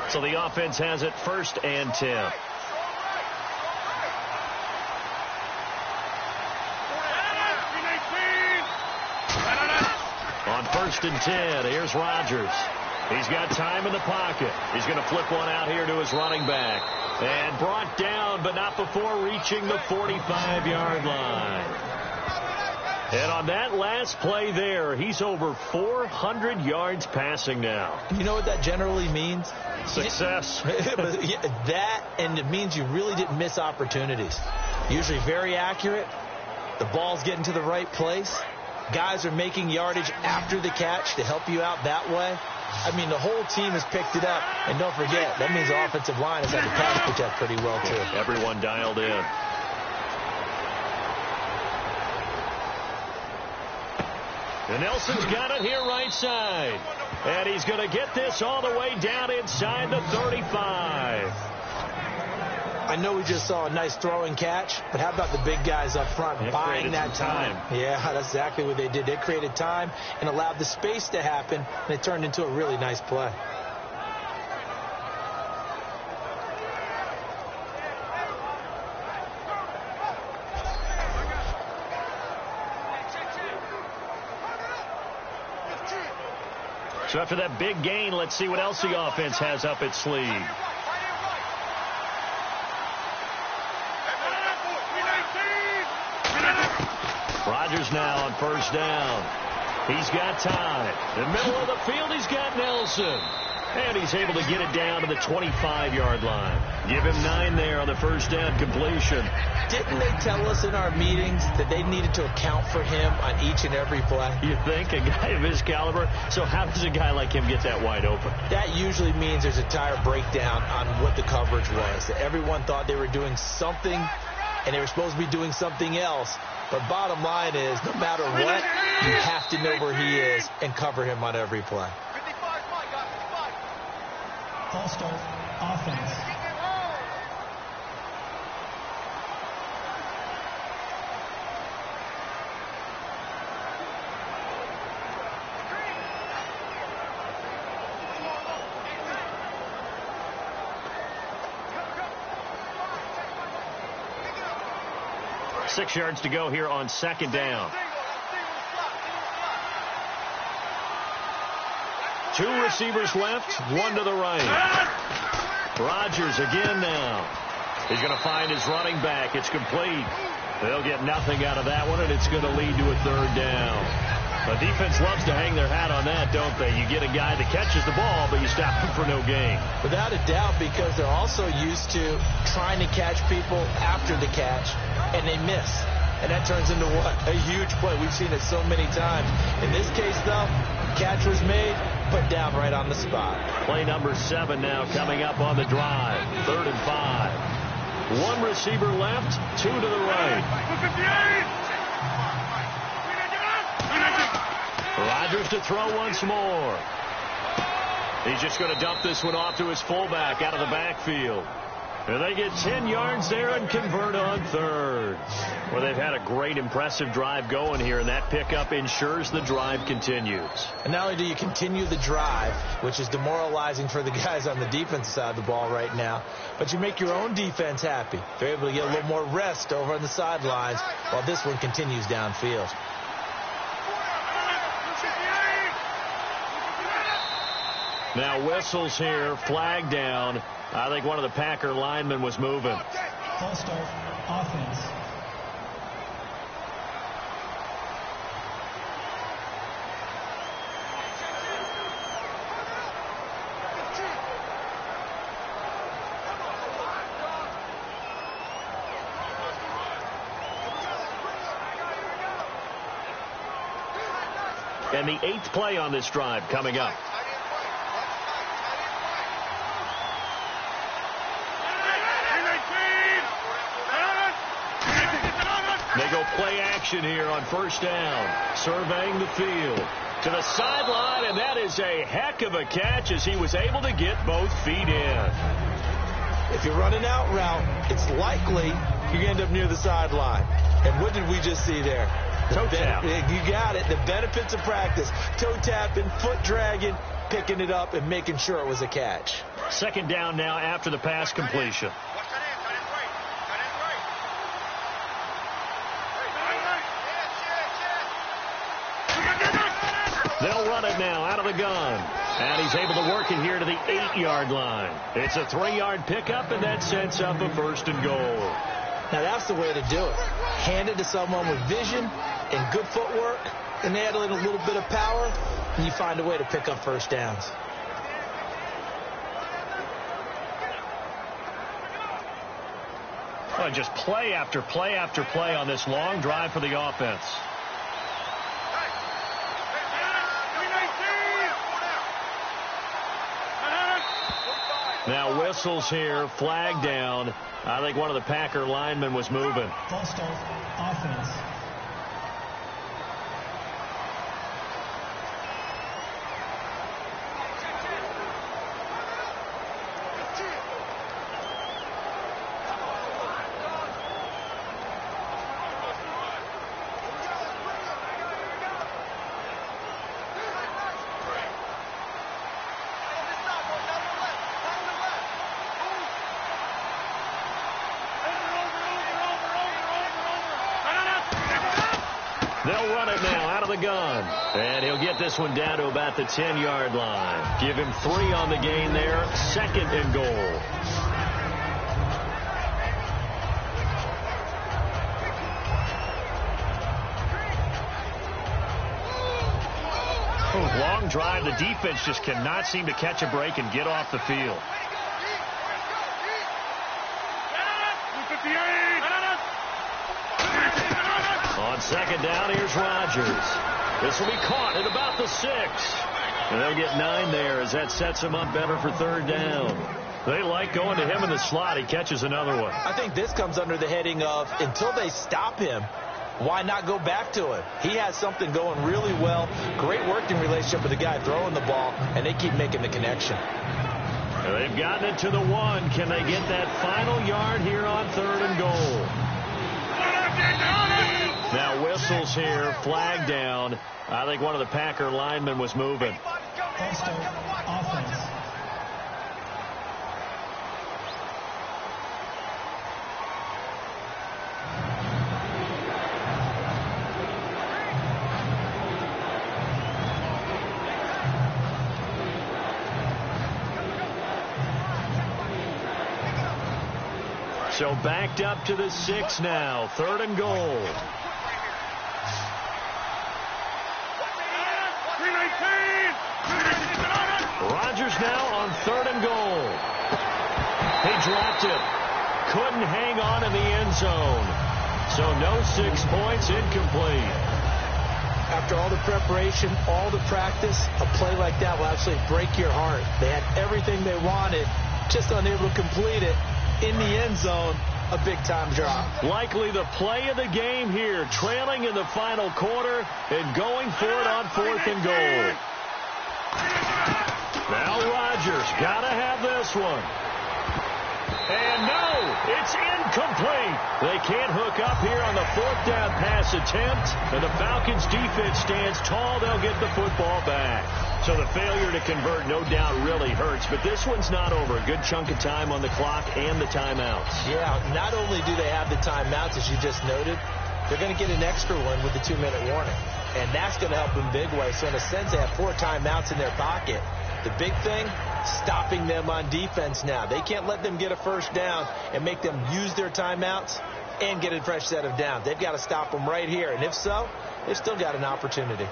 So the offense has it 1st and 10. On 1st and 10, here's Rodgers. He's got time in the pocket. He's going to flip one out here to his running back. And brought down, but not before reaching the 45-yard line. And on that last play there, he's over 400 yards passing now. You know what that generally means? Success. That, and it means you really didn't miss opportunities. Usually very accurate. The ball's getting to the right place. Guys are making yardage after the catch to help you out that way. I mean, the whole team has picked it up. And don't forget, that means the offensive line has had to pass protect pretty well, too. Everyone dialed in. And Nelson's got it here right side. And he's going to get this all the way down inside the 35. I know we just saw a nice throwing catch, but how about the big guys up front buying that time? Yeah, that's exactly what they did. They created time and allowed the space to happen, and it turned into a really nice play. So after that big gain, let's see what else the offense has up its sleeve. Rodgers now on 1st down. He's got time. In the middle of the field, he's got Nelson. And he's able to get it down to the 25-yard line. Give him 9 there on the 1st down completion. Didn't they tell us in our meetings that they needed to account for him on each and every play? You think? A guy of his caliber? So how does a guy like him get that wide open? That usually means there's a entire breakdown on what the coverage was. That everyone thought they were doing something, and they were supposed to be doing something else. But bottom line is, no matter what, you have to know where he is and cover him on every play. Ball start, offense. 6 yards to go here on second down. 2 receivers left, 1 to the right. Rodgers again now. He's going to find his running back. It's complete. They'll get nothing out of that one, and it's going to lead to a third down. The defense loves to hang their hat on that, don't they? You get a guy that catches the ball, but you stop him for no gain. Without a doubt, because they're also used to trying to catch people after the catch, and they miss. And that turns into what? A huge play. We've seen it so many times. In this case, though, catch was made, put down right on the spot. Play number 7 now coming up on the drive. 3rd and 5. 1 receiver left, 2 to the right. Rodgers to throw once more. He's just going to dump this one off to his fullback out of the backfield. And they get 10 yards there and convert on 3rd. Well, they've had a great, impressive drive going here, and that pickup ensures the drive continues. And not only do you continue the drive, which is demoralizing for the guys on the defensive side of the ball right now, but you make your own defense happy. They're able to get a little more rest over on the sidelines while this one continues downfield. Now whistles here, flag down. I think one of the Packer linemen was moving. False start, offense. And the 8th play on this drive coming up. They go play action here on 1st down. Surveying the field. To the sideline, and that is a heck of a catch as he was able to get both feet in. If you're running out route, it's likely you're going to end up near the sideline. And what did we just see there? Toe tap. You got it. The benefits of practice. Toe tapping, foot dragging, picking it up, and making sure it was a catch. 2nd down now after the pass completion. They'll run it now out of the gun. And he's able to work it here to the 8-yard line. It's a 3-yard pickup, and that sets up a 1st and goal. Now, that's the way to do it. Hand it to someone with vision and good footwork, and add a little bit of power, and you find a way to pick up 1st downs. Well, just play after play after play on this long drive for the offense. Now whistles here, flag down. I think one of the Packer linemen was moving. False start, offense. They'll run it now out of the gun. And he'll get this one down to about the 10-yard line. Give him 3 on the gain there. 2nd and goal. Long drive. The defense just cannot seem to catch a break and get off the field. On 2nd down, here's Rodgers. This will be caught at about the 6. And they'll get 9 there as that sets him up better for 3rd down. They like going to him in the slot. He catches another one. I think this comes under the heading of until they stop him, why not go back to him? He has something going really well. Great working relationship with the guy throwing the ball, and they keep making the connection. They've gotten it to the 1. Can they get that final yard here on 3rd and goal? Now whistles here, flag down. I think one of the Packer linemen was moving. False start, offense. So backed up to the 6 now. 3rd and goal. Rodgers now on 3rd and goal. He dropped it. Couldn't hang on in the end zone. So no 6 points, incomplete. After all the preparation, all the practice, a play like that will absolutely break your heart. They had everything they wanted, just unable to complete it. In the end zone, a big-time drop. Likely the play of the game here, trailing in the final quarter and going for it on 4th and goal. Now Rodgers got to have this one. And no, it's incomplete. They can't hook up here on the 4th down pass attempt. And the Falcons defense stands tall. They'll get the football back. So the failure to convert no doubt really hurts. But this one's not over. A good chunk of time on the clock and the timeouts. Yeah, not only do they have the timeouts, as you just noted, they're going to get an extra one with the 2-minute warning. And that's going to help them big way. So in a sense, they have 4 timeouts in their pocket. The big thing, stopping them on defense now. They can't let them get a first down and make them use their timeouts and get a fresh set of downs. They've got to stop them right here. And if so, they've still got an opportunity.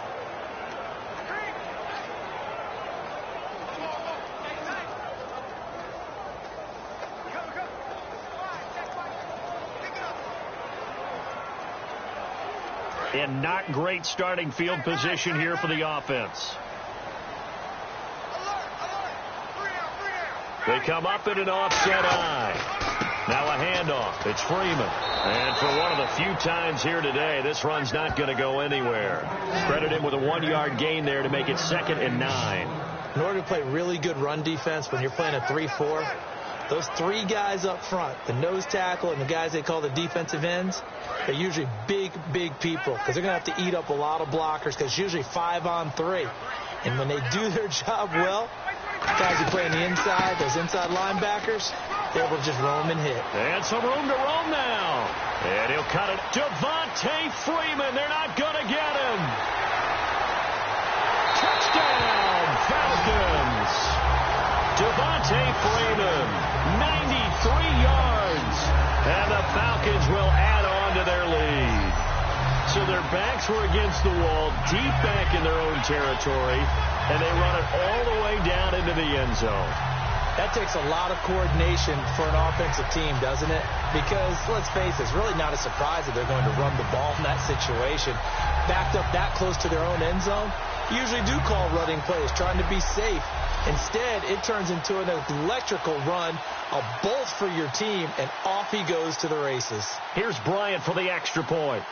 And not great starting field position here for the offense. They come up in an offset eye. Now a handoff. It's Freeman. And for one of the few times here today, this run's not going to go anywhere. Credit him with a 1-yard gain there to make it 2nd and 9. In order to play really good run defense when you're playing a 3-4, those 3 guys up front, the nose tackle and the guys they call the defensive ends, they're usually big people because they're going to have to eat up a lot of blockers because it's usually 5-on-3. And when they do their job well, guys who play on the inside, those inside linebackers, they're able to just roam and hit. And some room to roam now. And he'll cut it. Devontae Freeman. They're not going to get him. Touchdown, Falcons. Devontae Freeman, 93 yards. And the Falcons will add on to their lead. So their backs were against the wall, deep back in their own territory, and they run it all the way down into the end zone. That takes a lot of coordination for an offensive team, doesn't it? Because, let's face it, it's really not a surprise that they're going to run the ball in that situation. Backed up that close to their own end zone, usually do call running plays, trying to be safe. Instead, it turns into an electrical run, a bolt for your team, and off he goes to the races. Here's Bryant for the extra point.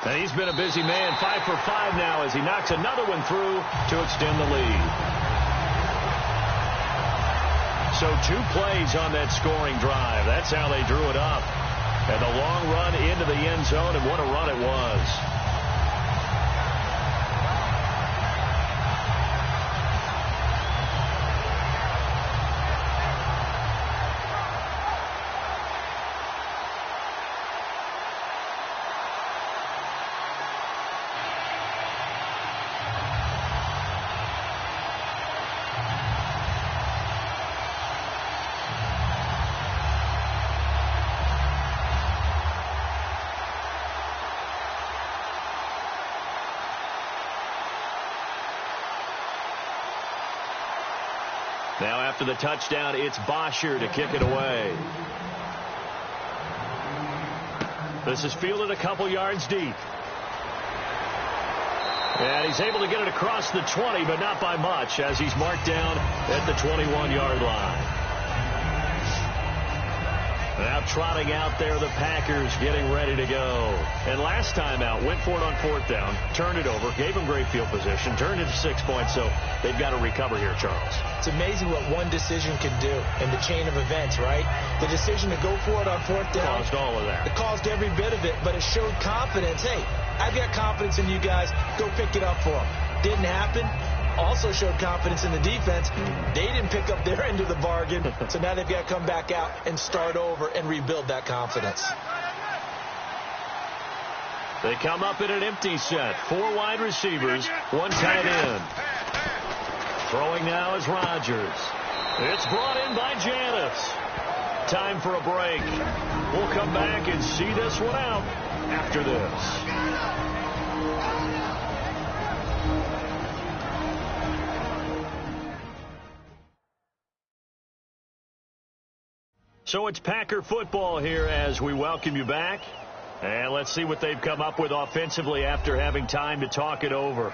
And he's been a busy man, 5 for 5 now as he knocks another one through to extend the lead. So 2 plays on that scoring drive. That's how they drew it up. And the long run into the end zone, and what a run it was. Now after the touchdown, it's Bosher to kick it away. This is fielded a couple yards deep. And he's able to get it across the 20, but not by much, as he's marked down at the 21-yard line. Now trotting out there, the Packers getting ready to go. And last time out, went for it on 4th down, turned it over, gave them great field position, turned it to 6 points, so they've got to recover here, Charles. It's amazing what one decision can do in the chain of events, right? The decision to go for it on 4th down. Caused all of that. It caused every bit of it, but it showed confidence. Hey, I've got confidence in you guys. Go pick it up for them. Didn't happen. Also showed confidence in the defense. They didn't pick up their end of the bargain, so now they've got to come back out and start over and rebuild that confidence. They come up in an empty set. 4 wide receivers, 1 tight end. Throwing now is Rodgers. It's brought in by Janis. Time for a break. We'll come back and see this one out after this. So it's Packer football here as we welcome you back. And let's see what they've come up with offensively after having time to talk it over.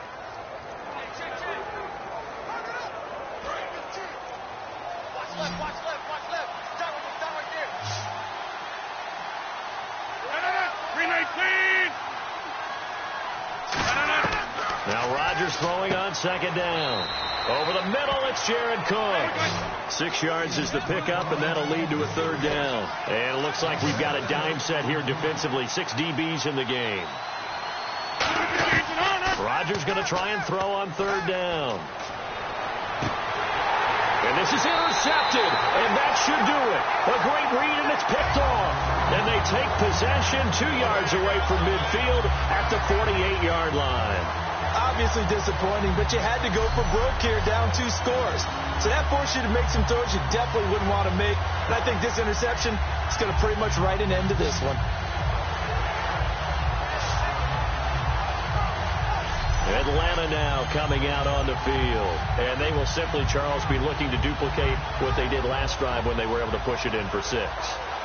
Watch left. Start right there. 319. Now Rodgers throwing on second down. Over the middle, it's Jared Cook. 6 yards is the pickup, and that'll lead to a third down. And it looks like we've got a dime set here defensively. 6 DBs in the game. Rodgers going to try and throw on third down. And this is intercepted, and that should do it. A great read, and it's picked off. And they take possession 2 yards away from midfield at the 48-yard line. Obviously disappointing, but you had to go for broke here, down 2 scores. So that forced you to make some throws you definitely wouldn't want to make. And I think this interception is going to pretty much write an end to this one. Atlanta now coming out on the field. And they will simply, Charles, be looking to duplicate what they did last drive when they were able to push it in for 6.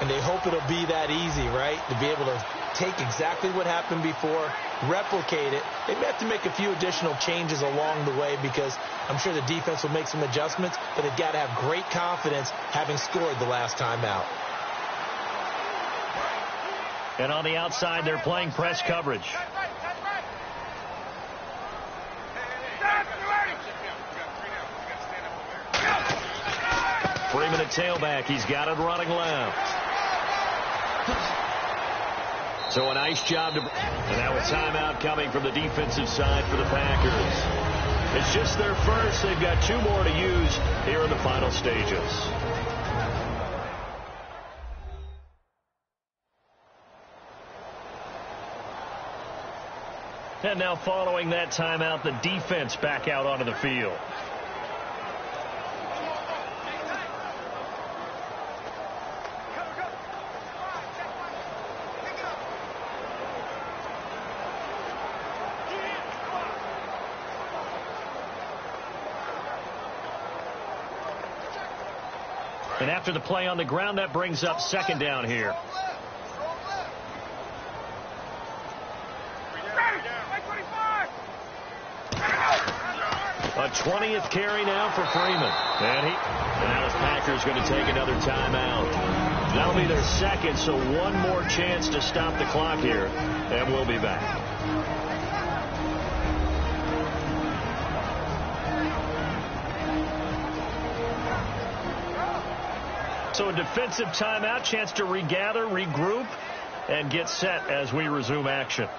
And they hope it'll be that easy, right? To be able to take exactly what happened before, replicate it. They may have to make a few additional changes along the way because I'm sure the defense will make some adjustments, but they've got to have great confidence having scored the last time out. And on the outside, they're playing press coverage. Freeman at tailback. He's got it running left. So a nice job to... And now a timeout coming from the defensive side for the Packers. It's just their first. They've got 2 more to use here in the final stages. And now following that timeout, the defense back out onto the field. And after the play on the ground, that brings up second down here. A 20th carry now for Freeman. And now the Packers going to take another timeout. That'll be their second, so one more chance to stop the clock here. And we'll be back. So a defensive timeout, chance to regather, regroup, and get set as we resume action.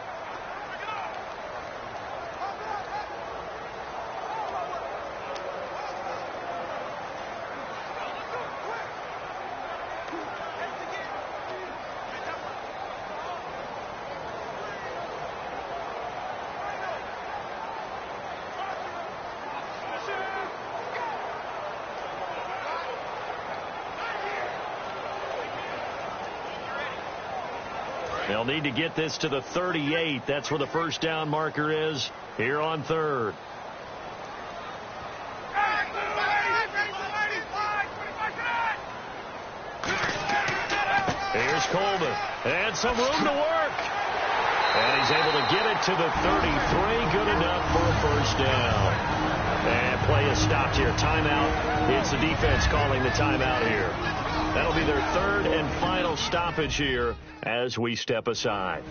They'll need to get this to the 38. That's where the first down marker is here on third. Here's Coleman. And some room to work. And he's able to get it to the 33. Good enough for a first down. And play is stopped here. Timeout. It's the defense calling the timeout here. That'll be their third and final stoppage here as we step aside.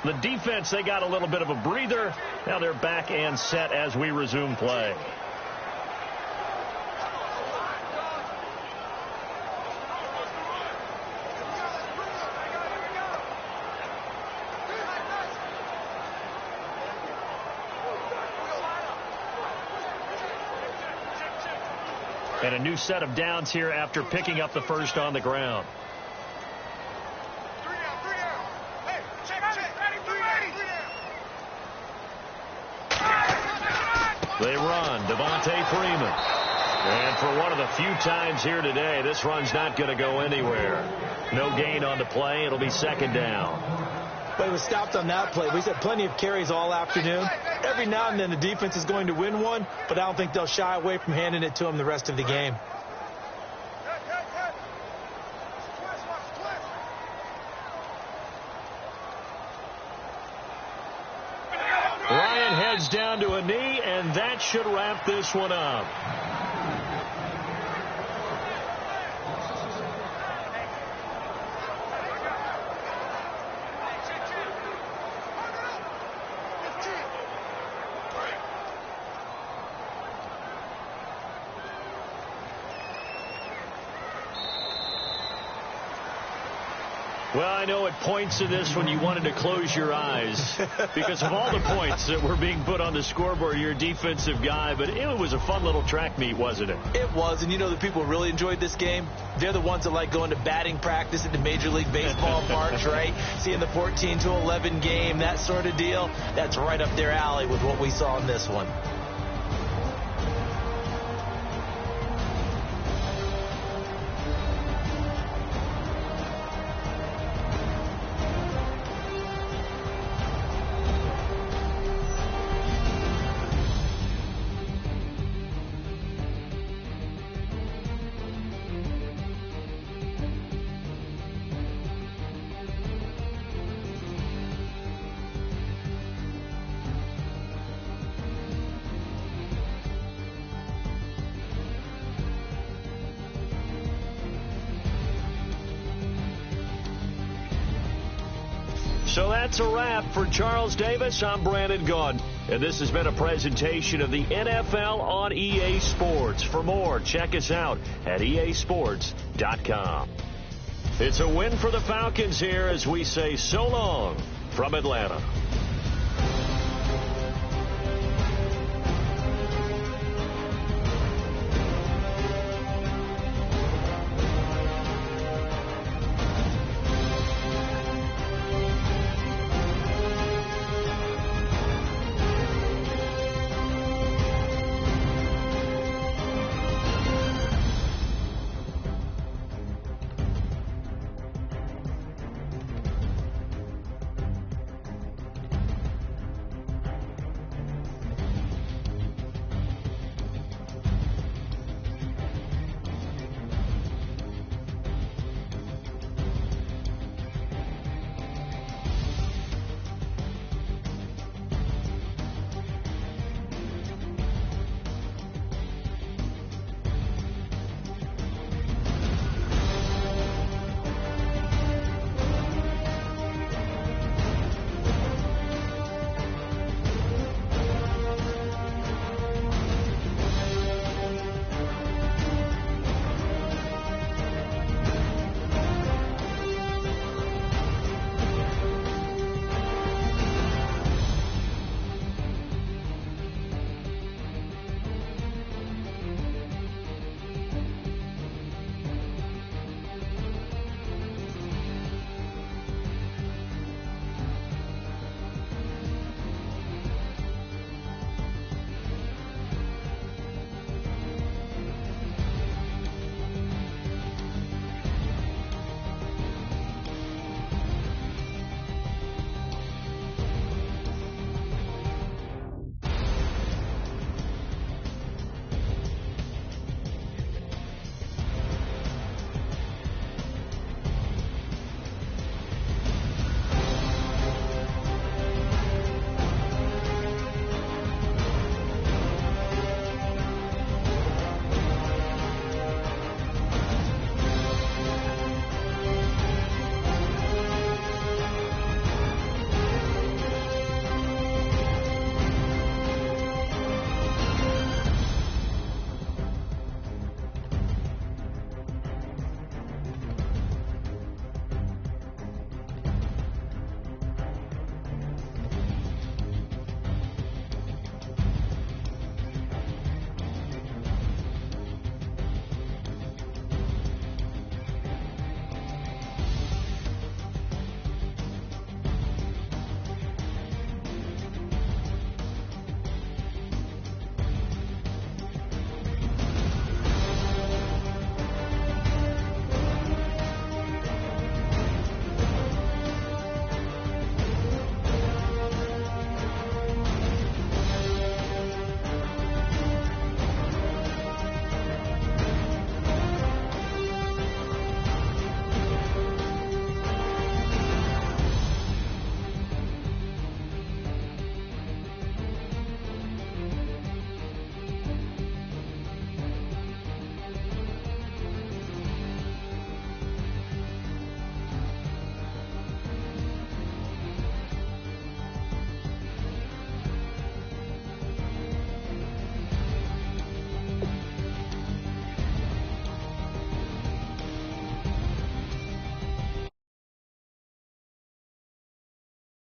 The defense, they got a little bit of a breather. Now they're back and set as we resume play. And a new set of downs here after picking up the first on the ground. They run. Devontae Freeman. And for one of the few times here today, this run's not going to go anywhere. No gain on the play. It'll be second down. But he was stopped on that play. We said plenty of carries all afternoon. Every now and then the defense is going to win one, but I don't think they'll shy away from handing it to him the rest of the game. Ryan heads down to a knee, and that should wrap this one up. Well, I know at points in this when you wanted to close your eyes because of all the points that were being put on the scoreboard. You're a defensive guy, but it was a fun little track meet, wasn't it? It was, and you know the people who really enjoyed this game? They're the ones that like going to batting practice at the Major League Baseball parks, right? Seeing the 14-11 game, that sort of deal. That's right up their alley with what we saw in this one. So that's a wrap for Charles Davis. I'm Brandon Gaudin, and this has been a presentation of the NFL on EA Sports. For more, check us out at easports.com. It's a win for the Falcons here as we say so long from Atlanta.